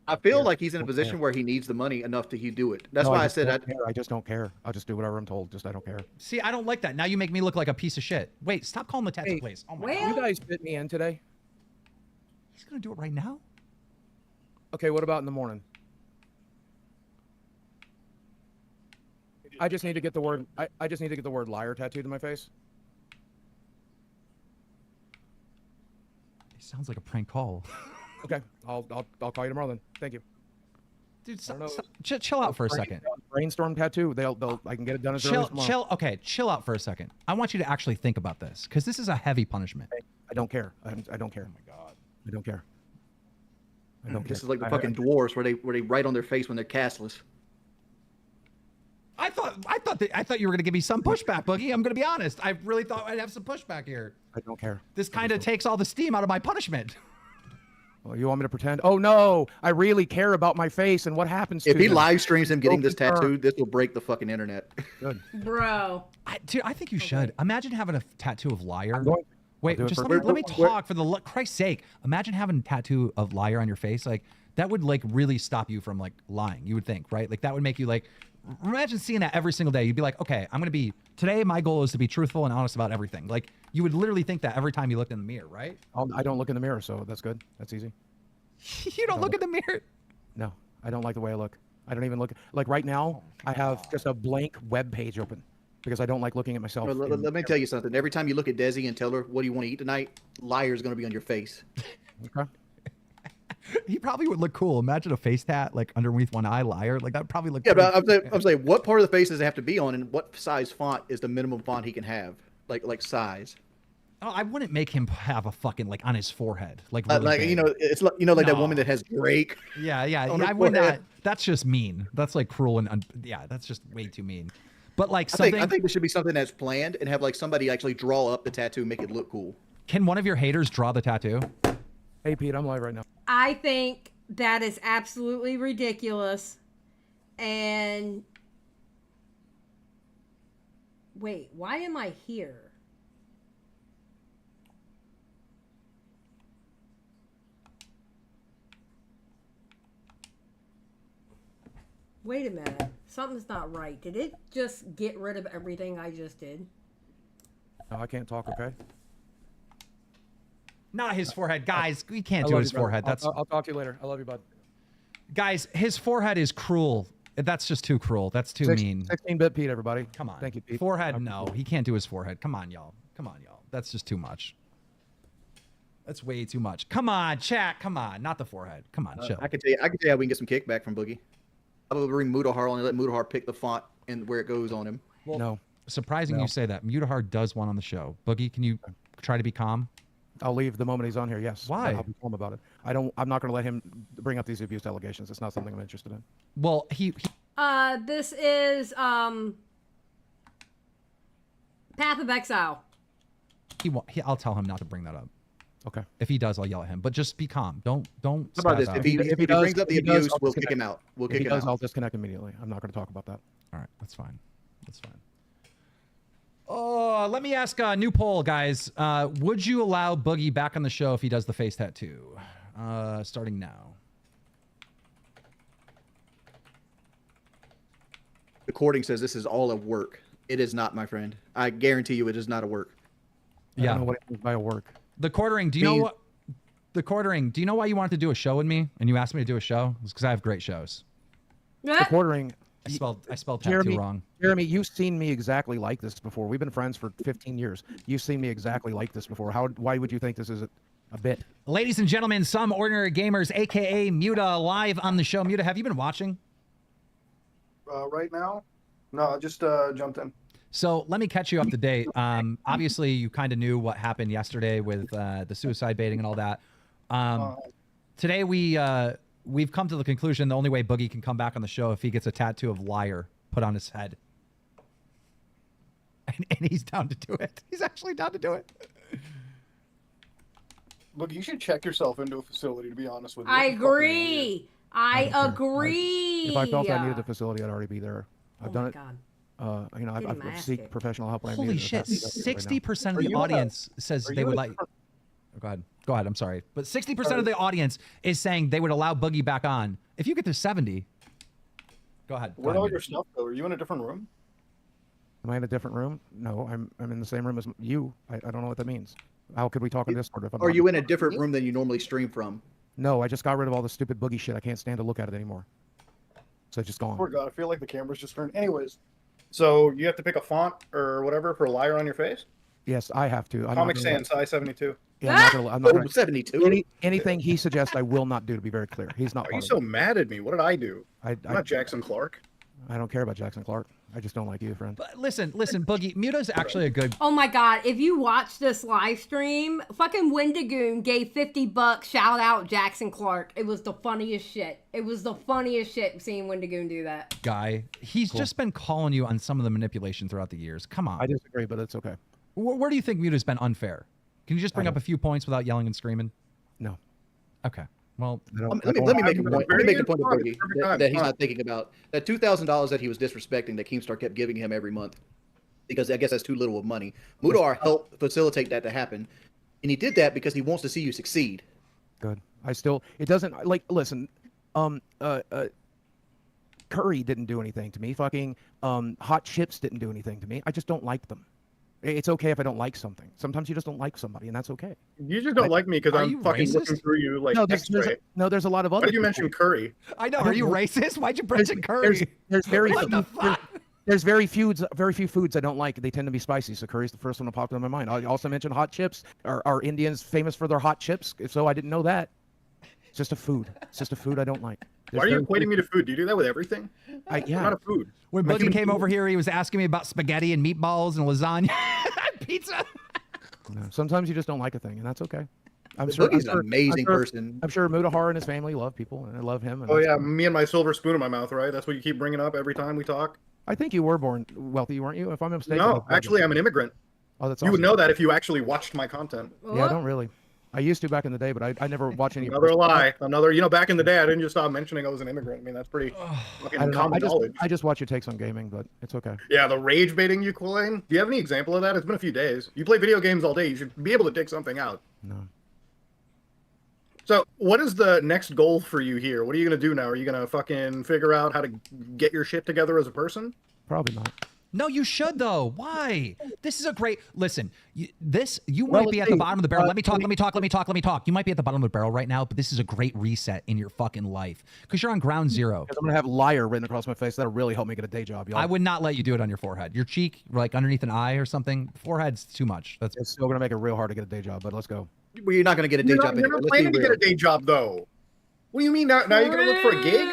I feel like he's in a position where he needs the money enough to do it. That's why I said I just don't care. I'll just do whatever I'm told. I don't care. See, I don't like that. Now you make me look like a piece of shit. Wait, stop calling the tattoo place. Oh my God. You guys fit me in today? He's gonna do it right now. Okay, what about in the morning? I just need to get the word. I just need to get the word liar tattooed to my face. It sounds like a prank call. Okay, I'll call you tomorrow then. Thank you. Dude, chill out for a second. Brainstorm tattoo. I can get it done as early as tomorrow. Okay, chill out for a second. I want you to actually think about this because this is a heavy punishment. I don't care. I don't care. Oh my God. I don't care. I don't care. This is like the fucking dwarves where they write on their face when they're castless. I thought you were gonna give me some pushback, Boogie. I'm gonna be honest. I really thought I'd have some pushback here. I don't care. This kind of takes all the steam out of my punishment. Well, you want me to pretend? Oh no, I really care about my face and what happens. If to he them. live streams him getting this tattoo, this will break the fucking internet. Good. Bro. Dude, I think you should. Imagine having a tattoo of liar. Wait, do it just for- let me talk for Christ's sake. Imagine having a tattoo of liar on your face. Like that would like really stop you from like lying. You would think, right? Like that would make you like. Imagine seeing that every single day. You'd be like, okay, I'm gonna be today. My goal is to be truthful and honest about everything. Like you would literally think that every time you looked in the mirror, right? I don't look in the mirror, so that's good. That's easy. You don't look in the mirror. No, I don't like the way I look. I don't even look. Like right now, I have just a blank web page open because I don't like looking at myself. Well, let me tell you something. Every time you look at Desi and tell her, what do you want to eat tonight? Liar's going to be on your face. Okay. He probably would look cool. Imagine a face tat like underneath one eye, liar. Like that would probably look. Yeah, but I'm saying, what part of the face does it have to be on, and what size font is the minimum font he can have? Like size. Oh, I wouldn't make him have a fucking like on his forehead, like really big. It's like like that woman that has Drake. Yeah, on her I would not. forehead. That's just mean. That's like cruel and yeah, that's just way too mean. But like I something. think there should be something that's planned and have like somebody actually draw up the tattoo, and make it look cool. Can one of your haters draw the tattoo? Hey Pete, I'm live right now. I think that is absolutely ridiculous. And wait, why am I here? Wait a minute. Something's not right. Did it just get rid of everything I just did? No, I can't talk. Okay. Not his forehead, guys. We can't I do love his you, brother. forehead. That's I'll talk to you later. I love you, bud. guys. His forehead is cruel. That's just too cruel. That's too mean. 16-bit Pete, everybody. Come on. Thank you, Pete. Forehead, no. He can't do his forehead. Come on, y'all. Come on, y'all. That's just too much. That's way too much. Come on, chat. Come on. Not the forehead. Come on, chill. I can tell you how we can get some kickback from Boogie. I will bring Mudahar on and let Mudahar pick the font and where it goes on him. Well, no. Surprising you say that. Mutahar does one on the show. Boogie, can you try to be calm? I'll leave the moment he's on here. Yes. Why? I'll be calm about it. I'm not going to let him bring up these abuse allegations. It's not something I'm interested in. Well, he This is Path of Exile. I'll tell him not to bring that up. Okay. If he does, I'll yell at him. But just be calm. Don't. How about this? spaz out. If he brings up the abuse, we'll kick him out. We'll If kick he him does, out. I'll disconnect immediately. I'm not going to talk about that. All right, that's fine. That's fine. Oh, let me ask a new poll, guys. Would you allow Boogie back on the show if he does the face tattoo? Starting now. The courting says this is all a work. It is not, my friend. I guarantee you, it is not a work. I don't know what it means by a work. The quartering. Do you know what? The quartering. Do you know why you wanted to do a show with me and you asked me to do a show? It's because I have great shows. The quartering. I spelled tattoo wrong. Jeremy, you've seen me exactly like this before. We've been friends for 15 years. You've seen me exactly like this before. Why would you think this is a bit? Ladies and gentlemen, some ordinary gamers, aka Muta, live on the show. Muta, have you been watching? Right now? No, I just jumped in. So let me catch you up to date. Obviously, you kind of knew what happened yesterday with the suicide baiting and all that. Today we've come to the conclusion the only way Boogie can come back on the show if he gets a tattoo of liar put on his head. And he's down to do it. He's actually down to do it. Look, you should check yourself into a facility, to be honest with you. I That's fucking weird. agree. I agree. If I felt I needed a facility, I'd already be there. I've done it. God. You know, Getting I've my ass seek kicked. professional help when I Holy need it. shit! That's right now. 60% of Are the you in a- audience says are they you would in a like. different- Go ahead. Go ahead. I'm sorry, but 60% of the audience is saying they would allow Boogie back on. If you get to 70, go ahead. Go Where'd ahead, all man. your stuff go? Are you in a different room? Am I in a different room? No, I'm in the same room as you. I don't know what that means. How could we talk in Discord if I'm Are not- you in a different room than you normally stream from? No, I just got rid of all the stupid Boogie shit. I can't stand to look at it anymore. So it's just gone. Poor God, I feel like the camera's just turned. Anyways, so you have to pick a font or whatever for liar on your face? Yes, I have to. I'm Comic not gonna- Sans, size 72. Yeah, I'm not gonna. I'm not Oh, gonna 72. anything he suggests, I will not do. To be very clear, he's not. Are you part so of it. mad at me? What did I do? I'm I not Jackson Clark. don't care about Jackson Clark. I just don't like you, friend. But listen, Boogie. Muta's actually a good. Oh my God, if you watch this live stream, fucking Wendigoon gave $50, shout out Jackson Clark. It was the funniest shit. It was the funniest shit seeing Wendigoon do that. Guy. He's just been calling you on some of the manipulation throughout the years. Come on. I disagree, but it's okay. Where do you think Muta's been unfair? Can you just bring up a few points without yelling and screaming? No. Okay. Well, I don't, Let me make a I'm point. Let very me make a point to important. Boogie Perfect time. that he's not thinking about. That $2,000 that he was disrespecting that Keemstar kept giving him every month, because I guess that's too little of money. Mudar helped facilitate that to happen, and he did that because he wants to see you succeed. good. It doesn't like. Listen, Curry didn't do anything to me. Fucking hot chips didn't do anything to me. I just don't like them. It's okay if I don't like something. Sometimes you just don't like somebody, and that's okay. You just don't like me because Are you I'm fucking racist? looking through you like No, there's X-ray. a lot of other. Why did you people. mention Curry? I know. I Are don't you know. racist? Why'd you mention Curry? There's very What the fuck? There's very few foods I don't like. They tend to be spicy, so curry's the first one that popped into my mind. I also mentioned hot chips. Are Indians famous for their hot chips? If so, I didn't know that. It's just a food. It's just a food I don't like. Why are you equating me to food? Do you do that with everything? I'm Yeah. not a food. When Boogie came over here, he was asking me about spaghetti and meatballs and lasagna and pizza. No, sometimes you just don't like a thing, and that's okay. Boogie's an amazing person. I'm sure Mudahar and his family love people, and I love him. And Oh that's- yeah, me and my silver spoon in my mouth, right? That's what you keep bringing up every time we talk. I think you were born wealthy, weren't you? If I'm mistaken. No, actually, I'm an immigrant. Oh, that's You awesome. would know that if you actually watched my content. Yeah, I don't really. I used to back in the day, but I never watched any. Another lie. Another. Back in the day, I didn't just stop mentioning I was an immigrant. I mean, that's pretty fucking I don't know. common knowledge. I just watch your takes on gaming, but it's okay. Yeah, the rage baiting you claim. Do you have any example of that? It's been a few days. You play video games all day. You should be able to dig something out. No. So, what is the next goal for you here? What are you gonna do now? Are you gonna fucking figure out how to get your shit together as a person? Probably not. No, you should though. Why? This is a great. Listen, you Well, might be let's at the see. bottom of the barrel. Let me talk. You might be at the bottom of the barrel right now, but this is a great reset in your fucking life because you're on ground zero. Because I'm gonna have liar written across my face. That'll really help me get a day job, y'all. I would not let you do it on your forehead. Your cheek, like underneath an eye or something. Forehead's too much. That's It's still gonna make it real hard to get a day job, but let's go. Well, you're not going to get a day You're job not, you're anyway. not Let's be planning to get real. a day job though. What do you mean now? Now you're gonna look for a gig?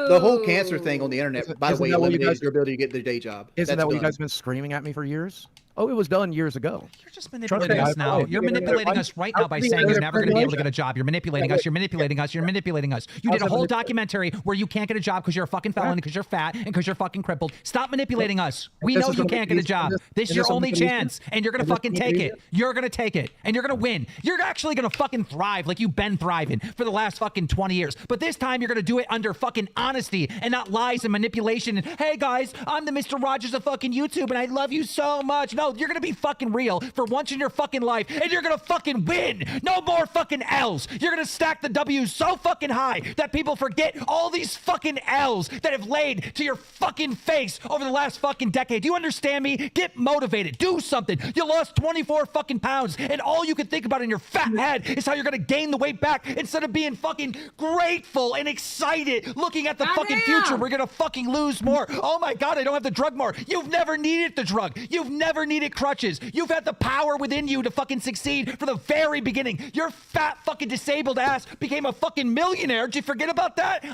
The whole cancer thing on the internet, by the isn't way, that what you eliminates guys- your ability to get the day job. Isn't That's that what you done. guys have been screaming at me for years? Oh, it was done years ago. You're just manipulating us now. You're manipulating us right now by the saying you're internet never going to be able to regulation? get a job. You're manipulating us. You're manipulating us. You're manipulating us. You did a whole documentary where you can't get a job because you're a fucking felon, because you're fat, and because you're fucking crippled. Stop manipulating us. We This know is you gonna can't be get a easy. job. Is This is this your something only that we chance, and you're going to Is this fucking something take we it. You're going to take it, and you're going to win. You're actually going to fucking thrive like you've been thriving for the last fucking 20 years. But this time you're going to do it under fucking honesty and not lies and manipulation. And hey guys, I'm the Mr. Rogers of fucking YouTube, and I love you so much. No, you're going to be fucking real for once in your fucking life, and you're gonna fucking win. No more fucking L's. You're gonna stack the W's so fucking high that people forget all these fucking L's that have laid to your fucking face over the last fucking decade. Do you understand me? Get motivated. Do something. You lost 24 fucking pounds, and all you can think about in your fat head is how you're gonna gain the weight back instead of being fucking grateful and excited looking at the fucking future. We're gonna fucking lose more. Oh my God, I don't have the drug more. You've never needed the drug. You've never needed crutches. You've had the power within you to fucking succeed from the very beginning. Your fat fucking disabled ass became a fucking millionaire. Did you forget about that?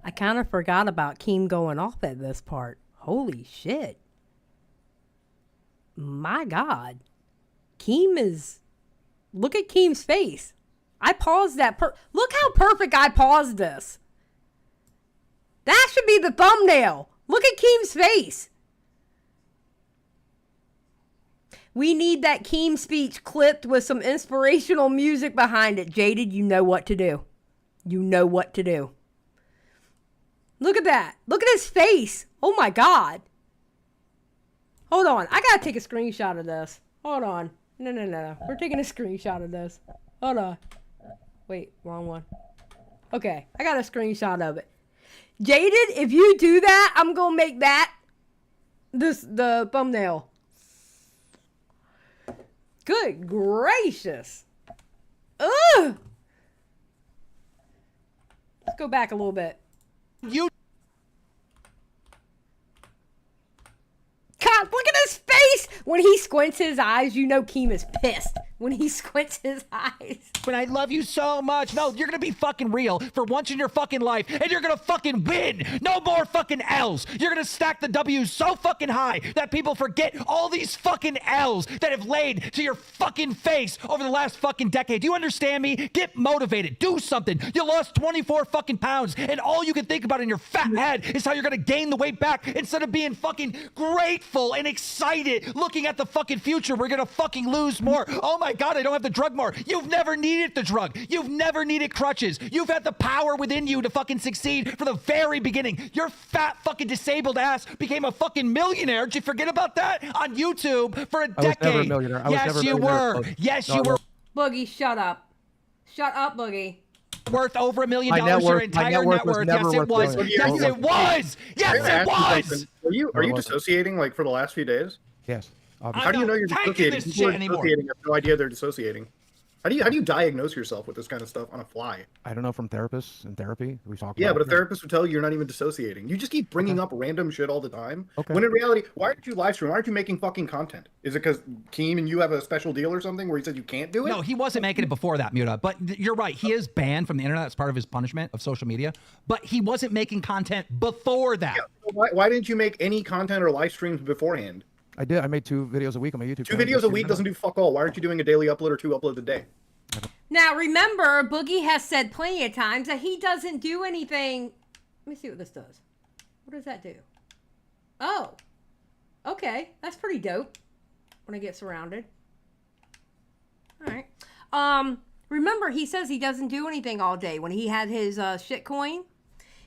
I kind of forgot about Keem going off at this part. Holy shit. My God. Keem is... Look at Keem's face. I paused that. Look how perfect I paused this. That should be the thumbnail. Look at Keem's face. We need that Keem speech clipped with some inspirational music behind it. Jaded, you know what to do. You know what to do. Look at that. Look at his face. Oh my God. Hold on. I gotta take a screenshot of this. Hold on. No. We're taking a screenshot of this. Hold on. Wait, wrong one. Okay, I got a screenshot of it. Jaded, if you do that, I'm gonna make that the thumbnail. Good gracious. Ugh. Let's go back a little bit. You God, look at his face! When he squints his eyes, you know Keem is pissed. When he squints his eyes. But I love you so much. No, you're gonna be fucking real for once in your fucking life, and you're gonna fucking win. No more fucking L's. You're gonna stack the W's so fucking high that people forget all these fucking L's that have laid to your fucking face over the last fucking decade. Do you understand me? Get motivated. Do something. You lost 24 fucking pounds, and all you can think about in your fat head is how you're gonna gain the weight back instead of being fucking grateful and excited looking at the fucking future. We're gonna fucking lose more. Oh my God, I don't have the drug more. You've never needed the drug. You've never needed crutches. You've had the power within you to fucking succeed from the very beginning. Your fat fucking disabled ass became a fucking millionaire. Did you forget about that? On YouTube for a decade. I was never a millionaire. Yes, you were. Yes, you were. Boogie, shut up. Shut up, Boogie. Worth over $1 million. My net Your worth- my entire net worth net was worth. never Yes, it worth was. $1 Yes, million. it was. Yes, Can I it ask you was. something? Are you dissociating like for the last few days? Yes. Obviously. How do you know not you're taking dissociating? this People shit are anymore. dissociating have no idea they're dissociating. How do you diagnose yourself with this kind of stuff on a fly? I don't know, from therapists and therapy. We talked Yeah, about but a it. therapist would tell you you're not even dissociating. You just keep bringing up random shit all the time. Okay. When in reality, why aren't you live streaming? Why aren't you making fucking content? Is it because Keem and you have a special deal or something where he said you can't do it? No, he wasn't making it before that, Muta. But you're right. He is banned from the internet. That's part of his punishment of social media. But he wasn't making content before that. Yeah, so why didn't you make any content or live streams beforehand? I did. I made 2 videos a week on my YouTube Two channel. videos a week doesn't do fuck all. Why aren't you doing a daily upload or 2 uploads a day? Now, remember, Boogie has said plenty of times that he doesn't do anything. Let me see what this does. What does that do? Oh. Okay. That's pretty dope. When I get surrounded. All right. Remember, he says he doesn't do anything all day. When he had his shitcoin,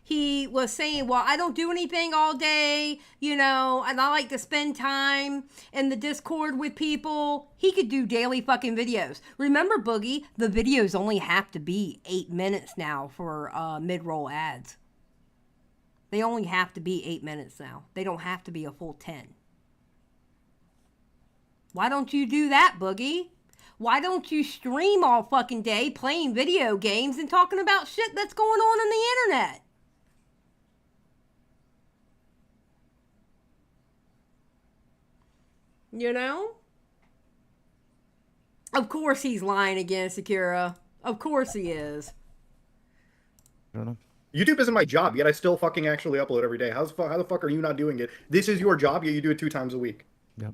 he was saying, well, I don't do anything all day, you know, and I like to spend time in the Discord with people. He could do daily fucking videos. Remember, Boogie, the videos only have to be 8 minutes now for mid-roll ads. They only have to be 8 minutes now. They don't have to be a full 10. Why don't you do that, Boogie? Why don't you stream all fucking day playing video games and talking about shit that's going on the internet? You know? Of course he's lying again, Sakura. Of course he is. I don't know. YouTube isn't my job, yet I still fucking actually upload every day. How the fuck are you not doing it? This is your job, yet you do it 2 times a week. Yep.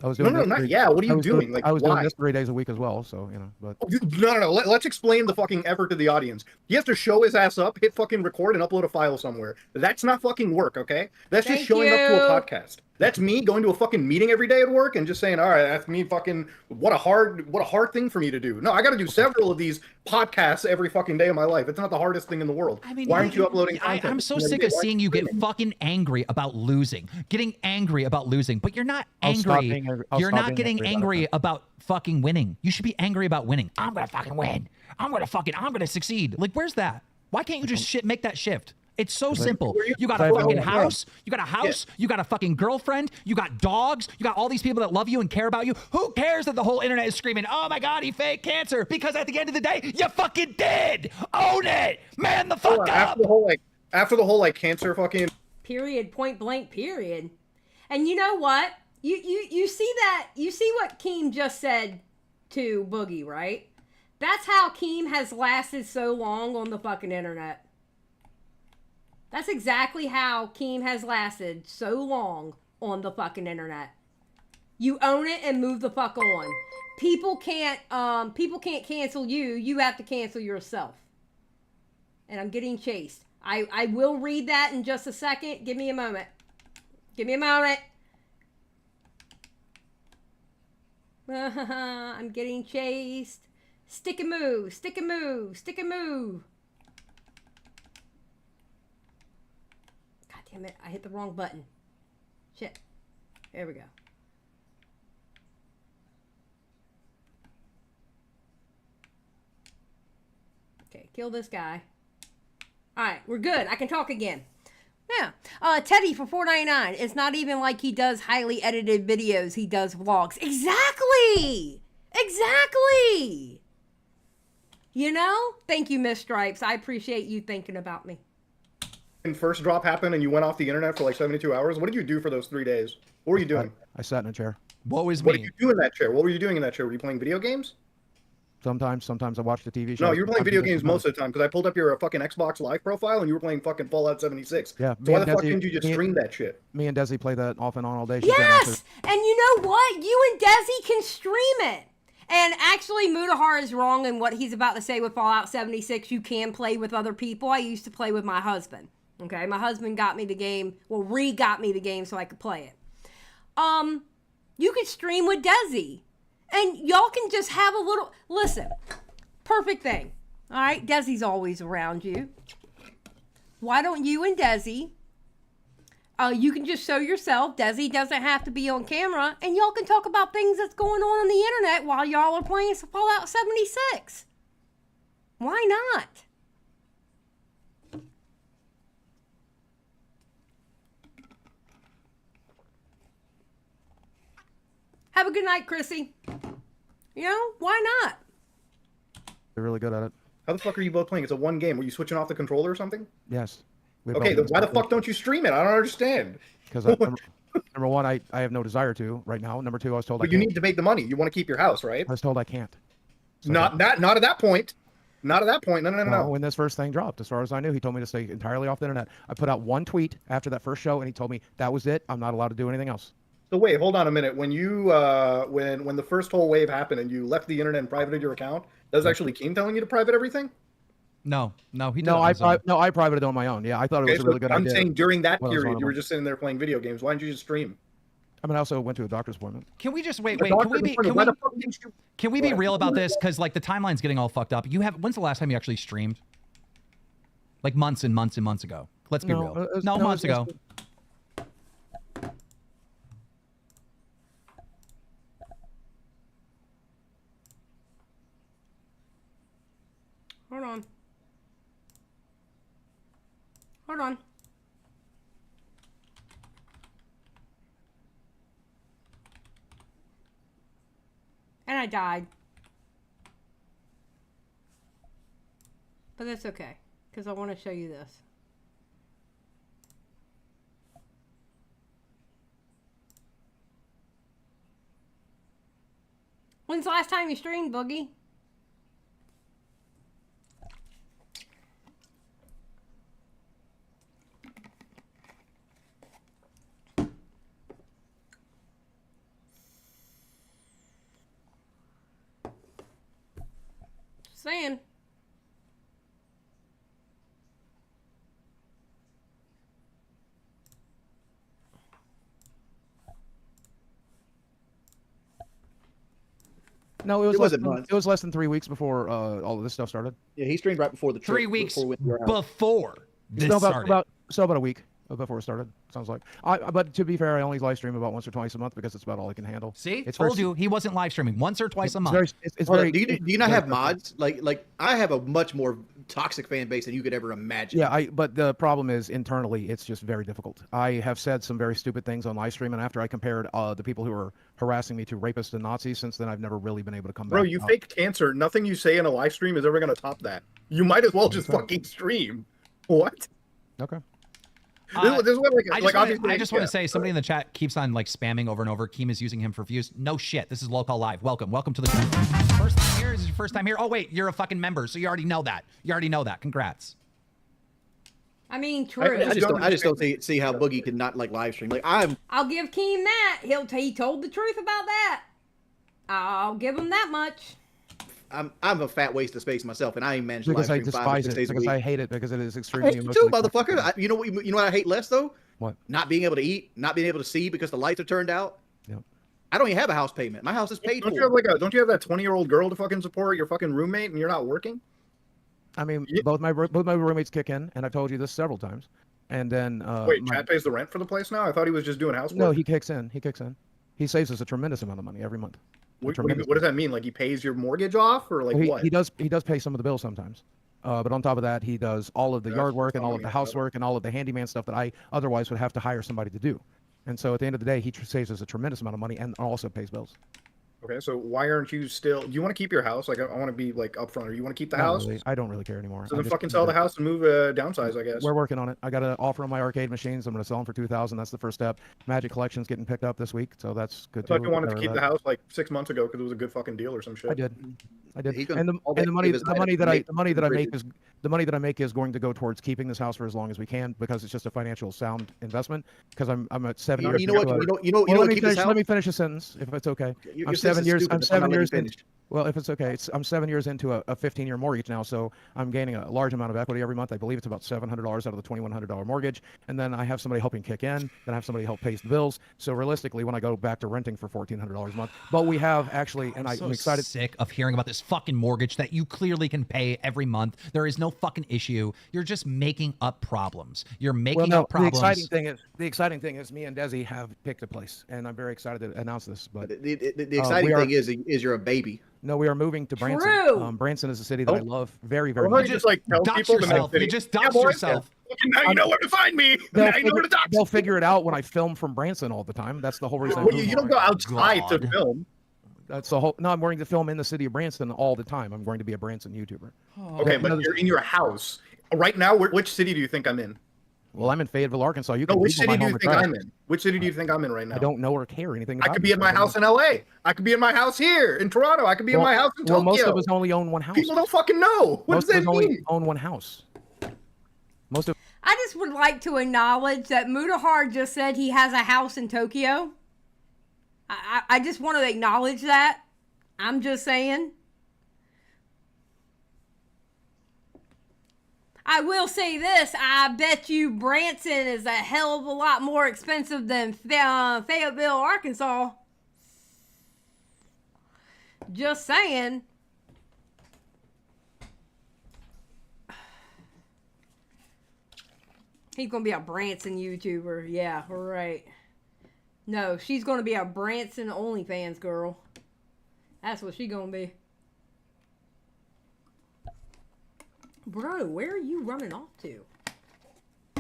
I was No, doing no, this not 3 yeah. What are I you was doing? Like, I was why? doing this 3 days a week as well, so, you know, but No. Let's explain the fucking effort to the audience. He has to show his ass up, hit fucking record, and upload a file somewhere. That's not fucking work, okay? That's just Thank showing up to you. a podcast. That's me going to a fucking meeting every day at work and just saying, all right, that's me fucking, what a hard thing for me to do. No, I got to do several of these podcasts every fucking day of my life. It's not the hardest thing in the world. I mean, why aren't you uploading content? I'm so every sick day? of Why aren't seeing you get streaming? fucking angry about losing, getting angry about losing, but you're not I'll stop angry. being angry. I'll You're stop not being getting angry angry about about fucking winning. You should be angry about winning. I'm gonna fucking win. I'm gonna succeed. Like, where's that? Why can't you just make that shift? It's so simple. You got a Well, fucking yeah. house. You got a house. You got a fucking girlfriend. You got dogs. You got all these people that love you and care about you. Who cares that the whole internet is screaming, oh my God, he faked cancer? Because at the end of the day, you fucking did. Own it. Man the fuck up. After the whole cancer fucking Period. Point blank. Period. And you know what? You see that? You see what Keem just said to Boogie, right? That's how Keem has lasted so long on the fucking internet. That's exactly how Keem has lasted so long on the fucking internet. You own it and move the fuck on. People can't cancel you. You have to cancel yourself. And I'm getting chased. I will read that in just a second. Give me a moment. Give me a moment. I'm getting chased. Stick and move. Stick and move. Stick and move. damn it. I hit the wrong button. Shit. There we go. Okay, kill this guy. Alright, we're good. I can talk again. Yeah. Teddy for $4.99. It's not even like he does highly edited videos. He does vlogs. Exactly! Exactly! You know? Thank you, Miss Stripes. I appreciate you thinking about me. And first drop happened and you went off the internet for like 72 hours. What did you do for those 3 days? What were you doing? I sat in a chair. What What did you do in that chair? What were you doing in that chair? Were you playing video games? Sometimes I watched the TV show. No, you were playing video games most of the time because I pulled up your fucking Xbox Live profile and you were playing fucking Fallout 76. Yeah. So why the fuck didn't you just stream that shit? Me and Desi play that off and on all day. Yes! And you know what? You and Desi can stream it. And actually, Mudahar is wrong in what he's about to say with Fallout 76. You can play with other people. I used to play with my husband. Okay? My husband got me the game. Well, got me the game so I could play it. You could stream with Desi. And y'all can just have a little... Listen. Perfect thing. All right? Desi's always around you. Why don't you and Desi... you can just show yourself. Desi doesn't have to be on camera. And y'all can talk about things that's going on the internet while y'all are playing Fallout 76. Why not? Have a good night, Chrissy. You know, why not? They're really good at it. How the fuck are you both playing? It's a one game. Were you switching off the controller or something? Yes. Okay, then why the fuck don't you stream it? I don't understand. Because number one, I have no desire to right now. Number two, I was told But you need to make the money. You want to keep your house, right? I was told I can't. So Not at that point. Not at that point. No. When this first thing dropped, as far as I knew, he told me to stay entirely off the internet. I put out one tweet after that first show, and he told me that was it. I'm not allowed to do anything else. So wait, hold on a minute. When you when the first whole wave happened and you left the internet and privated your account, that was actually Keem telling you to private everything? No, he No, did. I privated on my own. Yeah, I thought it was a really good idea. I'm saying during that Well, period, you were just sitting there playing video games. Why didn't you just stream? I mean, I also went to a doctor's appointment. Can we just wait? The Can doctor's we be? appointment, why the fuck didn't you- Can we be real about this? Because like the timeline's getting all fucked up. When's the last time you actually streamed? Like months and months and months ago. Let's be real. Months ago. Hold on. Hold on. And I died. But that's okay, because I want to show you this. When's the last time you streamed, Boogie? Saying. No, It wasn't months. It was less than 3 weeks before all of this stuff started. Yeah, he streamed right before the trip. 3 weeks before we went to your house. before this So started. about a week before it started. Sounds like. But to be fair, I only live stream about once or twice a month because it's about all I can handle. See, it's told you he wasn't live streaming once or twice a month. It's Hold very. on, do you not have mods? Like I have a much more toxic fan base than you could ever imagine. Yeah, but the problem is internally, it's just very difficult. I have said some very stupid things on live stream, and after I compared the people who were harassing me to rapists and Nazis, since then I've never really been able to come back. Bro, you fake cancer. Nothing you say in a live stream is ever going to top that. You might as well just fucking stream. What? Okay. This is what, I just want to say somebody in the chat keeps on like spamming over and over. Keem is using him for views. No shit. This is Lolcow Live. Welcome to the first time here. Is this your first time here? Oh wait, you're a fucking member, so you already know that. Congrats. I mean, true. I just don't see how Boogie could not like live stream. Like I'll give Keem that. He told the truth about that. I'll give him that much. I'm a fat waste of space myself, and I ain't managed to Because live I stream 5 or despise 6 it. days a Because week. I hate it. Because it is I extremely hate you emotionally. too, motherfucker. You know what I hate less though? What? Not being able to eat, not being able to see because the lights are turned out. Yep. I don't even have a house payment. My house is paid Don't for. you have don't you have that 20-year-old girl to fucking support your fucking roommate and you're not working? I mean, both my roommates kick in, and I've told you this several times. And then Wait, Chad pays the rent for the place now? I thought he was just doing housework. No, he kicks in. He saves us a tremendous amount of money every month. What does that mean? Like he pays your mortgage off, or like what? He does pay some of the bills sometimes. But on top of that, he does all of the yard work and all of the housework and all of the handyman stuff that I otherwise would have to hire somebody to do. And so at the end of the day, he saves us a tremendous amount of money and also pays bills. Okay, so why aren't you still? Do you want to keep your house? Like, I want to be like upfront. Or you want to keep the house? Really. I don't really care anymore. So then fucking sell the house and move downsize, I guess. We're working on it. I got an offer on my arcade machines. I'm going to sell them for $2,000. That's the first step. Magic Collection's getting picked up this week, so that's good too. I thought you wanted to keep the house like 6 months ago because it was a good fucking deal or some shit. I did. And the money that I make is going to go towards keeping this house for as long as we can because it's just a financial sound investment. Because I'm at 7 years. Let me finish a sentence if it's okay. I'm 7 years. Well, if it's okay, I'm 7 years into a 15-year mortgage now, so I'm gaining a large amount of equity every month. I believe it's about $700 out of the $2,100 mortgage, and then I have somebody helping kick in, then I have somebody help pay the bills. So realistically, when I go back to renting for $1,400 a month, but we have actually, and I'm excited. Sick of hearing about this fucking mortgage that you clearly can pay every month. There is no fucking issue. You're just making up problems. You're making up problems. The exciting thing is me and Desi have picked a place, and I'm very excited to announce this. But the exciting thing is you're a baby. No, we are moving to Branson. True. Branson is a city that I love very, very much. You just like tell people yourself. You just dox yourself. Now you know where to find me. Now you know where to dox. They'll figure it out when I film from Branson all the time. That's the whole reason. Well, you don't go outside to film. That's the whole. No, I'm going to film in the city of Branson all the time. I'm going to be a Branson YouTuber. Okay, but you're in your house right now. Which city do you think I'm in? Well, I'm in Fayetteville, Arkansas. Which city do you think I'm in? Which city do you think I'm in right now? I don't know or care anything about I could be in my house in LA. I could be in my house here in Toronto. I could be in my house in Tokyo. Well, most of us only own one house. People don't fucking know. What does that mean? Only own one house. I just would like to acknowledge that Mutahar just said he has a house in Tokyo. I just want to acknowledge that. I'm just saying. I will say this, I bet you Branson is a hell of a lot more expensive than Fayetteville, Arkansas. Just saying. He's going to be a Branson YouTuber. Yeah, right. No, she's going to be a Branson OnlyFans girl. That's what she's going to be. Bro, where are you running off to?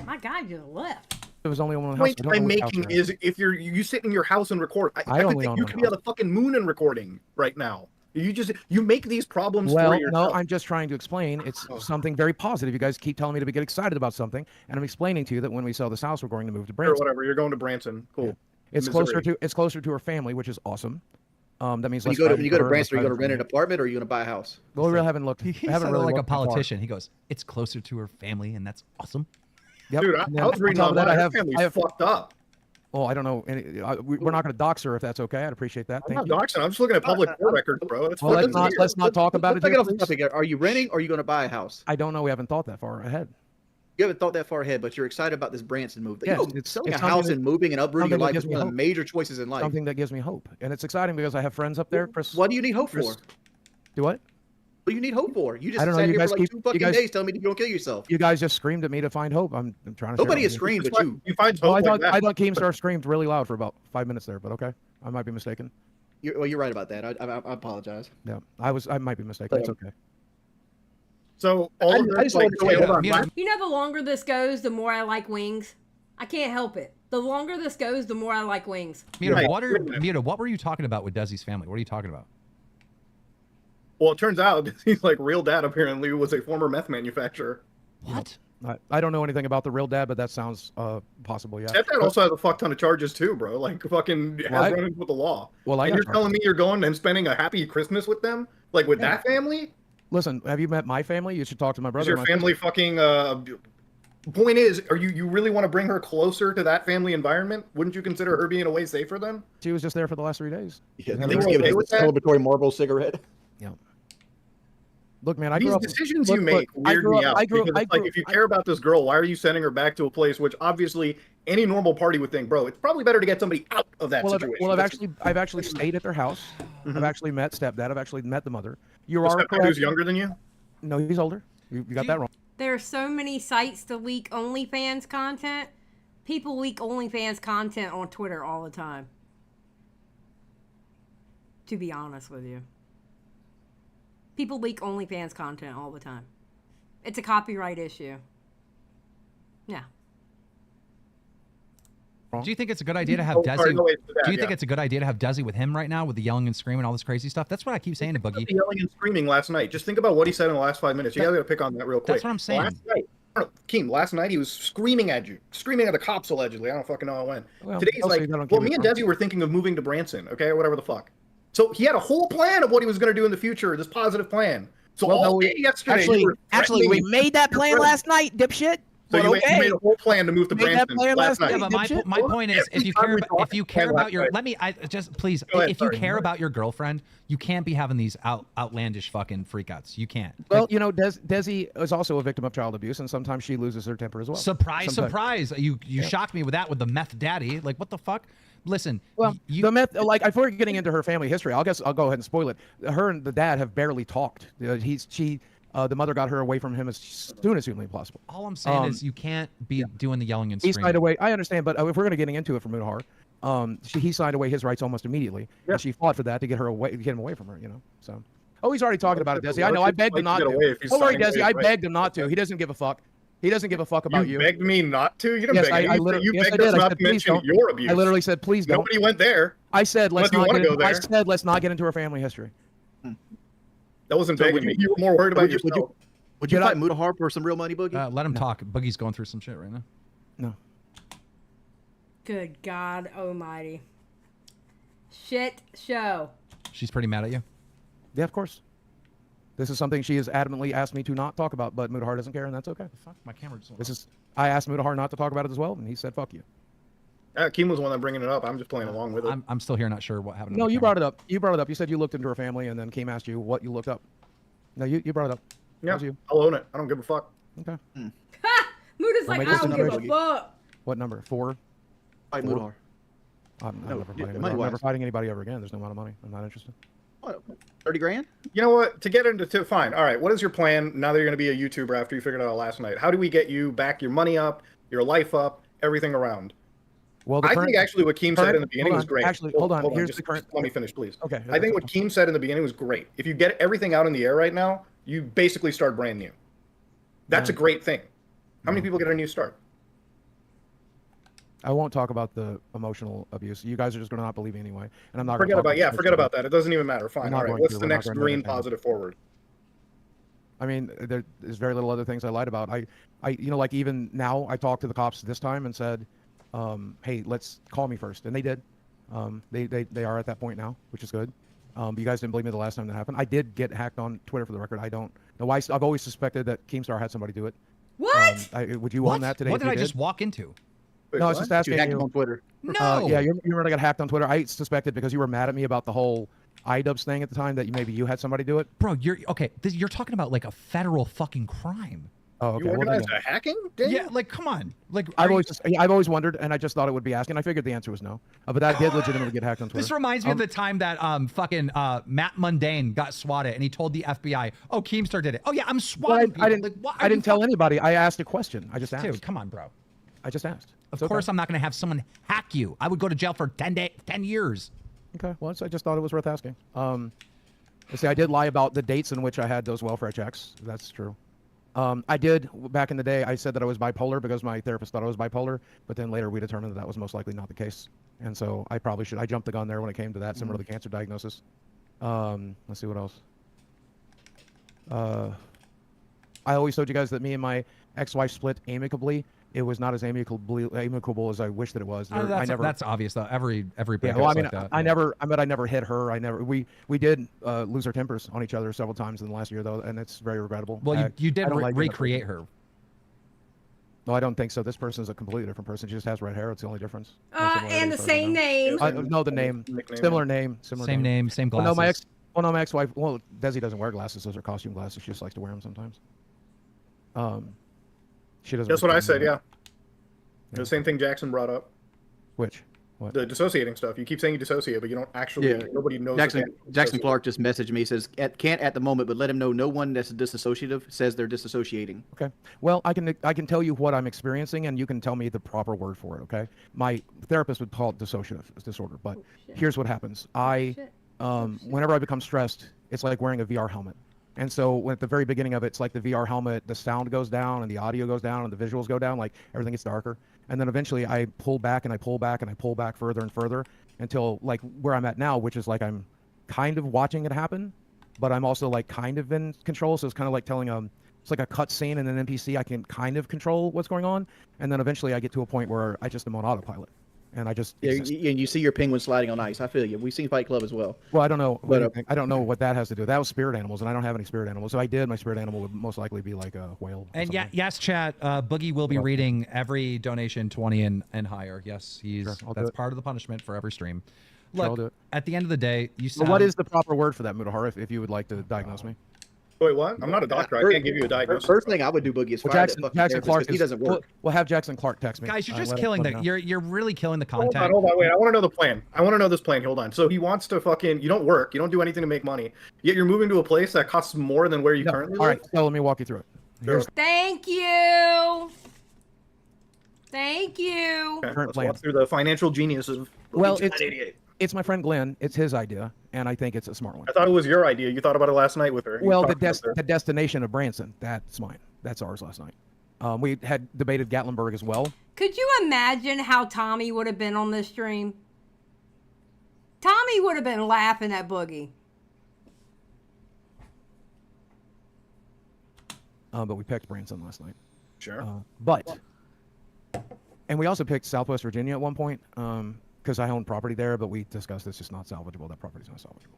My guy just left. It was only one house. The point I'm making is if you sit in your house and record, I think you could be on the fucking moon and recording right now. You make these problems for yourself. No, I'm just trying to explain. It's something very positive. You guys keep telling me to get excited about something, and I'm explaining to you that when we sell this house, we're going to move to Branson. Or whatever, you're going to Branson. Cool. Yeah. It's closer to her family, which is awesome. That means when you go to Branson, are you going to rent an apartment or are you going to buy a house? Well, we really haven't looked. He haven't really like a politician. He goes, "It's closer to her family, and that's awesome." Yep. Dude, I was reading on that. Her family's fucked up. Well, I don't know. We're not going to dox her if that's okay. I'd appreciate that. I'm not doxing. I'm just looking at public court records, bro. Let's not talk about it. Are you renting or are you going to buy a house? I don't know. We haven't thought that far ahead. You haven't thought that far ahead, but you're excited about this Branson move. Yeah, selling a house and moving and uprooting your life is one of the major choices in life. Something that gives me hope, and it's exciting because I have friends up there. Chris, what do you need hope for? Do what? What do you need hope for? You just sat here for like 2 fucking days telling me you don't kill yourself. You guys just screamed at me to find hope. I'm trying to. Nobody has screamed at you. You find hope. I thought Keemstar screamed really loud for about 5 minutes there, but okay, I might be mistaken. You're right about that. I apologize. Yeah, I might be mistaken. It's okay. So you know, the longer this goes, the more I like wings. I can't help it. The longer this goes, the more I like wings. Mita, what were you talking about with Desi's family? What are you talking about? Well, it turns out he's like real dad apparently was a former meth manufacturer. What? I don't know anything about the real dad, but that sounds possible. Yeah. That dad also has a fuck ton of charges too, bro. Like fucking has run-ins with the law. Well, and you're telling me you're going and spending a happy Christmas with them, like with that family? Listen, have you met my family? You should talk to my brother. Is your family fucking? Point is, you really want to bring her closer to that family environment? Wouldn't you consider her being away safer then? She was just there for the last 3 days. Yeah, Thanksgiving is a celebratory Marlboro cigarette. Yeah. Look, man, these decisions you make weird me out. If you care about this girl, why are you sending her back to a place which obviously any normal party would think, bro, it's probably better to get somebody out of that situation. Well, I've actually stayed at their house. Mm-hmm. I've actually met stepdad. I've actually met the mother. You are correct. Who's younger than you? No, he's older. You got that wrong. There are so many sites to leak OnlyFans content. People leak OnlyFans content on Twitter all the time. To be honest with you. People leak OnlyFans content all the time. It's a copyright issue. Yeah. Do you think it's a good idea to have Oh, Desi? sorry, no, wait, Do you think it's a good idea to have Desi with him right now with the yelling and screaming and all this crazy stuff? That's what I keep saying to Boogie. Yelling and screaming last night. Just think about what he said in the last 5 minutes. You guys got to pick on that real quick. That's what I'm saying. Last night, Keem, last night he was screaming at you, screaming at the cops allegedly. I don't fucking know how it went. Well, Today's also, like, they don't well, give me a and fuck. Desi were thinking of moving to Branson, okay, or whatever the fuck. So he had a whole plan of what he was going to do in the future, this positive plan. So Well, all no, day yesterday, actually, you were we threatening- made that plan last night, dipshit. So But you okay. made a whole plan to move to Made that Branson plan last last night. Yeah, but dipshit. my point is, if you care about your, Right. I just please, Go ahead, if you sorry. care about your girlfriend, you can't be having these outlandish fucking freakouts. You can't. Well, you know, Desi is also a victim of child abuse, and sometimes she loses her temper as well. Surprise, Sometimes. surprise! You shocked me with that with the meth daddy. Like, what the fuck? Listen, Well, you, the meth, like, if we're getting into her family history, I'll go ahead and spoil it. Her and the dad have barely talked. The mother got her away from him as soon as humanly possible. all I'm saying is you can't be doing the yelling and He screaming. signed away. I understand, but if we're going to getting into it for Mudahar, he signed away his rights almost immediately, and she fought for that to get him away from her. You know, so. Oh, he's already talking about it, Desi. I know. I begged him not to. Don't worry, Desi. I begged him not to. He doesn't give a fuck. He doesn't give a fuck about you. You begged me not to? You didn't Yes, beg me. I literally, You yes, I begged did. us I not said, to please mention don't. your abuse. I literally said, please don't. Nobody went there. I said, let's Unless you not wanna get. go I there. said, let's not get into her family history. That wasn't begging me. You were more worried about yourself. Would you Did I- fight Mudahar for some real money, Boogie? Let him talk. Boogie's going through some shit right now. No. Good God Almighty. Shit show. She's pretty mad at you. Yeah, of course. This is something she has adamantly asked me to not talk about, but Mudahar doesn't care, and that's okay. Fuck, my camera just went This off. is. I asked Mudahar not to talk about it as well, and he said, "Fuck you." Keem was the one that bringing it up. I'm just playing along with it. I'm still here, not sure what happened. No, you brought it up. You brought it up. You said you looked into her family, and then Kim asked you what you looked up. No, you brought it up. That Yeah, was you. I'll own it. I don't give a fuck. Okay. Ha! Muda's like, make I this don't a give a number. fuck. What number? 4. Fight Mudahar. I'm No, never yeah, fighting. money I'm never wise. fighting anybody ever again. There's no amount of money. I'm not interested. What, 30 grand? You know what? To get into fine. All right. What is your plan now that you're going to be a YouTuber after you figured it out last night? How do we get you back your money up, your life up, everything around? Well, I think actually what Keem said in the beginning was great. Actually, hold on. Here's Just, the current. just let me finish, please. Okay. I think what Keem said in the beginning was great. If you get everything out in the air right now, you basically start brand new. That's a great thing. How many people get a new start? I won't talk about the emotional abuse. You guys are just going to not believe me anyway, and I'm not. Forget gonna about talk forget about that. It doesn't even matter. Fine. not All right. going What's to. the We're not next going to green entertain it. positive forward? I mean, there's very little other things I lied about. Like even now, I talked to the cops this time and said, "Hey, let's call me first," and they did. They are at that point now, which is good. But you guys didn't believe me the last time that happened. I did get hacked on Twitter, for the record. I don't know why. I've always suspected that Keemstar had somebody do it. What? Would you What? own that today? What if did you I just walk into? Wait, No, I was what? just asking You hacked you. him on Twitter. No. Yeah, you remember I got hacked on Twitter. I suspected because you were mad at me about the whole iDubbbz thing at the time that maybe you had somebody do it. Bro, you're okay. You're talking about like a federal fucking crime. Oh, okay. You Well, then, organized a hacking? Dang. Yeah, like come on. Like I've always wondered, and I just thought it would be asking. I figured the answer was no, but that did legitimately get hacked on Twitter. this reminds me of the time that fucking Matt Mundane got swatted and he told the FBI, "Oh, Keemstar did it." Oh yeah, I'm Well, swatting people. I didn't. Like, what I are didn't you tell anybody. I asked a question. I just asked. Dude, come on, bro. I just asked. Of It's okay. course, I'm not going to have someone hack you. I would go to jail for 10 years. Okay. Well, I just thought it was worth asking. Let's see. I did lie about the dates in which I had those welfare checks. That's true. I did back in the day. I said that I was bipolar because my therapist thought I was bipolar, but then later we determined that was most likely not the case. And so I probably should. I jumped the gun there when it came to that, similar to the cancer diagnosis. Let's see what else. I always told you guys that me and my ex-wife split amicably. It was not as amicable as I wish that it was. That's obvious though. Every Yeah, breakup well, I is mean, like that. I never hit her. We did lose our tempers on each other several times in the last year, though, and it's very regrettable. Well, you I did don't like being recreate her. No, I don't think so. This person is a completely different person. She just has red hair. It's the only difference. No And similarities the as far as I same know. name. No, the name. Nickname. Similar name. Similar Same name, same Well, glasses. no, my ex-wife. Well, Desi doesn't wear glasses. Those are costume glasses. She just likes to wear them sometimes. She doesn't. That's what I said, wear them. yeah. The same thing Jackson brought up. Which? The dissociating stuff. You keep saying you dissociate, but you don't actually. Yeah. Nobody knows. Jackson Clark just messaged me. He says can't at the moment, but let him know no one that's disassociative says they're disassociating. Okay. Well, I can tell you what I'm experiencing, and you can tell me the proper word for it. Okay. My therapist would call it dissociative disorder, but here's what happens. Whenever I become stressed, it's like wearing a VR helmet. And so at the very beginning of it, it's like the VR helmet, the sound goes down and the audio goes down and the visuals go down, like everything gets darker. And then eventually I pull back and I pull back and I pull back further and further until like where I'm at now, which is like I'm kind of watching it happen, but I'm also like kind of in control. So it's kind of like telling it's like a cut scene in an NPC. I can kind of control what's going on. And then eventually I get to a point where I just am on autopilot. And I just and you see your penguin sliding on ice. I feel you. We've seen Fight Club as well. Well, I don't know. I don't know what that has to do. That was spirit animals, and I don't have any spirit animals. So I did. My spirit animal would most likely be like a whale. And yes, chat. Boogie will be reading every donation 20 and higher. Yes, that's part of the punishment for every stream. Look, at the end of the day, you said. So what is the proper word for that, Mutahar? If you would like to diagnose me. Wait, what? I'm not a doctor. I can't give you a diagnosis. First thing I would do, Boogie, is fire Jackson Clark he doesn't work. We'll have Jackson Clark text me. Guys, you're just killing you're really killing the content. Hold on, wait. I want to know the plan. I want to know this plan. Hold on. So he wants to fucking. You don't work. You don't do anything to make money. Yet you're moving to a place that costs more than where you currently live. All right. So let me walk you through it. Thank you. Thank you. Okay, Current let's plan. walk through the financial genius of. Well, 1988. it's my friend Glenn. It's his idea, and I think it's a smart one. I thought it was your idea. You thought about it last night with her. Well, the destination of Branson, that's mine. That's ours last night. We had debated Gatlinburg as well. Could you imagine how Tommy would have been on this stream? Tommy would have been laughing at Boogie. But we picked Branson last night. Sure. And we also picked Southwest Virginia at one point. Because I own property there, but we discussed it's just not salvageable. That property's not salvageable.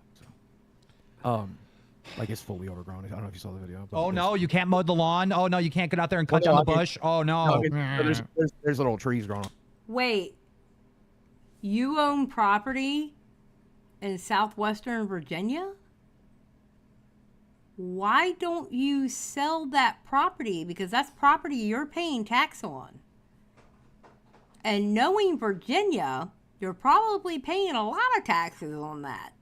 So, like it's fully overgrown. I don't know if you saw the video. Oh no, you can't mow the lawn. Oh no, you can't get out there and cut down the bush. Oh no. There's little trees growing up. Wait, you own property in southwestern Virginia? Why don't you sell that property? Because that's property you're paying tax on. And knowing Virginia, you're probably paying a lot of taxes on that.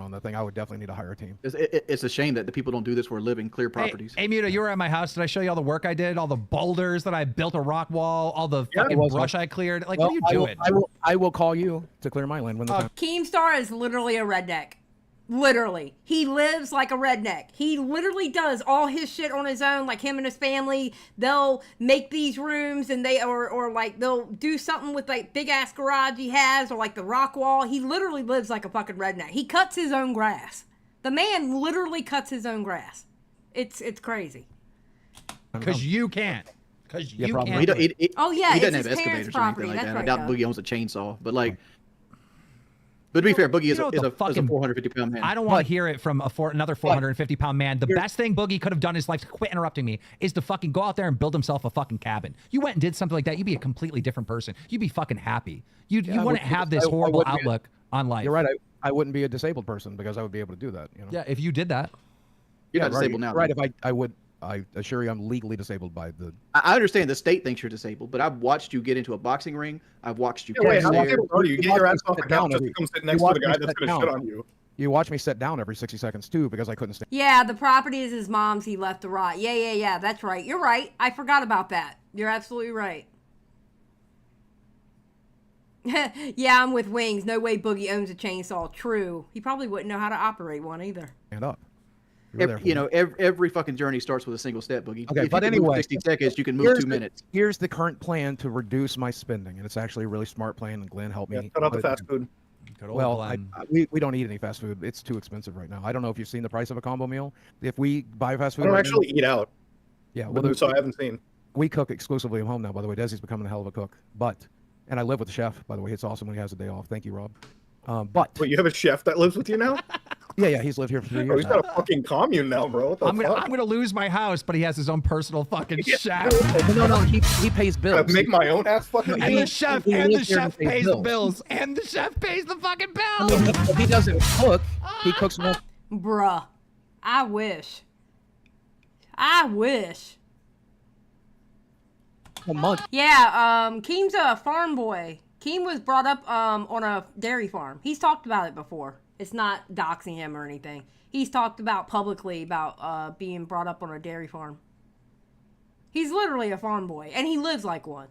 On that thing, I would definitely need to hire a team. It's a shame that the people don't do this for a living, clear properties. Hey, Muta, you were at my house. Did I show you all the work I did? All the boulders that I built, a rock wall, all the fucking brush I cleared? Like, what are you doing? I will call you to clear my land when the time. Keemstar is literally a redneck. Literally. He lives like a redneck. He literally does all his shit on his own, like him and his family. They'll make these rooms and or like they'll do something with like big ass garage he has or like the rock wall. He literally lives like a fucking redneck. He cuts his own grass. The man literally cuts his own grass. It's crazy. Because you can't. Because you can't. He doesn't have his excavators parents' or anything property. like That's that. right, I doubt though. Boogie owns a chainsaw, but like. But to be fair, Boogie is a 450-pound man. I don't want to hear it from another 450-pound man. The best thing Boogie could have done in his life, to quit interrupting me, is to fucking go out there and build himself a fucking cabin. You went and did something like that, you'd be a completely different person. You'd be fucking happy. You wouldn't have this horrible outlook on life. You're right. I wouldn't be a disabled person because I would be able to do that. You know? Yeah, if you did that. You're not disabled now. Right. If I would. I assure you, I'm legally disabled by the. I understand the state thinks you're disabled, but I've watched you get into a boxing ring. I've watched you. Wait, how disabled are you? You get your ass off the couch just to come sit next to the guy that's going to shit on you. You watch me sit down every 60 seconds too because I couldn't stand. Yeah, the property is his mom's. He left to rot. Yeah. That's right. You're right. I forgot about that. You're absolutely right. Yeah, I'm with Wings. No way Boogie owns a chainsaw. True. He probably wouldn't know how to operate one either. Stand up. Every fucking journey starts with a single step, Boogie. Okay, if but you can anyway, move 60 seconds, you can move 2 minutes. Here's the current plan to reduce my spending, and it's actually a really smart plan. And Glenn helped me. Cut out the fast food. Well, we don't eat any fast food. It's too expensive right now. I don't know if you've seen the price of a combo meal. If we buy fast food, I don't actually eat out. Yeah, so I haven't seen. We cook exclusively at home now. By the way, Desi's becoming a hell of a cook. And I live with the chef. By the way, it's awesome when he has a day off. Thank you, Rob. Wait, you have a chef that lives with you now? Yeah, he's lived here for 3 years. Oh, he's got a fucking commune now, bro. I'm gonna lose my house, but he has his own personal fucking chef. No, he pays bills. Make my own ass fucking. And the chef pays the bills, and the chef pays the fucking bills. If he doesn't cook, he cooks more. Bruh, I wish. I wish. A month. Yeah, Keem's a farm boy. Keem was brought up on a dairy farm. He's talked about it before. It's not doxing him or anything. He's talked about publicly about being brought up on a dairy farm. He's literally a farm boy, and he lives like one.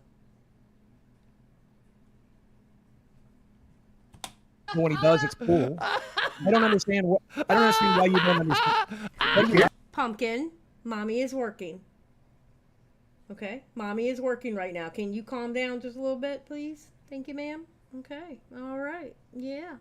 When he does, it's cool. I don't understand why you don't understand. Pumpkin, mommy is working. Okay, mommy is working right now. Can you calm down just a little bit, please? Thank you, ma'am. Okay, all right, yeah.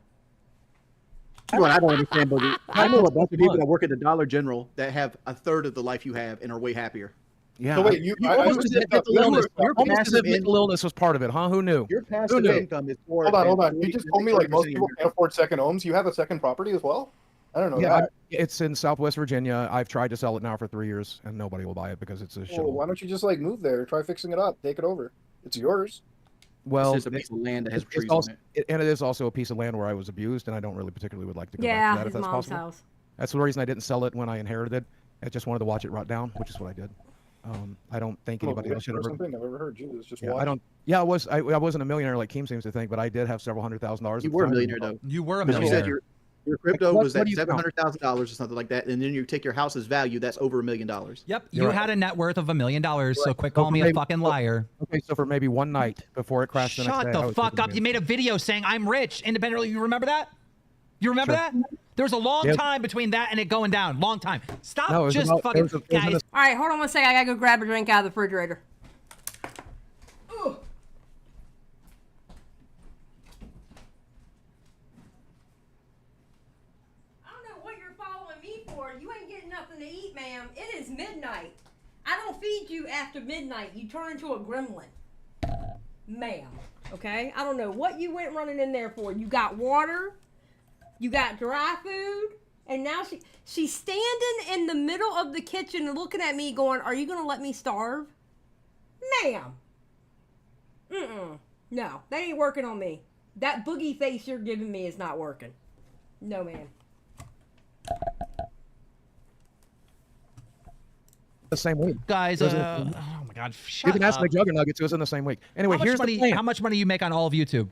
What I don't understand, Boogie. I know a bunch of people that work at the Dollar General that have a third of the life you have and are way happier. Yeah. So wait, you almost as if mental illness. your Almost as passive if mental illness was part of it, huh? Who knew? Your passive income is more. hold on. You just told me like most people can't afford second homes. You have a second property as well? I don't know. Yeah, it's in Southwest Virginia. I've tried to sell it now for 3 years, and nobody will buy it because it's a shit. Well, why don't you just like move there? Try fixing it up. Take it over. It's yours. Well, It's just a piece of land that has trees also, on it. and it is also a piece of land where I was abused, and I don't really particularly would like to go Yeah, back to that his if that's mom's possible. house. That's the reason I didn't sell it when I inherited it. I just wanted to watch it rot down, which is what I did. I don't think anybody else should ever. Something I've ever heard. Jesus, just Yeah, watch. I don't. Yeah, I wasn't a millionaire like Keem seems to think, but I did have several $100,000. You were a millionaire though. You were a Because you millionaire. said your crypto What- was what at do you count? $700,000 or something like that, and then you take your house's value, that's over $1 million. Yep, You're you right. had a net worth of $1 million, so Right. quit So calling me a maybe- fucking liar. Okay, so for maybe one night before it crashed the next Shut day, I the was fuck thinking up. You made a video saying I'm rich independently. You remember that? You remember Sure. that? There was a long Yeah. time between that and it going down. Long time. Stop No, it was just about- fucking it was a- it was guys. All right, hold on one second. I gotta go grab a drink out of the refrigerator. Ugh. I don't know what you're following me for. You ain't getting nothing to eat, ma'am. It is midnight. I don't feed you after midnight. You turn into a gremlin. Ma'am. Okay? I don't know what you went running in there for. You got water, you got dry food, and now she's standing in the middle of the kitchen and looking at me going, are you going to let me starve? Ma'am. No, that ain't working on me. That boogie face you're giving me is not working. No, ma'am. the same week. Guys, It was oh my god, You shut can ask up. McJuggernuggets. It was in the same week. Anyway, here's the plan. How much money you make on all of YouTube?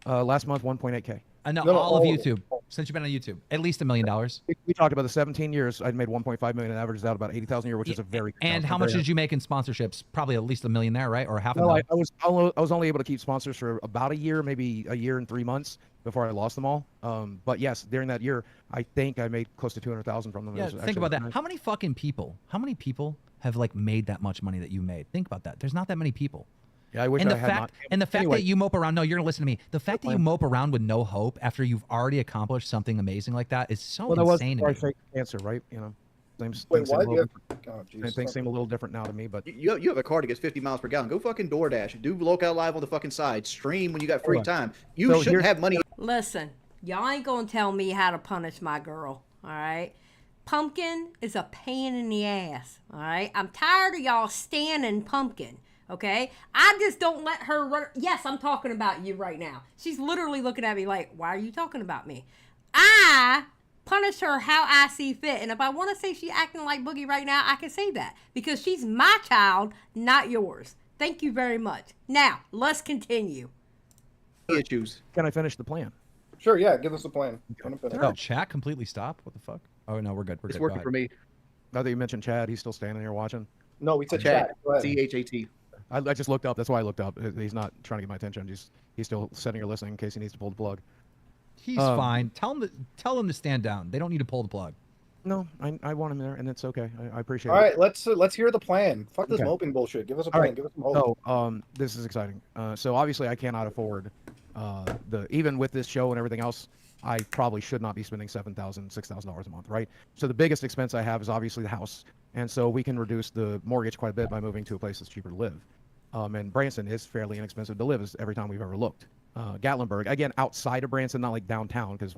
Last month, 1.8K. No, No, all of all- YouTube. Since you've been on YouTube, at least $1 million. We talked about the 17 years. I'd made 1.5 million and averaged out about 80,000 a year, which is a very. And how much did you make in sponsorships? Probably at least $1 million there, right? Or half a No, million. I was only able to keep sponsors for about a year, maybe a year and 3 months before I lost them all. But yes, during that year, I think I made close to 200,000 from them. It Yeah, was think actually about that. nice. How many fucking people? How many people have like made that much money that you made? Think about that. There's not that many people. Yeah, I wish And I the had fact not. and the fact Anyway. that you mope around. No, you're gonna listen to me. The fact that you plan. mope around with no hope after you've already accomplished something amazing like that is so Well, that was insane before I to me. faked cancer, right? You know, things Wait, seem why a do you little have? different. Oh, Jesus. Things seem a little different now to me, but You have a car that gets 50 miles per gallon. Go fucking DoorDash. Do Lolcow Live on the fucking side. Stream when you got free Hold on. time. You So shouldn't here's- have money. Listen, y'all ain't gonna tell me how to punish my girl, all right? Pumpkin is a pain in the ass, all right? I'm tired of y'all standing Pumpkin, okay? I just don't let her run. Yes, I'm talking about you right now. She's literally looking at me like, why are you talking about me? I punish her how I see fit. And if I want to say she's acting like Boogie right now, I can say that because she's my child, not yours. Thank you very much. Now, let's continue. Issues. can I finish the plan? Sure, yeah. Give us a plan. Let him finish. Did our chat completely stop? What the fuck? Oh no, we're good. We're It's good. working for me. Now that you mentioned Chad, he's still standing here watching. No, we said Chat. chat. Go ahead. CHAT. I just looked up. That's why I looked up. He's not trying to get my attention. He's still sitting here listening in case he needs to pull the plug. He's fine. Tell him to stand down. They don't need to pull the plug. No, I want him there, and it's okay. I appreciate All it. right, let's hear the plan. Fuck this Okay. moping bullshit. Give us a All plan. right. Give us some hope. So, this is exciting. So obviously I cannot afford even with this show and everything else, I probably should not be spending $7,000, $6,000 a month, right? So the biggest expense I have is obviously the house, and so we can reduce the mortgage quite a bit by moving to a place that's cheaper to live. And Branson is fairly inexpensive to live as every time we've ever looked. Gatlinburg, again, outside of Branson, not like downtown, because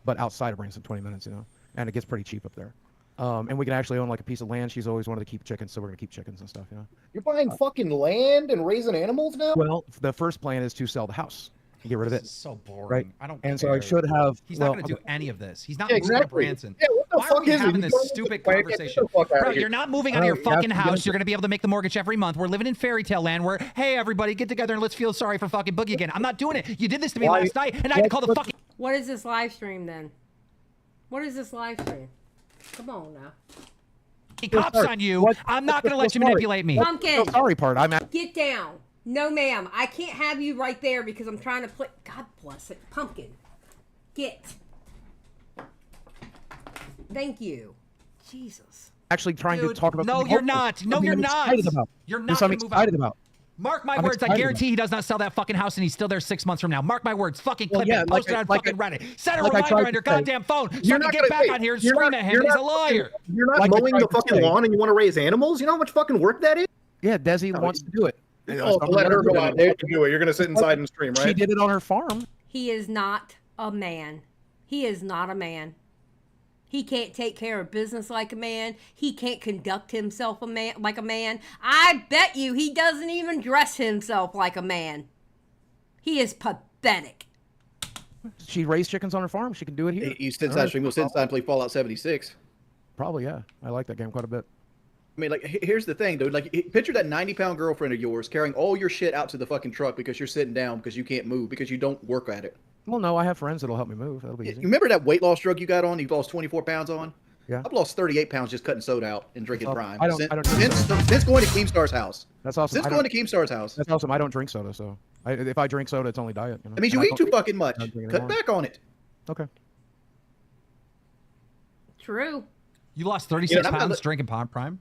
but outside of Branson, 20 minutes, and it gets pretty cheap up there. And we can actually own like a piece of land. She's always wanted to keep chickens, so we're gonna keep chickens and stuff, You're buying fucking land and raising animals now? Well, the first plan is to sell the house. and get rid of This it. is so boring. Right. I don't. And care. so I should have. He's well, not going to do any of this. He's not Yeah, moving to exactly. Branson. Yeah, what the Why are fuck we is it? having You this don't stupid get the conversation? fuck out of Bro, here. you're not moving out of All your right, you have fucking to get house. into You're going to be able to make the mortgage every month. We're living in fairy tale land where, hey, everybody, get together and let's feel sorry for fucking Boogie again. I'm not doing it. You did this to me Why- last night, and I had to call the fucking What is this live stream then? What is this live stream? Come on now. cops sorry. on you. What- I'm not going to let what's you sorry? manipulate me. Pumpkin, The sorry part. I'm at. get down. No, ma'am. I can't have you right there because I'm trying to play. God bless it. Pumpkin, get. Thank you. Jesus. Actually trying Dude, to talk about. no, something you're hopeful. not. No, Something you're I'm not. excited about. You're not This I'm gonna move excited out. about. Mark my I'm words. I excited guarantee he does not sell that fucking house, and he's still there 6 months from now. Mark my words. Fucking Well, clip yeah, it. Post it on like fucking Reddit. Set a like I reminder tried on to your say, goddamn phone so You're I can not get gonna back wait, on here and you're scream not- at him. you're He's a not liar. You're not Like I mowing tried the to fucking say. lawn and you want to raise animals? You know how much fucking work that is? Yeah, Desi wants to do it. Oh, so let her go out there to do it. You're gonna sit inside and stream, right? She did it on her farm. He is not a man. He is not a man. He can't take care of business like a man. He can't conduct himself like a man. I bet you he doesn't even dress himself like a man. He is pathetic. She raised chickens on her farm. She can do it here. You sit inside stream. We'll sit inside and play Fallout 76. Probably, yeah. I like that game quite a bit. I mean, like, here's the thing, dude. Like, picture that 90-pound girlfriend of yours carrying all your shit out to the fucking truck because you're sitting down because you can't move because you don't work at it. Well, no, I have friends that'll help me move. That'll be You easy. remember that weight loss drug you got on? You lost 24 pounds on? Yeah. I've lost 38 pounds just cutting soda out and drinking Oh, Prime. I don't- Since going to Keemstar's house. That's awesome. Since I going don't- to Keemstar's house. That's awesome. I don't drink soda, so if I drink soda, it's only diet. You know? That means And you I eat too don't- fucking much. don't drink Cut anymore. back on it. Okay. True. You lost 36 Yeah, I'm pounds not- drinking Prime?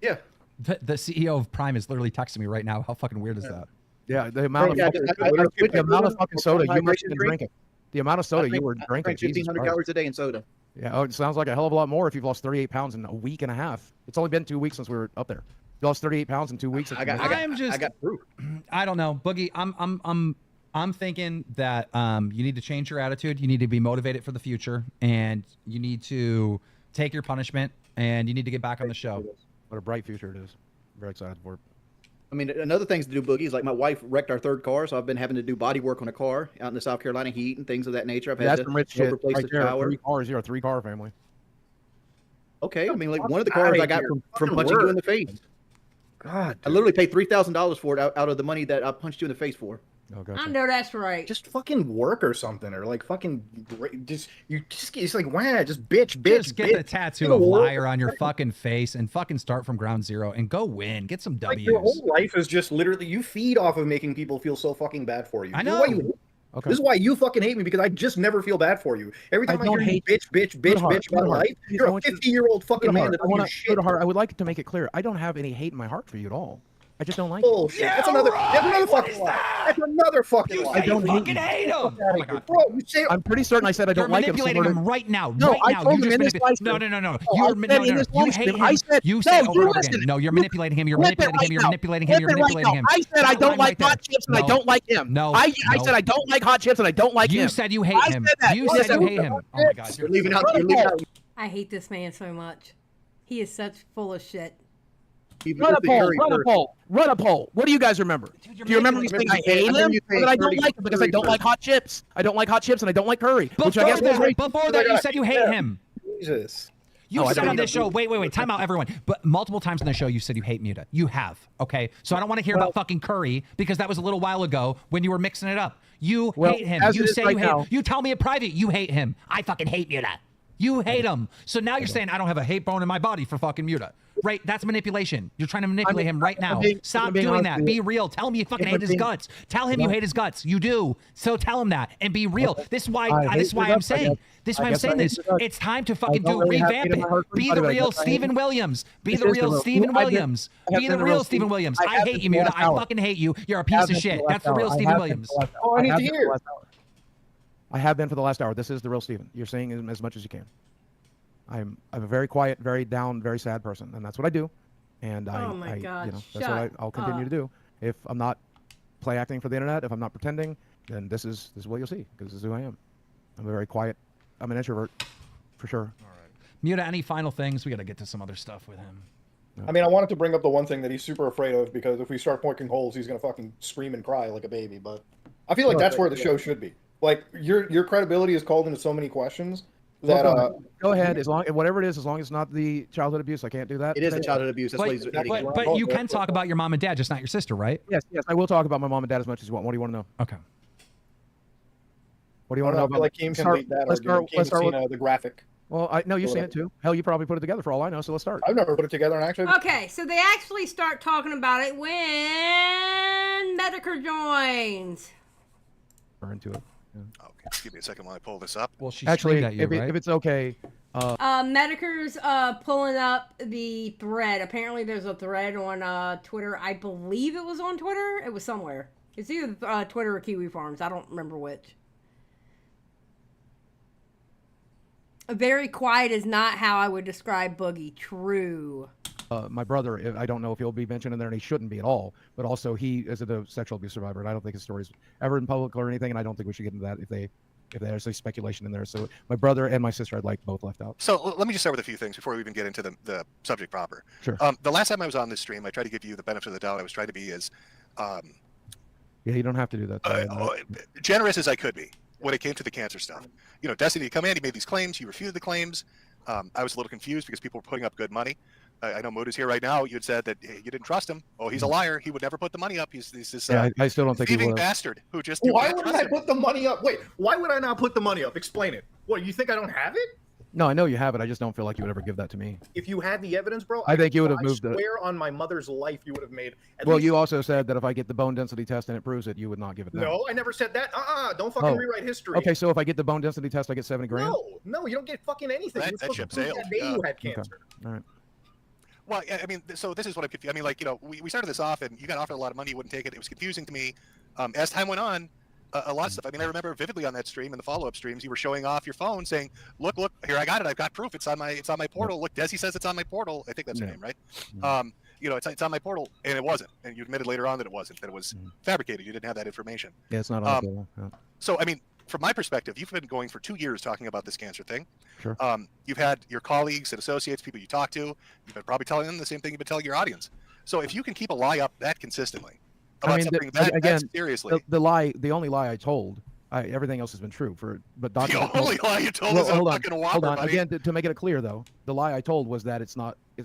Yeah. The CEO of Prime is literally texting me right now. How fucking weird is that? Yeah, the amount of Yeah, fucking, I the amount of fucking soda you must hydration have been drink. drinking. The amount of soda you were I drinking. drink Jesus 1,500 Christ. calories a day in soda. Yeah, oh, it sounds like a hell of a lot more if you've lost 38 pounds in a week and a half. It's only been 2 weeks since we were up there. You lost 38 pounds in 2 weeks. I got proof. I don't know, Boogie. I'm thinking that you need to change your attitude. You need to be motivated for the future, and you need to take your punishment, and you need to get back on the show. What a bright future it is. Very excited for it. I mean, another thing to do, Boogie, is like my wife wrecked our third car, so I've been having to do body work on a car out in the South Carolina heat and things of that nature. I've had That's to some rich shit replace right the there. shower. 3 cars. You're a 3-car family. Okay, I mean, like one of the cars I got from Fucking punching you in the work. face. God, I literally paid $3,000 for it out of the money that I punched you in the face for. Oh, I gotcha. know that's right. just fucking work or something, or like fucking just it's like wow, just bitch. Just get the bitch. tattoo of liar on your fucking face and fucking start from ground zero and go win. Get some Like W's. your whole life is just literally you feed off of making people feel so fucking bad for you. I This is why know. you- Okay. This is why you fucking hate me because I just never feel bad for you. Every time I, don't hear you hate bitch Goodhart, about Goodhart, life, please, you're I a want you- 50-year-old fucking man Goodhart, that I want doesn't to. shit. Goodhart, I would like to make it clear. I don't have any hate in my heart for you at all. I just don't like you. Bullshit. Yeah, That's another right. What fucking is lie. that? That's another fucking You lie. say you don't hate fucking you. hate him. Oh my God. Bro, you say I'm pretty certain I said I You're don't like him. manipulating similar him to- right now. No, right I now. told You him just in this live no, stream. no. No, You're I said in this You live hate stream, him. I said- You No, say you over and over listen. again. No, you're manipulating him. You're Flip it manipulating him. right You're now. manipulating him. Flip You're it right manipulating now. him. I said I That don't line like right there. hot chips and I No. don't like him. No, I no. said I don't like hot chips and I don't like him. You said you hate I him. said that. You Yes, said you I hate did. him. Oh my God. you're leaving out. You're leaving out. I hate this man so much. He is such full of shit. Run a poll. Run a poll. Run a poll. What do you guys remember? Dude, you're Do you remember me saying I hate him? Or that I don't like him because I don't like hot chips. I don't like hot chips and I don't like curry. Which I guess was right. Before that, you said you hate him. Jesus. You I said don't on know. this show, wait, time out, everyone. But multiple times on the show, you said you hate Muta. You have, okay? So I don't want to hear about fucking curry because that was a little while ago when you were mixing it up. You hate him. as You it is say right you hate now- him. You tell me in private you hate him. I fucking hate Muta. You hate him. So now you're saying I don't have a hate bone in my body for fucking Muta. Right? That's manipulation. You're trying to manipulate him right now. Stop doing that. Be real. Tell him you fucking hate his guts. Tell him you hate his guts. You do. So tell him that and be real. This is why I'm saying this. It's time to fucking revamp it. Be the real Stephen Williams. Be the real Stephen Williams. Be the real Stephen Williams. I hate you, Muta. I fucking hate you. You're a piece of shit. That's the real Stephen Williams. Oh, I need to hear. I have been for the last hour. This is the real Steven. You're saying as much as you can. I'm a very quiet, very down, very sad person, and that's what I do. And Oh my God, that's what shut I'll continue to do. If I'm not play acting for the internet, if I'm not pretending, then this is what you'll see because this is who I am. I'm a very quiet. I'm an introvert, for sure. Muta, any final things? We got to get to some other stuff with him. I mean, I wanted to bring up the one thing that he's super afraid of because if we start poking holes, he's gonna fucking scream and cry like a baby. But I feel like that's where the show should be. Like your credibility is called into so many questions that go ahead, as long whatever it is, as long as it's not the childhood abuse, I can't do that. It is the childhood abuse. That's what he's but you can talk about your mom and dad, just not your sister, right? Yes, I will talk about my mom and dad as much as you want. What do you want to know? Okay. What do you want to know about? Like Keem can lead that. Let's start the graphic. Well, no, you've seen it too. Hell, you probably put it together for all I know. So let's start. I've never put it together, and actually. Okay, so they actually start talking about it when Medicare joins. We're into it. Yeah. Okay, give me a second while I pull this up. Well, she actually, at you, right? if it's okay. Medicare's pulling up the thread. Apparently, there's a thread on Twitter. I believe it was on Twitter. It was somewhere. It's either Twitter or Kiwi Farms. I don't remember which. Very quiet is not how I would describe Boogie. True. My brother, I don't know if he'll be mentioned in there, and he shouldn't be at all. But also, he is a sexual abuse survivor, and I don't think his story's ever in public or anything. And I don't think we should get into that if there's a speculation in there. So my brother and my sister, I'd like both left out. So let me just start with a few things before we even get into the subject proper. Sure. The last time I was on this stream, I tried to give you the benefit of the doubt. I was trying to be as yeah, you don't have to do that. generous as I could be when it came to the cancer stuff. You know, Destiny come in, he made these claims, he refuted the claims. I was a little confused because people were putting up good money. I know Mood is here right now. You had said that you didn't trust him. Oh, he's a liar. He would never put the money up. He's this I still don't think he thieving would. bastard who just. Why wouldn't I put the money up? Wait, why would I not put the money up? Explain it. What, you think I don't have it? No, I know you have it. I just don't feel like you would ever give that to me. If you had the evidence, bro, I think you would have moved it. I swear on my mother's life, you would have made. Well, you also said that if I get the bone density test and it proves it, you would not give it. No, I never said that. Don't fucking rewrite history. Okay, so if I get the bone density test, I get 70 grand. No, you don't get fucking anything. That ship sailed. That day you had cancer. Okay. All right. Well, I mean, so this is what I'm confused. I mean, like, you know, we started this off and you got offered a lot of money, you wouldn't take it. It was confusing to me. As time went on, a lot of stuff. I mean, I remember vividly on that stream and the follow-up streams, you were showing off your phone saying, look, here, I got it. I've got proof. It's on my portal. Look, Desi says it's on my portal. I think that's her name, right? You know, it's on my portal, and it wasn't. And you admitted later on that it wasn't, that it was fabricated. You didn't have that information. Yeah, it's not on the portal. Yeah. So, I mean, from my perspective, you've been going for 2 years talking about this cancer thing. Sure. You've had your colleagues and associates, people you talk to, you've been probably telling them the same thing you've been telling your audience. So if you can keep a lie up that consistently about something that seriously. The only lie I told, everything else has been true. But Dr. The only lie you told is a fucking whopper, hold on. buddy. Again, to make it clear though, the lie I told was that it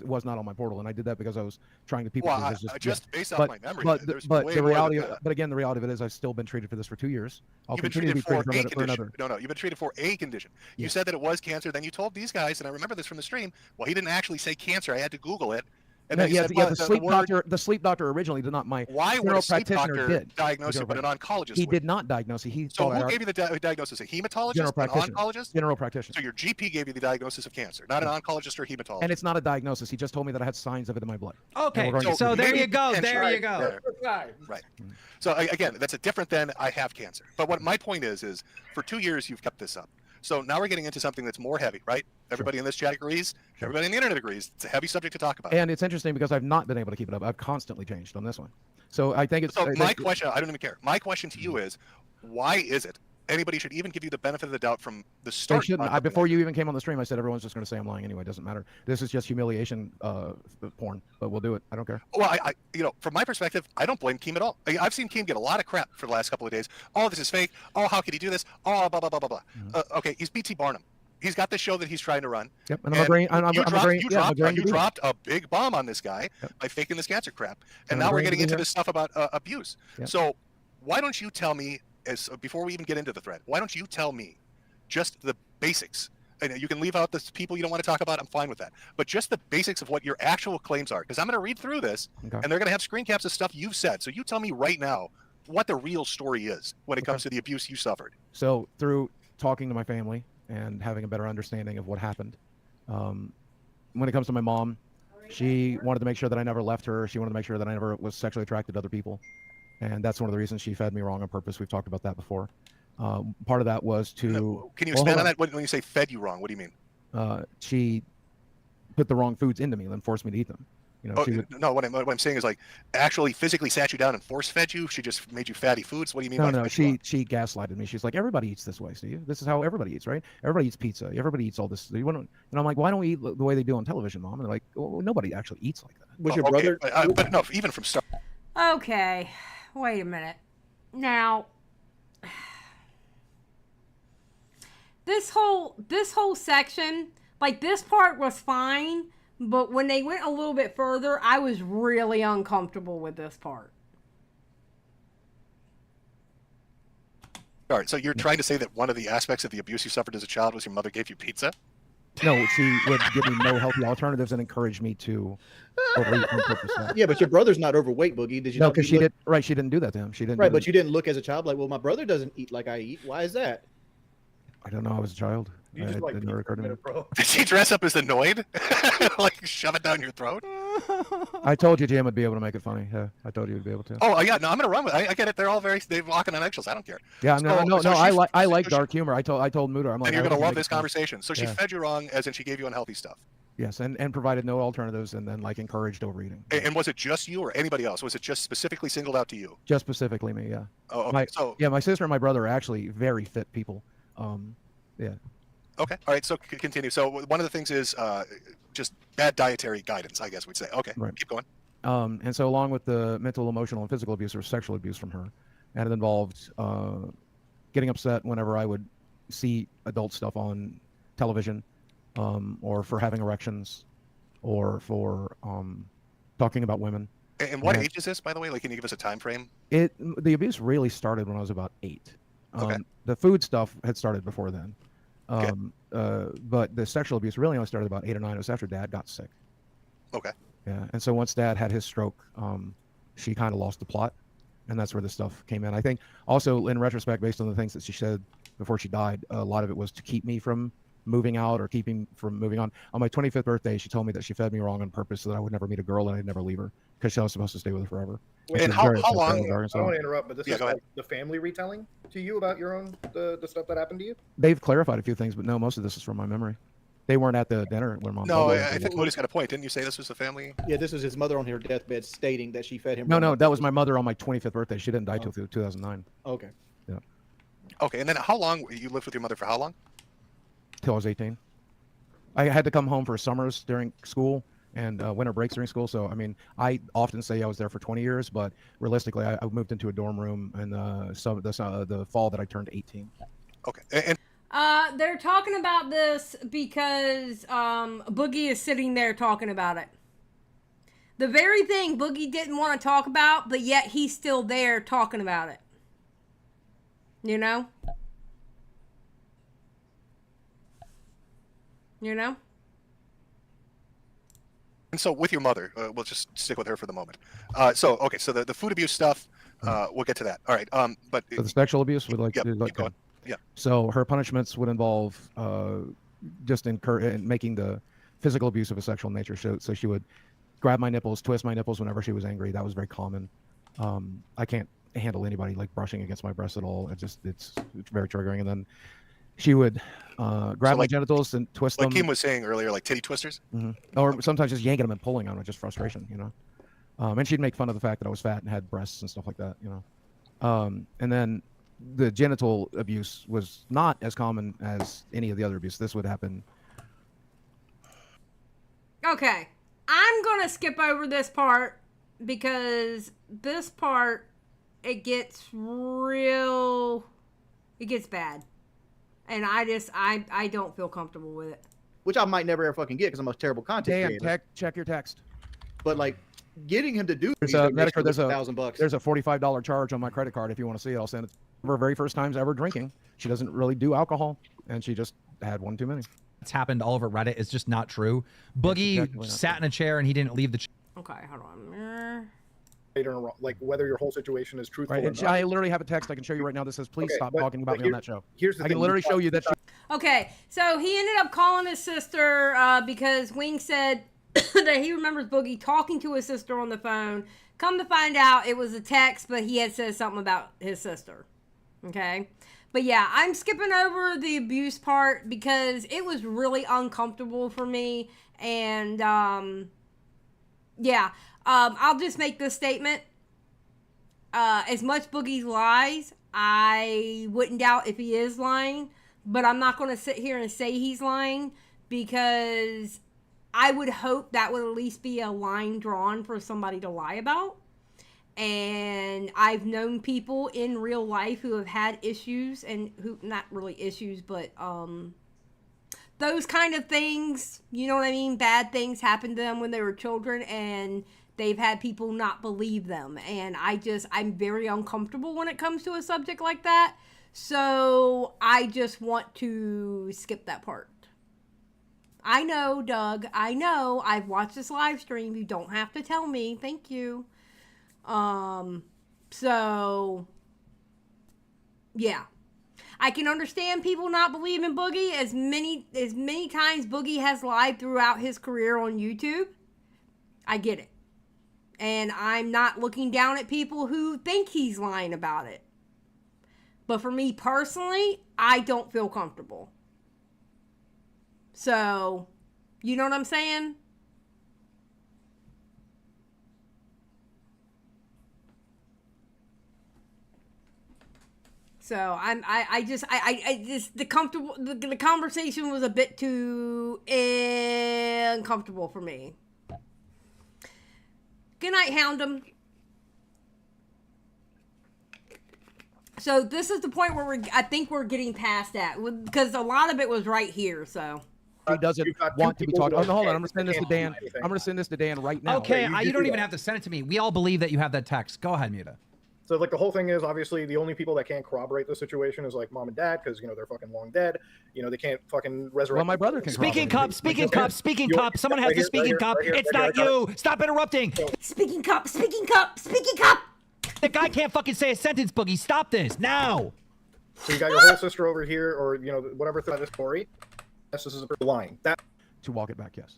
was not on my portal, and I did that because I was trying to people. Well, just based off my memory. But the reality, but again, the reality of it is I've still been treated for this for 2 years. I'll continue to be treated for another. No, you've been treated for a condition. You said that it was cancer. Then you told these guys, and I remember this from the stream. Well, he didn't actually say cancer. I had to Google it. And then the sleep doctor originally did not. Why would a sleep doctor diagnose it, but an oncologist? He did not diagnose it. So who gave you the diagnosis? A hematologist? An oncologist? General practitioner. So your GP gave you the diagnosis of cancer, not an oncologist or hematologist. And it's not a diagnosis. He just told me that I had signs of it in my blood. Okay, so there you go. There you go. Right. So again, that's a different than I have cancer. But what my point is for 2 years you've kept this up. So now we're getting into something that's more heavy, right? Everybody in this chat agrees. Everybody on the internet agrees. It's a heavy subject to talk about. And it's interesting because I've not been able to keep it up. I've constantly changed on this one. So I think it's. So my question, I don't even care. My question to you is, why is it anybody should even give you the benefit of the doubt from the start? They shouldn't. Before you even came on the stream, I said everyone's just going to say I'm lying anyway. It doesn't matter. This is just humiliation porn, but we'll do it. I don't care. Well, from my perspective, I don't blame Keem at all. I've seen Keem get a lot of crap for the last couple of days. Oh, this is fake. Oh, how could he do this? Oh, blah, blah, blah, blah, blah. Okay, he's BT Barnum. He's got this show that he's trying to run. Yep, and you dropped a big bomb on this guy by faking this cancer crap. And now we're getting into this stuff about abuse. Yep. So why don't you tell me, before we even get into the thread, why don't you tell me just the basics? And you can leave out the people you don't want to talk about. I'm fine with that. But just the basics of what your actual claims are. Because I'm going to read through this, and they're going to have screen caps of stuff you've said. So you tell me right now what the real story is when it comes to the abuse you suffered. So through talking to my family and having a better understanding of what happened. When it comes to my mom, she wanted to make sure that I never left her. She wanted to make sure that I never was sexually attracted to other people. And that's one of the reasons she fed me wrong on purpose. We've talked about that before. Part of that was to... Can you expand on that? When you say fed you wrong, what do you mean? She put the wrong foods into me and then forced me to eat them. You know, no, what I'm saying is like actually physically sat you down and force fed you. She just made you fatty foods. What do you mean? No, she gaslighted me. She's like, everybody eats this way, Steve. This is how everybody eats, right? Everybody eats pizza. Everybody eats all this. You want to, and I'm like, why don't we eat the way they do on television, Mom? And they're like, well, nobody actually eats like that. Was your brother? But no, even from start. Okay, wait a minute. Now, this whole section, like this part was fine, but when they went a little bit further, I was really uncomfortable with this part. All right, so you're trying to say that one of the aspects of the abuse you suffered as a child was your mother gave you pizza? No, she would give me no healthy alternatives and encourage me to overeat on purpose. Yeah, but your brother's not overweight, Boogie. Did you? No, not because she did. Right, she didn't do that to him. She didn't. Right, but you didn't look as a child like, well, my brother doesn't eat like I eat. Why is that? I don't know. I was a child. You just like didn't occur to me. bro. Did she dress up as the Noid? Like shove it down your throat? I told you Jim would be able to make it funny. Yeah, I told you he'd be able to. Oh yeah, no, I'm gonna run with it. I get it. They're walking on eggshells. I don't care. Yeah, So- no. so I like so dark humor. I told Muda, I'm like, And you're I gonna can love make this it funny. conversation. So she Yeah. fed you wrong, as in she gave you unhealthy stuff. Yes, and provided no alternatives, and then like encouraged overeating. And was it just you or anybody else? Was it just specifically singled out to you? Just specifically me. Yeah. Oh, okay. My sister and my brother are actually very fit people. Yeah. Okay. All right. So continue. So one of the things is just bad dietary guidance, I guess we'd say. Okay. Right. Keep going. And so along with the mental, emotional, and physical abuse, there was sexual abuse from her, and it involved getting upset whenever I would see adult stuff on television, or for having erections, or for talking about women. And what age is this, by the way? Like, can you give us a time frame? The abuse really started when I was about 8. Okay. The food stuff had started before then. Okay. But the sexual abuse really only started about 8 or 9. It was after Dad got sick. Okay. Yeah, and so once Dad had his stroke, she kind of lost the plot, and that's where the stuff came in. I think also in retrospect, based on the things that she said before she died, a lot of it was to keep me from moving out or keeping from moving on. On my 25th birthday, she told me that she fed me wrong on purpose so that I would never meet a girl and I'd never leave her because I was supposed to stay with her forever. And how long- I don't want to interrupt, but this Yeah, is go ahead. like the family retelling to you about your own the stuff that happened to you. They've clarified a few things, but no, most of this is from my memory. They weren't at the dinner when Mom. No, told me. I think Moody's got a point. Didn't you say this was a family? Yeah, this is his mother on her deathbed stating that she fed him. No, that was my mother on my 25th birthday. She didn't die till 2009. Okay. Yeah, Okay. And then how long you lived with your mother for? How long? till I was 18. I had to come home for summers during school and winter breaks during school. So, I mean, I often say I was there for 20 years, but realistically, I moved into a dorm room in the fall that I turned 18. Okay. And They're talking about this because Boogie is sitting there talking about it. The very thing Boogie didn't want to talk about, but yet he's still there talking about it. You know? You know? And so with your mother, we'll just stick with her for the moment. So the food abuse stuff, we'll get to that. All right. But So the sexual abuse would like. Yep, like keep going. Yeah. So her punishments would involve just making the physical abuse of a sexual nature. So she would grab my nipples, twist my nipples whenever she was angry. That was very common. I can't handle anybody like brushing against my breast at all. It's very triggering. And then she would grab my genitals and twist like them. Kim was saying earlier, like titty twisters. Or sometimes just yanking them and pulling on them, just frustration, you know. And she'd make fun of the fact that I was fat and had breasts and stuff like that, you know. And then the genital abuse was not as common as any of the other abuse. This would happen. Okay. I'm going to skip over this part because this part, it gets bad. And I don't feel comfortable with it. Which I might never ever fucking get because I'm a terrible content creator. Check your text. But like getting him to do There's these a things makes Medicare. me look $1,000. There's a $45 charge on my credit card if you want to see it. I'll send it. Her very first times ever drinking. She doesn't really do alcohol, and she just had one too many. It's happened all over Reddit. It's just not true. Boogie exactly not sat in a chair and he didn't leave the chair. Okay, hold on. Like whether your whole situation is truthful Right. or And not. I literally have a text I can show you right now that says, "Please Okay, stop but- talking about but me on that show." Here's the I thing. can literally show you that. Okay, so he ended up calling his sister because Wing said that he remembers Boogie talking to his sister on the phone. Come to find out, it was a text, but he had said something about his sister. Okay? But yeah, I'm skipping over the abuse part because it was really uncomfortable for me. And I'll just make this statement. As much Boogie lies, I wouldn't doubt if he is lying, but I'm not going to sit here and say he's lying because I would hope that would at least be a line drawn for somebody to lie about. And I've known people in real life who have had issues, and who, not really issues, but those kind of things, you know what I mean? Bad things happened to them when they were children, and they've had people not believe them. And I'm very uncomfortable when it comes to a subject like that. So I just want to skip that part. I know, Doug. I know. I've watched this live stream. You don't have to tell me. Thank you. So yeah. I can understand people not believing Boogie as many times Boogie has lied throughout his career on YouTube. I get it. And I'm not looking down at people who think he's lying about it. But for me personally, I don't feel comfortable. So, you know what I'm saying? So the conversation was a bit too uncomfortable for me. Good night, Houndem. So this is the point where I think we're getting past that, because a lot of it was right here. So he doesn't want to be talked. Oh no, hold on. I'm gonna send this to Dan. I'm gonna send this to Dan right now. Okay, you don't even have to send it to me. We all believe that you have that text. Go ahead, Muta. So like the whole thing is, obviously the only people that can't corroborate the situation is like mom and dad, because they're fucking long dead. They can't fucking resurrect. Well, my brother can. Speaking cup. Someone has the speaking cup. It's not you. Stop interrupting. Speaking cup. The guy can't fucking say a sentence, Boogie. Stop this now. So you got your whole sister over here, or whatever thread is Corey. Yes, this is a lying. That to walk it back, yes.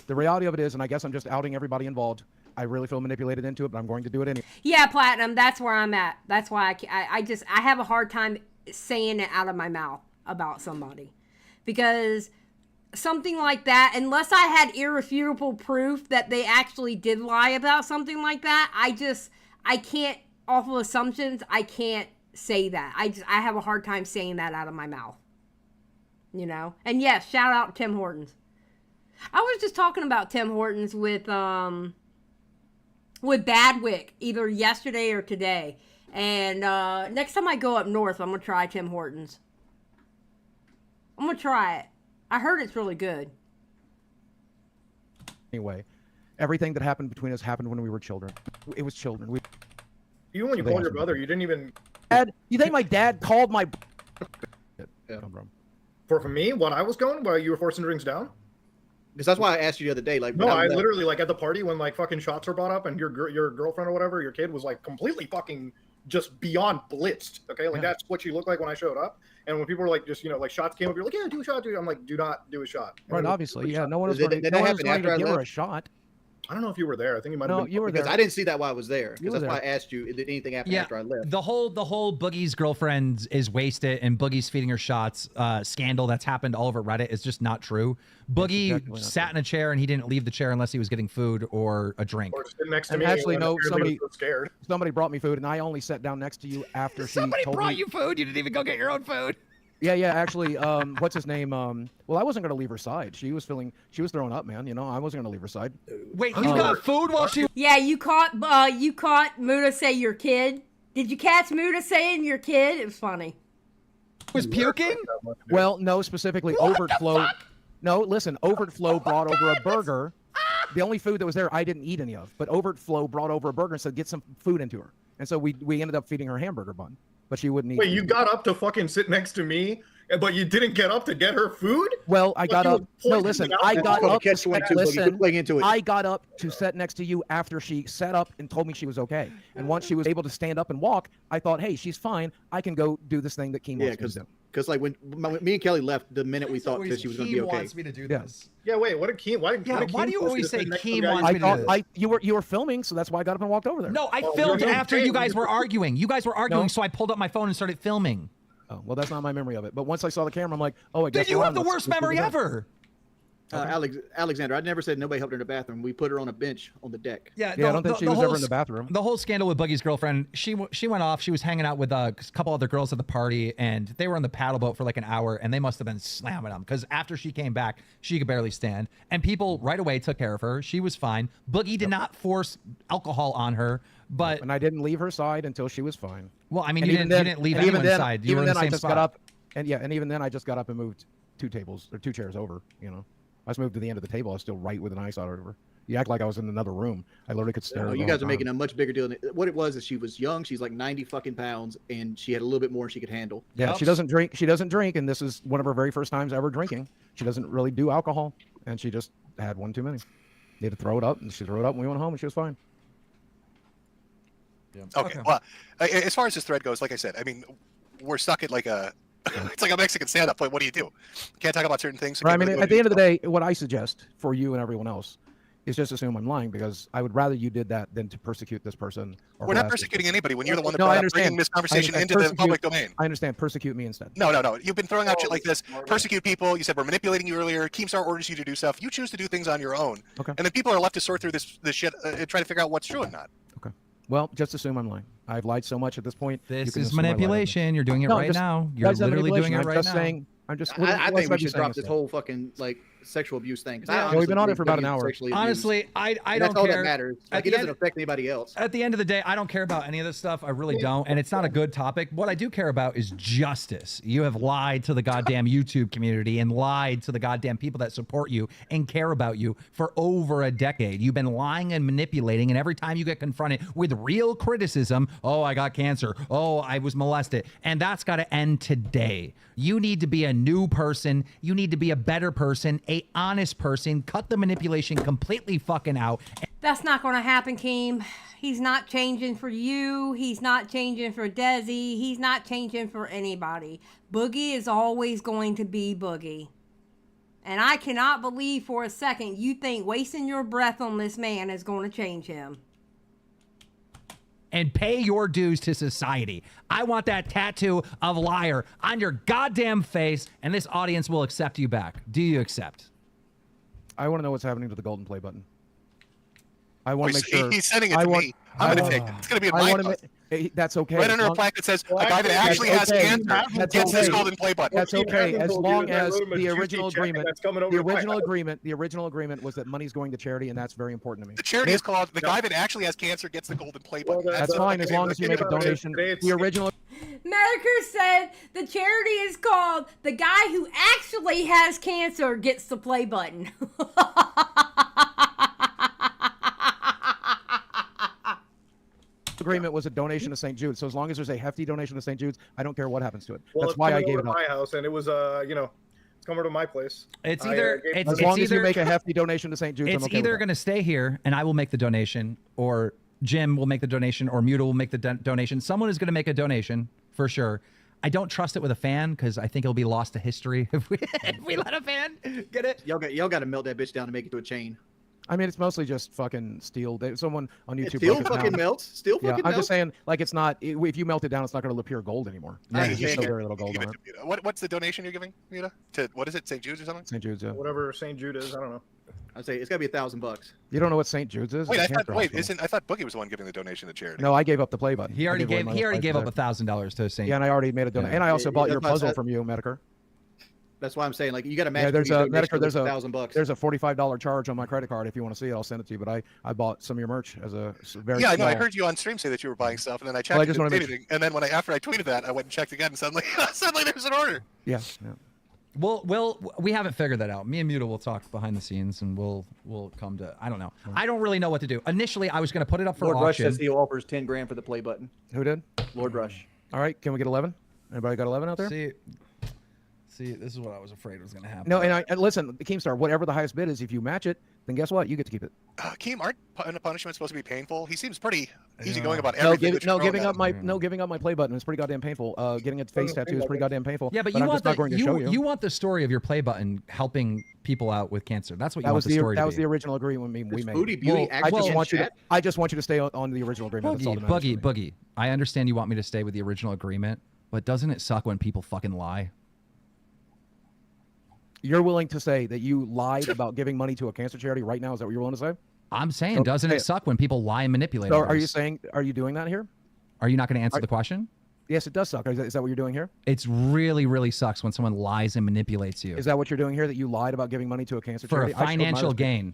The reality of it is, and I guess I'm just outing everybody involved, I really feel manipulated into it, but I'm going to do it anyway. Yeah, Platinum, that's where I'm at. That's why I have a hard time saying it out of my mouth about somebody. Because something like that, unless I had irrefutable proof that they actually did lie about something like that, I can't, off of assumptions, I can't say that. I have a hard time saying that out of my mouth. And yes, shout out Tim Hortons. I was just talking about Tim Hortons with Badwick either yesterday or today. And next time I go up north, I'm going to try Tim Hortons. I'm going to try it. I heard it's really good. Anyway, everything that happened between us happened when we were children. It was children. Even when you called your brother, you didn't even... Dad, you think my dad called my... Yeah. For me, when I was going, while you were forcing drinks down? Because that's why I asked you the other day. Like, no, I literally, like, at the party when, like, fucking shots were brought up and your girlfriend or whatever, your kid was, like, completely fucking just beyond blitzed, okay? Like, that's what she looked like when I showed up. And when people were, like, just, like, shots came up, you're like, yeah, do a shot, dude. I'm like, do not do a shot. Right, obviously. Yeah, no one was going to give her a shot. I don't know if you were there. I think you might have been. You were there. Because I didn't see that while I was there. Because that's why I asked you, did anything happen after I left? The whole Boogie's girlfriend is wasted and Boogie's feeding her shots scandal that's happened all over Reddit is just not true. Boogie sat in a chair and he didn't leave the chair unless he was getting food or a drink. Or sitting next to me. Actually, no, somebody brought me food and I only sat down next to you after somebody brought you food. You didn't even go get your own food. Yeah, actually, what's his name? Well, I wasn't going to leave her side. She was throwing up, man. I wasn't going to leave her side. Wait, you got food while she... Yeah, you caught Muta say your kid. Did you catch Muta saying your kid? It was funny. Was puking? Well, no, specifically Overflow. No, listen, Overflow brought over a burger. The only food that was there I didn't eat any of, but Overflow brought over a burger and said, get some food into her. And so we ended up feeding her hamburger bun. But she wouldn't eat. Wait, you got up to fucking sit next to me, but you didn't get up to get her food? Well, I got up. No, listen, I got up. Listen, I got up to sit next to you after she sat up and told me she was okay. And once she was able to stand up and walk, I thought, hey, she's fine. I can go do this thing that Keem wants me to do. Because like when me and Kelly left, the minute we thought that she was going to be okay. Wants me to do this. Yeah, wait, what did Keem? Why do you always say Keem wants me to do this? You were filming, so that's why I got up and walked over there. No, I filmed after you guys were arguing. You guys were arguing, so I pulled up my phone and started filming. Oh, well, that's not my memory of it. But once I saw the camera, I'm like, oh, I guess. Dude, you have the worst memory ever. Alexander, I never said nobody helped her in the bathroom. We put her on a bench on the deck. Yeah, Yeah, I don't think she was ever in the bathroom. The whole scandal with Boogie's girlfriend, she went off. She was hanging out with a couple other girls at the party, and they were on the paddle boat for like an hour, and they must have been slamming them because after she came back, she could barely stand. And people right away took care of her. She was fine. Boogie did not force alcohol on her, but And I didn't leave her side until she was fine. well, I mean, And you even didn't leave and even anyone's then, side. You were even in the then, I same just spot. got up, and even then, I just got up and moved 2 chairs over. You know, I just moved to the end of the table. I was still right with an eye shot over. You act like I was in another room. I literally could stare. No, the you whole guys are time. making a much bigger deal. What it was is she was young. She's like 90 fucking pounds, and she had a little bit more she could handle. Yeah, she doesn't drink. She doesn't drink, and this is one of her very first times ever drinking. She doesn't really do alcohol, and she just had one too many. They had to throw it up, and she threw it up, and we went home, and she was fine. Okay. Well, as far as this thread goes, like I said, I mean, we're stuck at like a. It's like a Mexican stand-up. But what do you do? Can't talk about certain things. So Right, I can't mean, really at the end of the day, what I suggest for you and everyone else is just assume I'm lying, because I would rather you did that than to persecute this person. Or We're not harass this persecuting person. anybody when you're the one that No, I brought up understand. bringing this conversation I into the persecute- public domain. I understand. Persecute me instead. No. You've been throwing out shit like this. Persecute people. You said we're manipulating you earlier. Keemstar orders you to do stuff. You choose to do things on your own. Okay. And then people are left to sort through this shit and try to figure out what's true and not. Okay. Well, just assume I'm lying. I've lied so much at this point. you This can is assume I lied. manipulation. You're doing it No, right just- now. You're That's not literally doing manipulation. it I'm right just now. saying. I'm just. I think we should drop this instead? whole fucking like sexual abuse thing. 'Cause I Yeah, honestly we've been on it believe for about an Boogie's hour. sexually abused. Honestly, I And don't that's all care. that matters. At Like, the it doesn't end- affect anybody else. At the end of the day, I don't care about any of this stuff. I really don't. And it's not a good topic. What I do care about is justice. You have lied to the goddamn YouTube community and lied to the goddamn people that support you and care about you for over a decade. You've been lying and manipulating. And every time you get confronted with real criticism, oh, I got cancer. Oh, I was molested. And that's got to end today. You need to be a new person. You need to be a better person, a honest person. Cut the manipulation completely fucking out. That's not going to happen, Keem. He's not changing for you. He's not changing for Desi. He's not changing for anybody. Boogie is always going to be Boogie. And I cannot believe for a second you think wasting your breath on this man is going to change him. And pay your dues to society. I want that tattoo of liar on your goddamn face, and this audience will accept you back. Do you accept? I want to know what's happening to the golden play button. I want to make He's- sure. He's sending it I to want- me. I'm I going to want- take it. It's going to be in I my want to. house. That's okay. Right under a Long- plaque that says a Well, guy that that's actually has okay. cancer That's gets this okay. golden play button. That's Steve okay, Adams as told you long that I as wrote him a the juicy original check agreement. that's coming over The to my original house. agreement. The original agreement was that money's going to charity, and that's very important to me. The charity is called the guy that actually has cancer gets the golden play Well, button. That's fine as long as you make a Today donation. it's- The original. Medicare said the charity is called The Guy Who Actually Has Cancer Gets the Play Button. agreement was a donation to St. Jude's. So as long as there's a hefty donation to St. Jude's, I don't care what happens to it. Well, That's it's why I coming gave over it to up. my house, and it was it's coming to my place. It's I, either gave- it's, As it's long as you either make a hefty donation to St. Jude's, it's I'm okay either with going to stay here and I will make the donation, or Jim will make the donation, or Muta will make the donation. Someone is going to make a donation for sure. I don't trust it with a fan because I think it'll be lost to history if we let a fan get it. Y'all got to melt that bitch down to make it to a chain. I mean, it's mostly just fucking steel. Someone on It YouTube. still broke it fucking down. melts. Still Yeah, fucking I'm melts. just saying, like, it's not. If you melt it down, it's not going to appear gold anymore. I There's understand so that. very little gold Give on it it. to Muta. What's the donation you're giving, Muta? To what is it, St. Jude's or something? St. Jude's. Yeah. Whatever St. Jude is, I don't know. I'd say it's got to be $1,000. You don't know what St. Jude's is? Wait, It's a cancer hospital. I thought Boogie was the one giving the donation to charity. No, I gave up the play button. He already I gave away gave my he already life gave to up that. $1,000 to St. Yeah, and I already made a donation, and I also bought your that's why I puzzle said- from you, Medicare. That's why I'm saying, like, you got to match. Yeah, there's your a Medicare. There's a $1,000. There's a $45 charge on my credit card. If you want to see it, I'll send it to you. But I bought some of your merch as a very Yeah, I know. I small- heard you on stream say that you were buying stuff, and then I checked. Well, I and just didn't wanna see make anything. And then after I tweeted that, I went and checked again, and suddenly there's an order. Yeah. Yeah. We haven't figured that out. Me and Muta will talk behind the scenes, and we'll come to. I don't know. I don't really know what to do. Initially, I was going to put it up for Lord Rush auction. says he offers 10 grand for the play button. Who did? Lord Rush. All right. Can we get 11? Anybody got 11 out there? See, this is what I was afraid was going to happen. No, and listen, Keemstar, whatever the highest bid is, if you match it, then guess what? You get to keep it. Keem, aren't punishments supposed to be painful? He seems pretty easygoing about No, everything. that you're giving throwing up at him. my giving up my play button is pretty goddamn painful. Getting a face tattoo is pretty goddamn painful. Yeah, but you I'm want just not going to show you. you want the story of your play button helping people out with cancer. That's what you That want was the story that to was be. the original agreement we Does made. Booty Beauty Well, actually I just in chat? want you to stay on the original agreement. That's all that matters to me. Boogie. I understand you want me to stay with the original agreement, but doesn't it suck when people fucking lie? You're willing to say that you lied about giving money to a cancer charity right now? Is that what you're willing to say? I'm saying, So, doesn't say it it. suck when people lie and manipulate So others? are you doing that here? Are you not going to answer the question? Yes, it does suck. Is that what you're doing here? It's really, really sucks when someone lies and manipulates you Is that what you're doing here? That you lied about giving money to a cancer for a charity? I showed my financial receipt. gain.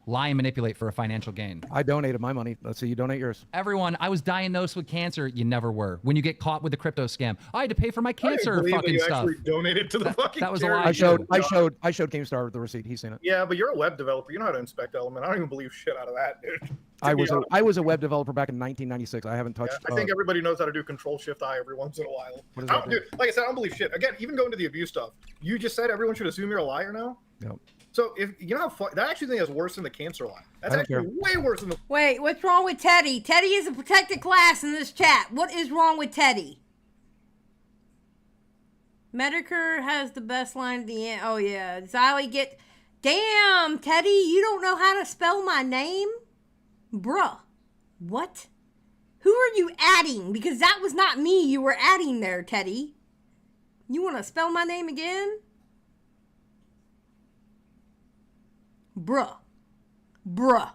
Lie and manipulate for a financial gain. I donated my money. Let's see, you donate yours. Everyone, I was diagnosed with cancer. You never were. When you get caught with the crypto scam, I had to pay for my I didn't cancer believe that fucking you stuff. actually donated to the fucking that was a charity. lie. I showed GameStar with the receipt. He's seen it. Yeah, but you're a web developer. You know how to inspect Element. I don't even believe shit out of that, dude. I was a web developer back in 1996. I haven't touched. I think everybody knows how to do Control-Shift-I every once in a while. What does I that don't, mean? dude, like I said, I don't believe shit. Again, even going to the abuse stuff, you just said everyone should assume you're a liar now. Yep. So if you know how that actually think is worse than the cancer lie. That's I don't actually way worse than the. Wait, what's wrong with Teddy? Teddy is a protected class in this chat. What is wrong with Teddy? Medicare has the best line at the end. Oh, yeah. Xylie get... Damn, Teddy, you don't know how to spell my name? Bruh. What? Who are you adding? Because that was not me you were adding there, Teddy. You want to spell my name again? Bruh. Bruh.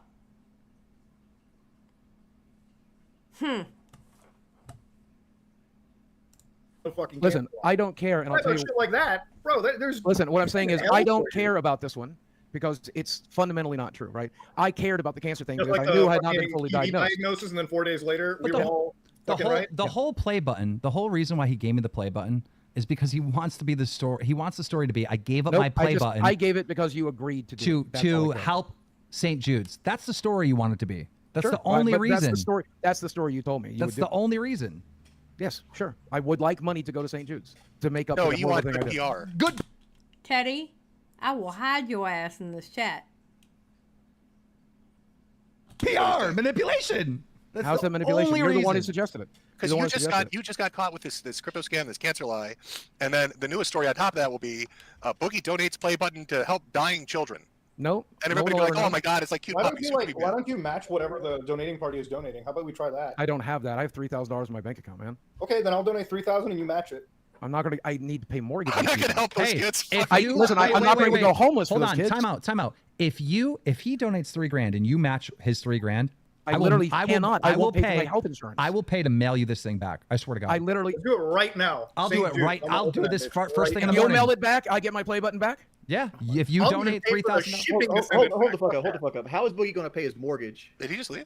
Fucking Listen, cancer lie. I don't care, and I'll I tell know you. shit like that, bro. There's. Listen, what I'm saying is Hell I don't for you. care about this one because it's fundamentally not true, right? I cared about the cancer thing Just because like I knew the I had not been fucking fully TB diagnosed. diagnosis, and then 4 days later, But we were all fucking right. The whole play button, the whole reason why he gave me the play button is because he wants to be the story. He wants the story to be, I gave up Nope, my play button I gave it because you agreed to do it. That's all to I care. help St. Jude's. That's the story you want it to be. That's Sure, the only but reason. That's the story you told me. You That's would the only reason. Yes, sure. I would like money to go to St. Jude's to make up No, for the you horrible want thing the I did. PR. Good. Teddy, I will hide your ass in this chat. PR manipulation. That's How's the that manipulation? only You're the one who reason. suggested it. Because You're the one you who just suggested got caught with this crypto scam, this cancer lie, and then the newest story on top of that will be Boogie donates play button to help dying children, it. No. and no everybody one will be will like, ever "Oh my know. God, it's like cute Why don't puppies." you why don't you match whatever the donating party is donating? How about we try that? I don't have that. I have $3,000 in my bank account, man. Okay, then I'll donate 3,000 and you match it. I'm not gonna. I need to pay mortgage. I'm not gonna help those Hey, kids. if I- you listen, I'm not gonna go homeless for Hold those on, kids. time out. If he donates $3,000 and you match his $3,000, I literally cannot. I will won't pay for pay my health insurance. I will pay to mail you this thing back. I swear to God. I literally. Let's do it right now. I'll do St. it Jude. right. I'm gonna I'll do open this that bitch first right thing in now. the You'll morning. mail it back. I get my play button back. Yeah, if you I'll donate even pay for the $3,000. shipping to send Hold it the back. fuck up. Hold the fuck up. How is Boogie going to pay his mortgage? Did he just leave?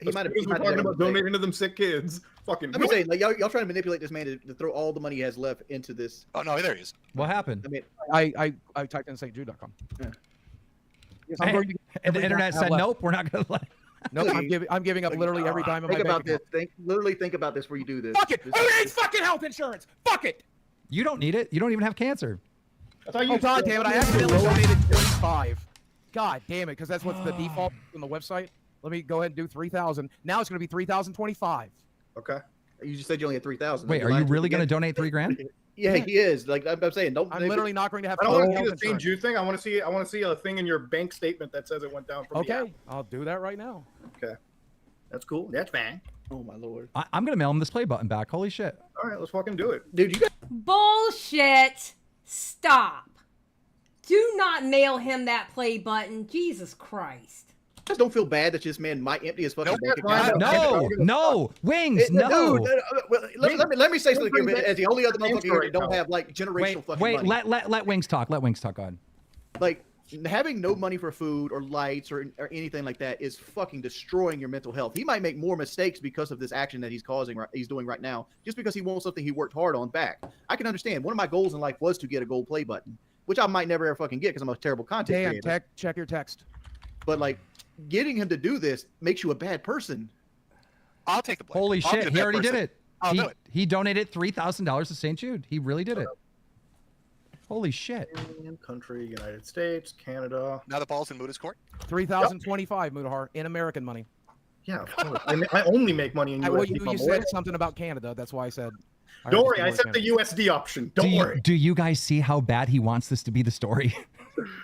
He might have. Because we're talking about donating to them sick kids. Fucking. I'm just saying, like y'all trying to manipulate this man to throw all the money he has left into this. Oh no, there he is. What happened? I mean, I typed in stjude.com. Yeah. Yes, I'm going to give And the every internet dime I said, have left. "Nope, we're not going to let." Nope, I'm giving up literally every dime of my think bank about this. account. Literally think about this before you do this. Fuck it. This- Who needs fucking health insurance? Fuck it. You don't need it. You don't even have cancer. That's how you. Oh god damn it! I accidentally donated 35. God damn it! Because that's what's the default on the website. Let me go ahead and do 3,000. Now it's going to be 3,025. Okay. You just said you only had 3,000. Wait, are you really going to donate $3,000? Yeah, he is. Like I'm saying, don't. I'm literally not going to have. I don't want to health see the St. insurance. Jude thing. I want to see a thing in your bank statement that says it went down from the app. Okay, I'll do that right now. Okay. That's cool. That's fine. Oh my lord, I'm going to mail him this play button back. Holy shit. All right, let's fucking do it. dude, you guys Bullshit. Stop. Do not mail him that play button. Jesus Christ. don't feel bad that this man might empty his fucking Nope, bank that's account. fine. No, Wings, no. Dude, well, let me say something here, as the only other motherfucker here that don't Right have like generational fucking Wait, money. let Wings talk. Let Wings talk on. Like having no money for food or lights or anything like that is fucking destroying your mental health. He might make more mistakes because of this action that he's doing right now, just because he wants something he worked hard on back. I can understand. One of my goals in life was to get a gold play button, which I might never ever fucking get because I'm a terrible content Dan, creator. check your text. But like getting him to do this makes you a bad person. I'll take the blame. Holy I'll shit, be the he bad already did person. it. I'll do it. He donated $3,000 to St. Jude. He really did it. Holy shit. Country, United States, Canada. Now the ball's in Muda's court. 3,025, Mudahar, in American money. Yeah, of course. I only make money in Well, USD. you said something about Canada. That's why I said. Don't worry, I set the USD option. Don't worry. Do you guys see how bad he wants this to be the story?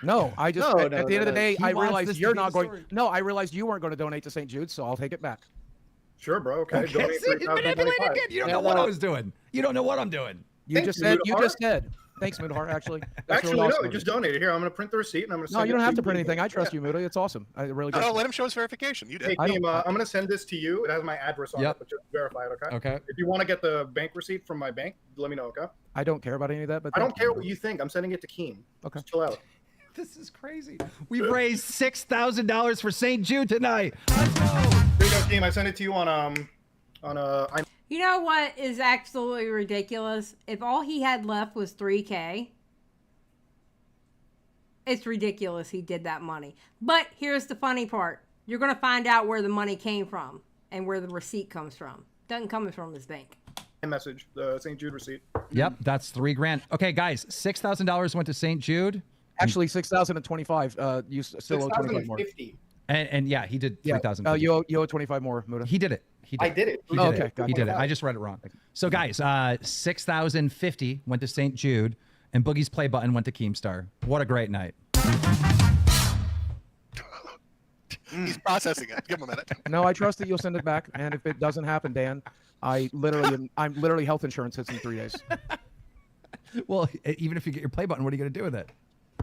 No, I just No, at no, the end of the no. day, He I wants realized this to you're be not the going. story. No, I realized you weren't going to donate to St. Jude, so I'll take it back. Sure, bro. Okay. Donate See, manipulated 3,025. again. You don't know what I was doing. You don't know what I'm doing. You Thank just you, said. Mudahar. You just said. Thanks, Moodheart. Actually, that's Actually, really awesome no, of just you. donated. Here, I'm gonna print the receipt and I'm gonna. No, send you it don't have to you. print anything. I trust you, Moody. It's awesome. I really. No, let him show his verification. You did. Hey, I team, don't- I'm gonna send this to you. It has my address on Yep. it, but just verify it, okay? Okay. If you want to get the bank receipt from my bank, let me know, okay? I don't care about any of that, but I don't thank care you. what you think. I'm sending it to Keem. Okay. Just chill out. This is crazy. We've raised $6,000 for St. Jude tonight. There you go, Keem. I sent it to you on You know what is absolutely ridiculous? If all he had left was $3K, it's ridiculous he did that money. But here's the funny part. You're going to find out where the money came from and where the receipt comes from. Doesn't come from his bank. message, the St. Jude receipt. Yep, that's $3,000. Okay, guys, $6,000 went to St. Jude. Actually, 6,025. You still owe 25 more. 6,050. And yeah, he did 3,000. You owe 25 more, Muda. He did it. He did I did it. He did Okay, it. gotcha. He did it. I just read it wrong. So guys, 6,050 went to St. Jude, and Boogie's play button went to Keemstar. What a great night. He's processing it. Give him a minute. No, I trust that you'll send it back. And if it doesn't happen, Dan, I'm literally health insurance hits in 3 days. Well, even if you get your play button, what are you going to do with it?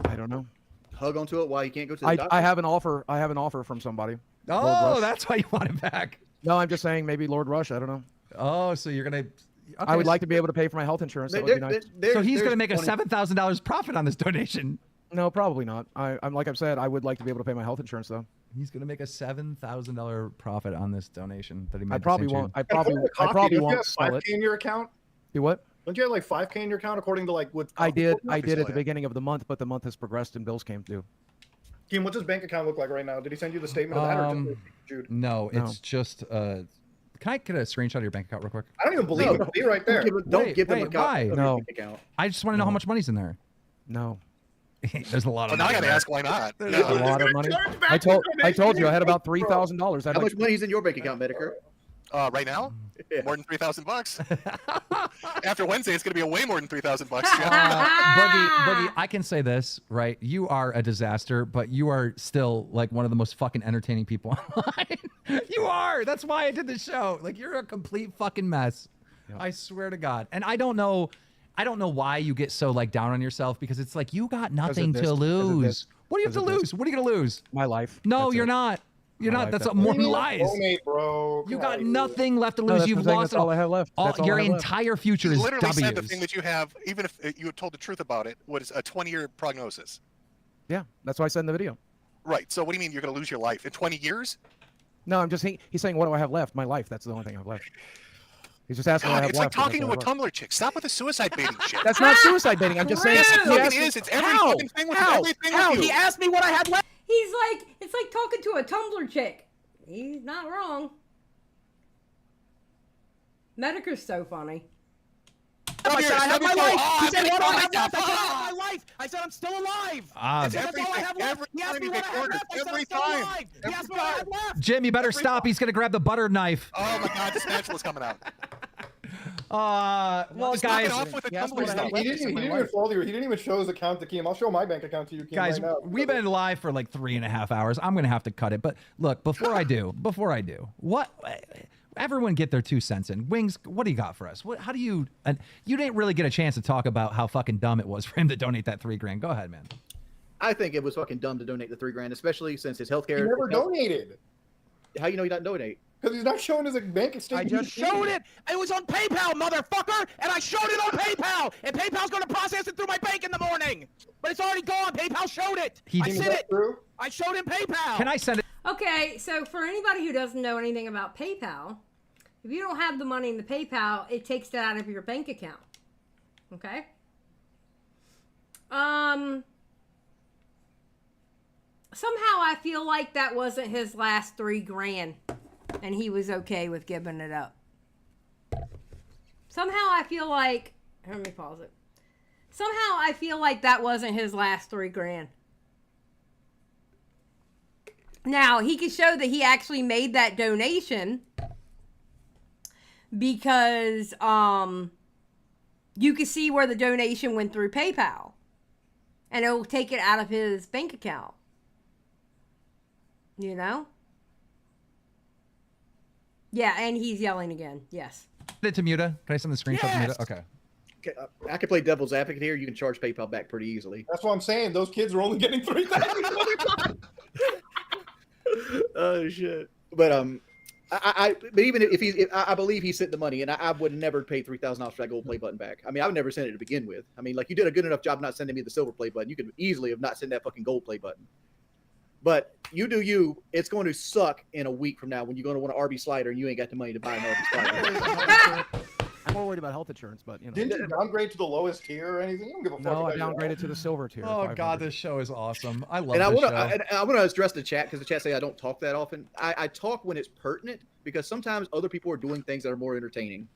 I don't know. Hug onto it while you can't go to the doctor. I have an offer. I have an offer from somebody. Lord Oh, Rush. that's why you want it back. No, I'm just saying maybe Lord Rush. I don't know. Oh, so you're going to... Okay, I would like to be able to pay for my health insurance. That would be nice. so he's going to make a $20 $7,000 profit on this donation. No, probably not. I'm like I've said, I would like to be able to pay my health insurance though. He's going to make a $7,000 profit on this donation that he made. I to probably St. Jude. won't. I probably won't sell it. 5K in your account? Do what? Don't you have like 5K in your account according to like what? I did Office at the lawyer. beginning of the month, but the month has progressed and bills came due. Keem, what's his bank account look like right now? Did he send you the statement of that or just Jude? No, No. it's just... can I get a screenshot of your bank account real quick? I don't even believe it. It'll be right there. Don't give them a wait, copy why? of your No. bank account. I just want to know how much money's in there. No. There's a lot Well, of now I money got to there. ask why not. A lot of money. Charge back I told the you I had about donation. $3,000. How much money is in your bank account, Medicare? Right now, Yeah. more than $3,000. After Wednesday, it's going to be a way more than $3,000. Boogie, I can say this, right? You are a disaster, but you are still like one of the most fucking entertaining people online. You are. That's why I did the show. Like you're a complete fucking mess. Yeah. I swear to God. And I don't know why you get so like down on yourself because it's like you got nothing this, to 'cause of lose. this, What do you have to 'cause of this. luse? What are you gonna lose? My life. No, That's you're it. not. You're My not. life, That's that's more it. than lies. Donate, bro. You Come got on. nothing left to No, lose. that's You've what I'm saying, lost that's all I have left. That's all your I have left. entire future You is literally said the W's. thing that you have, even if you had told the truth about it, was a 20-year prognosis. Yeah, that's why I said in the video. Right. So what do you mean you're going to lose your life in 20 years? No, I'm just he's saying, what do I have left? My life. That's the only thing I have left. He's just asking what I God, have it's like left. That's talking to all a I have left. Tumblr chick. Stop with the suicide baiting shit. That's not suicide baiting. I'm just saying. Yes, it he fucking asked me- is. It's every How? fucking thing with How? everything How? with you. He asked me what I had left. He's like, it's like talking to a Tumblr chick. He's not wrong. Medicare's so funny. I said I have my Every- life. oh, He said, every what do I time have I left? I said I die. have my life. I said I'm still alive. Ah, That's all I have left. Every He asked time me you what I get had ordered, left. I said I'm every still time. alive. He Every asked me what I had time. left. Jim, you better Every stop. time. He's gonna grab the butter knife. Oh my God, the spatula's coming out. Well, Just knock guys, it off with the He asked me Tumblr what I stuff. had left. He didn't even follow you. He didn't even show his account to Keem. I'll show my bank account to you, Keem, guys, right now. we've been live for like 3.5 hours. I'm gonna have to cut it. But look, before I do, what? Everyone get their 2 cents in. Wings, what do you got for us? How do you? You didn't really get a chance to talk about how fucking dumb it was for him to donate that $3,000. Go ahead, man. I think it was fucking dumb to donate the $3,000, especially since his healthcare. He never donated How you know he didn't donate? because he's not showing his bank I statement. just showed it. It was on PayPal, motherfucker, and I showed it on PayPal. And PayPal's going to process it through my bank in the morning. But it's already gone. PayPal showed it. I Is said that it. true? I showed him PayPal. Can I send it? Okay, so for anybody who doesn't know anything about PayPal, if you don't have the money in the PayPal, it takes that out of your bank account. Okay? Somehow I feel like that wasn't his last $3,000 and he was okay with giving it up. Somehow I feel like, let me pause it. Somehow I feel like that wasn't his last $3,000. Now, he could show that he actually made that donation because you can see where the donation went through PayPal and it will take it out of his bank account. You know? Yeah, and he's yelling again. Yes. Send it to Muta. Can I send the screenshot to Yes. Muta? Okay. I can play devil's advocate here. You can charge PayPal back pretty easily. That's what I'm saying. Those kids are only getting 3,000. Oh shit! But but even if I believe he sent the money, and I would never pay $3,000 for that gold play button back. I mean, I would never send it to begin with. I mean, like, you did a good enough job not sending me the silver play button. You could easily have not sent that fucking gold play button. But you do you. It's going to suck in a week from now when you're going to want an RB slider and you ain't got the money to buy an RB slider. I'm more worried about health insurance, but you know. Didn't you downgrade to the lowest tier or anything? You don't give a fuck. No, I about downgraded to the silver tier. Oh 500. God, this show is awesome. I love And I this want show. to, I want to address the chat because the chat say I don't talk that often. I talk when it's pertinent because sometimes other people are doing things that are more entertaining.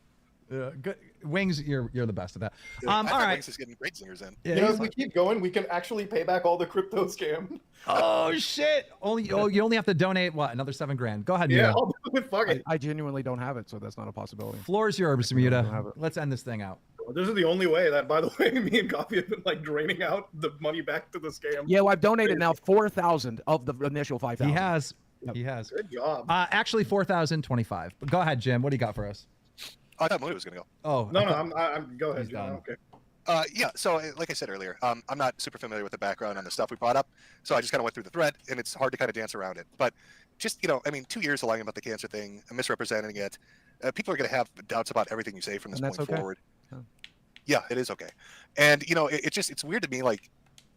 Good. Wings, you're the best at that. I All think right. Wings is getting great singers in. Yeah, You know, he's if we like- keep going, we can actually pay back all the crypto scam. oh shit! You only have to donate what, another $7,000. Go ahead, Yeah, Muta. I'll do it. Fuck it. I genuinely don't have it, so that's not a possibility. Floor's yours, I don't have Muta. it. Let's end this thing out. This is the only way that, by the way, me and Coffee have been like draining out the money back to the scam. Yeah, well, I've donated now 4,000 of the initial 5,000. He has. Yep. He has. Good job. Actually, 4,025. But go ahead, Jim. What do you got for us? I thought Moody was going to go. Oh No, I no, thought- I'm go ahead. He's done. Okay. Yeah, so like I said earlier, I'm not super familiar with the background on the stuff we brought up, so I just kind of went through the thread, and it's hard to kind of dance around it. But just, I mean, 2 years of lying about the cancer thing, misrepresenting it, people are going to have doubts about everything you say from this And that's point okay. forward. Yeah. Yeah, it is okay. And, it's weird to me, like,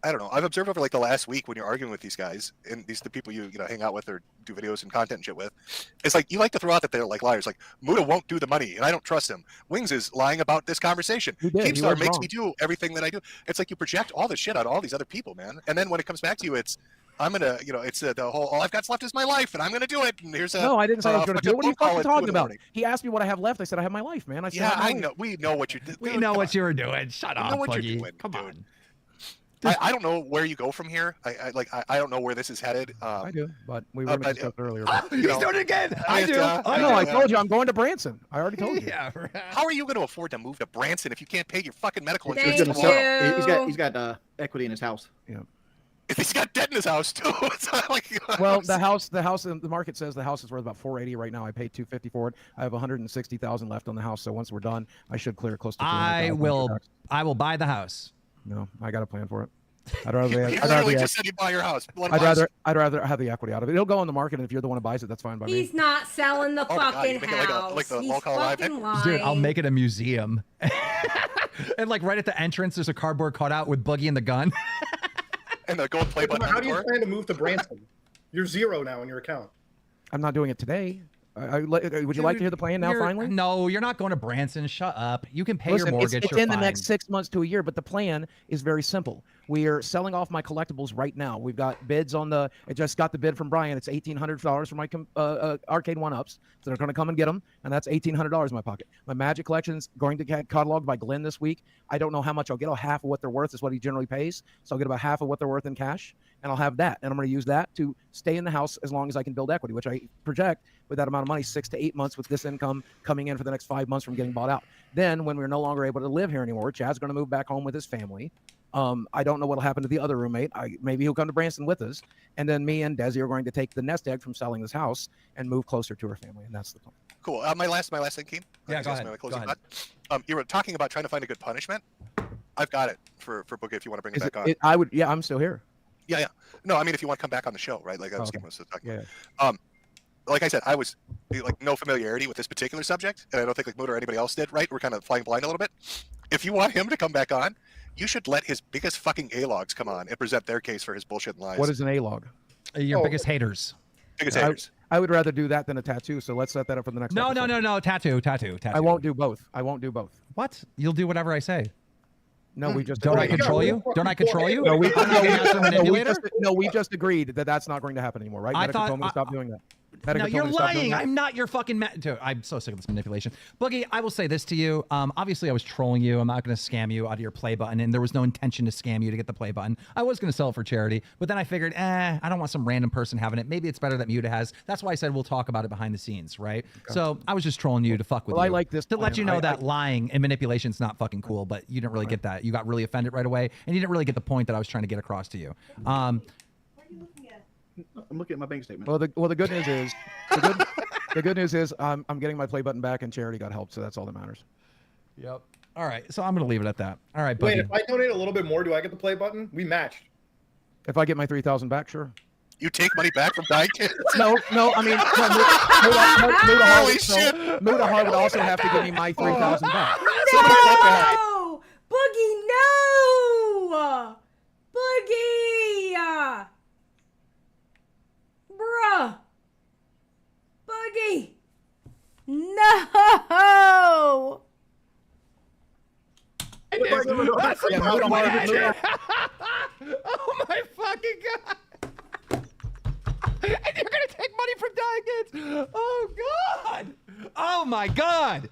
I don't know. I've observed over like the last week when you're arguing with these guys and the people you hang out with or do videos and content and shit with, it's like you like to throw out that they're like liars. Like Muda won't do the money and I don't trust him. Wings is lying about this conversation. He did. He Keepstar was makes wrong. me do everything that I do. It's like you project all the shit on all these other people, man. And then when it comes back to you, it's I'm gonna, it's the whole all I've got left is my life and I'm gonna do it. And here's a No, I didn't say I was going to fucking do it. What are you phone call fucking at 2 talking in the about? morning. He asked me what I have left. I said I have my life, man. I said Yeah, I I have my life. know. We know what you're doing. We know what you were doing. Shut up, know what you're Boogie. doing, Come dude. on. I don't know where you go from here. I don't know where this is headed. I do, but we were but- going to discuss earlier. He's doing it again. I It's, do. I No, I know. told you I'm going to Branson. I already told you. Yeah. Right. How are you going to afford to move to Branson if you can't pay your fucking medical Thank insurance He's gonna tomorrow? sell- He's got equity in his house. He's got debt in his house too. It's not like Well, the house, the market says the house is worth about 480 right now. I paid 250 for it. I have 160,000 left on the house. So once we're done, I should clear close to. I 300,000. will buy the house. No, I got a plan for it. I'd rather. you I'd literally rather. just said you'd buy your house. I'd rather have the equity out of it. It'll go on the market, and if you're the one who buys it, that's fine by me. He's not selling the Oh my God, fucking you make it like a- house. like the He's Lolcow Live fucking headquarters. lying. Dude, I'll make it a museum. And like right at the entrance, there's a cardboard cutout with Boogie and the gun. And the gold play button How on do the you door. plan to move to Branson? You're zero now in your account. I'm not doing it today. Would you like to hear the plan now? Finally. No, you're not going to Branson. Shut up. You can pay Listen, your mortgage. it's you're in the fine. next 6 months to a year, but the plan is very simple. We are selling off my collectibles right now. We've got bids on the. I just got the bid from Brian. It's $1,800 for my arcade one-ups. So they're going to come and get them, and that's $1,800 in my pocket. My Magic collection's going to get cataloged by Glenn this week. I don't know how much I'll get. Half of what they're worth is what he generally pays, so I'll get about half of what they're worth in cash, and I'll have that, and I'm going to use that to stay in the house as long as I can build equity, which I project with that amount of money, 6 to 8 months with this income coming in for the next 5 months from getting bought out. Then when we're no longer able to live here anymore, Chad's going to move back home with his family. I don't know what'll happen to the other roommate. Maybe he'll come to Branson with us, and then me and Desi are going to take the nest egg from selling this house and move closer to her family, and that's the plan. Cool. My last thing, Keem. Yeah, go ahead. My closing Go ahead. thought. You were talking about trying to find a good punishment. I've got it for Boogie if you want to bring it Is back on. I would. Yeah, I'm still here. Yeah. No, I mean if you want to come back on the show, right? Like I was Okay. talking Yeah. about. Like I said, I was like no familiarity with this particular subject, and I don't think like Mood or anybody else did. Right? We're kind of flying blind a little bit. If you want him to come back on, you should let his biggest fucking A-logs come on and present their case for his bullshit and lies. What is an A-log? Your biggest haters. biggest haters? I would rather do that than a tattoo. So let's set that up for the next. No, episode. no. Tattoo. I won't do both. What? You'll do whatever I say. No, we just Don't I agreed. control you? Don't I control you? No, we, I'm not a master manipulator? we just agreed that that's not going to happen anymore, right? I Medical thought- told me to stop doing that. Medical No, told you're me to stop doing lying. that. I'm not your fucking dude, I'm so sick of this manipulation. Boogie, I will say this to you. Obviously, I was trolling you. I'm not going to scam you out of your play button, and there was no intention to scam you to get the play button. I was going to sell it for charity, but then I figured, I don't want some random person having it. Maybe it's better that Muta has. That's why I said we'll talk about it behind the scenes, right? Okay. So I was just trolling you to fuck with you. I like this to let plan. you know that lying and manipulation is not fucking cool, but you didn't really get that. You got really offended right away, and you didn't really get the point that I was trying to get across to you. I'm looking at my bank statement. Well, the good news is the good news is I'm getting my play button back, and charity got help, so that's all that matters. Yep. All right, so I'm gonna leave it at that. All right, Wait, Boogie. if I donate a little bit more, do I get the play button? We matched. If I get my 3,000 back, sure. You take money back from dying kids? No, I mean, Holy shit. Muda Har would also have to give me my 3,000 back. No! Boogie, no! Boogie! Bruh! Boogie! No! Yeah, Muda Har. Oh my fucking god! And you're gonna take money from dying kids? Oh god! Oh my god!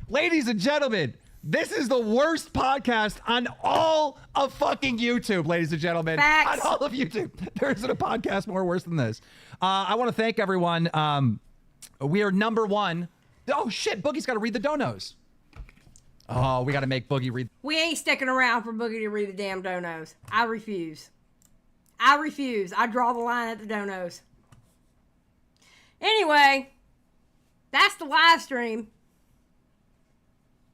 Ladies and gentlemen, this is the worst podcast on all of fucking YouTube, ladies and gentlemen. Facts. On all of YouTube. There isn't a podcast more worse than this. I want to thank everyone. We are number one. Oh shit, Boogie's got to read the donos. Oh, we got to make Boogie read. We ain't sticking around for Boogie to read the damn donos. I refuse. I refuse. I draw the line at the donos. Anyway, that's the live stream.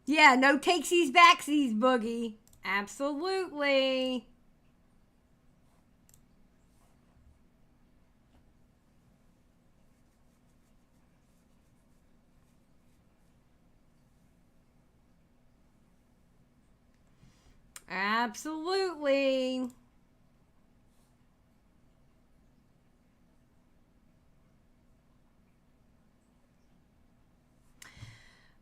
Yeah, no takesies backsies, Boogie. Absolutely. Absolutely.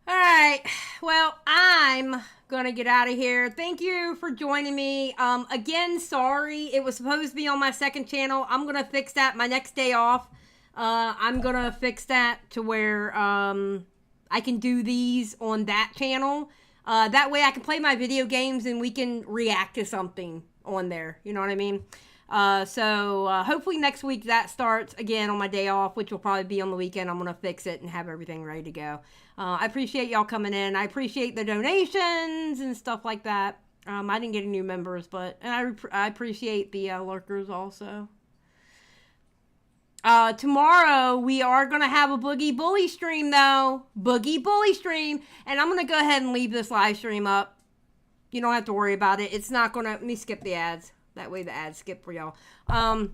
All right. Well, I'm going to get out of here. Thank you for joining me. Again, sorry. It was supposed to be on my second channel. I'm going to fix that my next day off. I'm going to fix that to where I can do these on that channel. That way I can play my video games and we can react to something on there. You know what I mean? So hopefully next week that starts again on my day off, which will probably be on the weekend. I'm going to fix it and have everything ready to go. I appreciate y'all coming in. I appreciate the donations and stuff like that. I didn't get any new members, but and I appreciate the lurkers also. Tomorrow we are going to have a Boogie Bully stream though. Boogie Bully stream. And I'm going to go ahead and leave this live stream up. You don't have to worry about it. It's not going to, let me skip the ads. That way the ads skip for y'all. I'm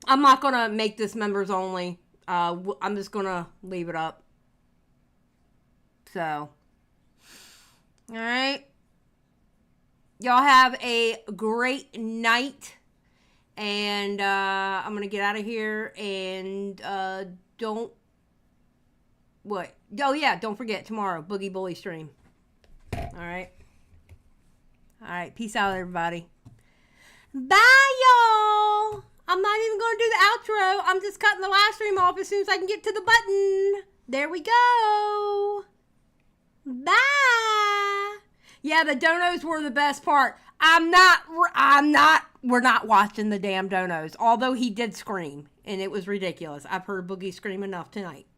not going to make this members only. I'm just going to leave it up. So. Alright. Y'all have a great night. And I'm going to get out of here. And don't. What? Oh, yeah. Don't forget tomorrow. Boogie Bully stream. Alright. Alright. Peace out, everybody. Bye, y'all. I'm not even going to do the outro. I'm just cutting the live stream off as soon as I can get to the button. There we go. Bye. Yeah, the donos were the best part. We're not watching the damn donos. Although he did scream, and it was ridiculous. I've heard Boogie scream enough tonight. Thank you.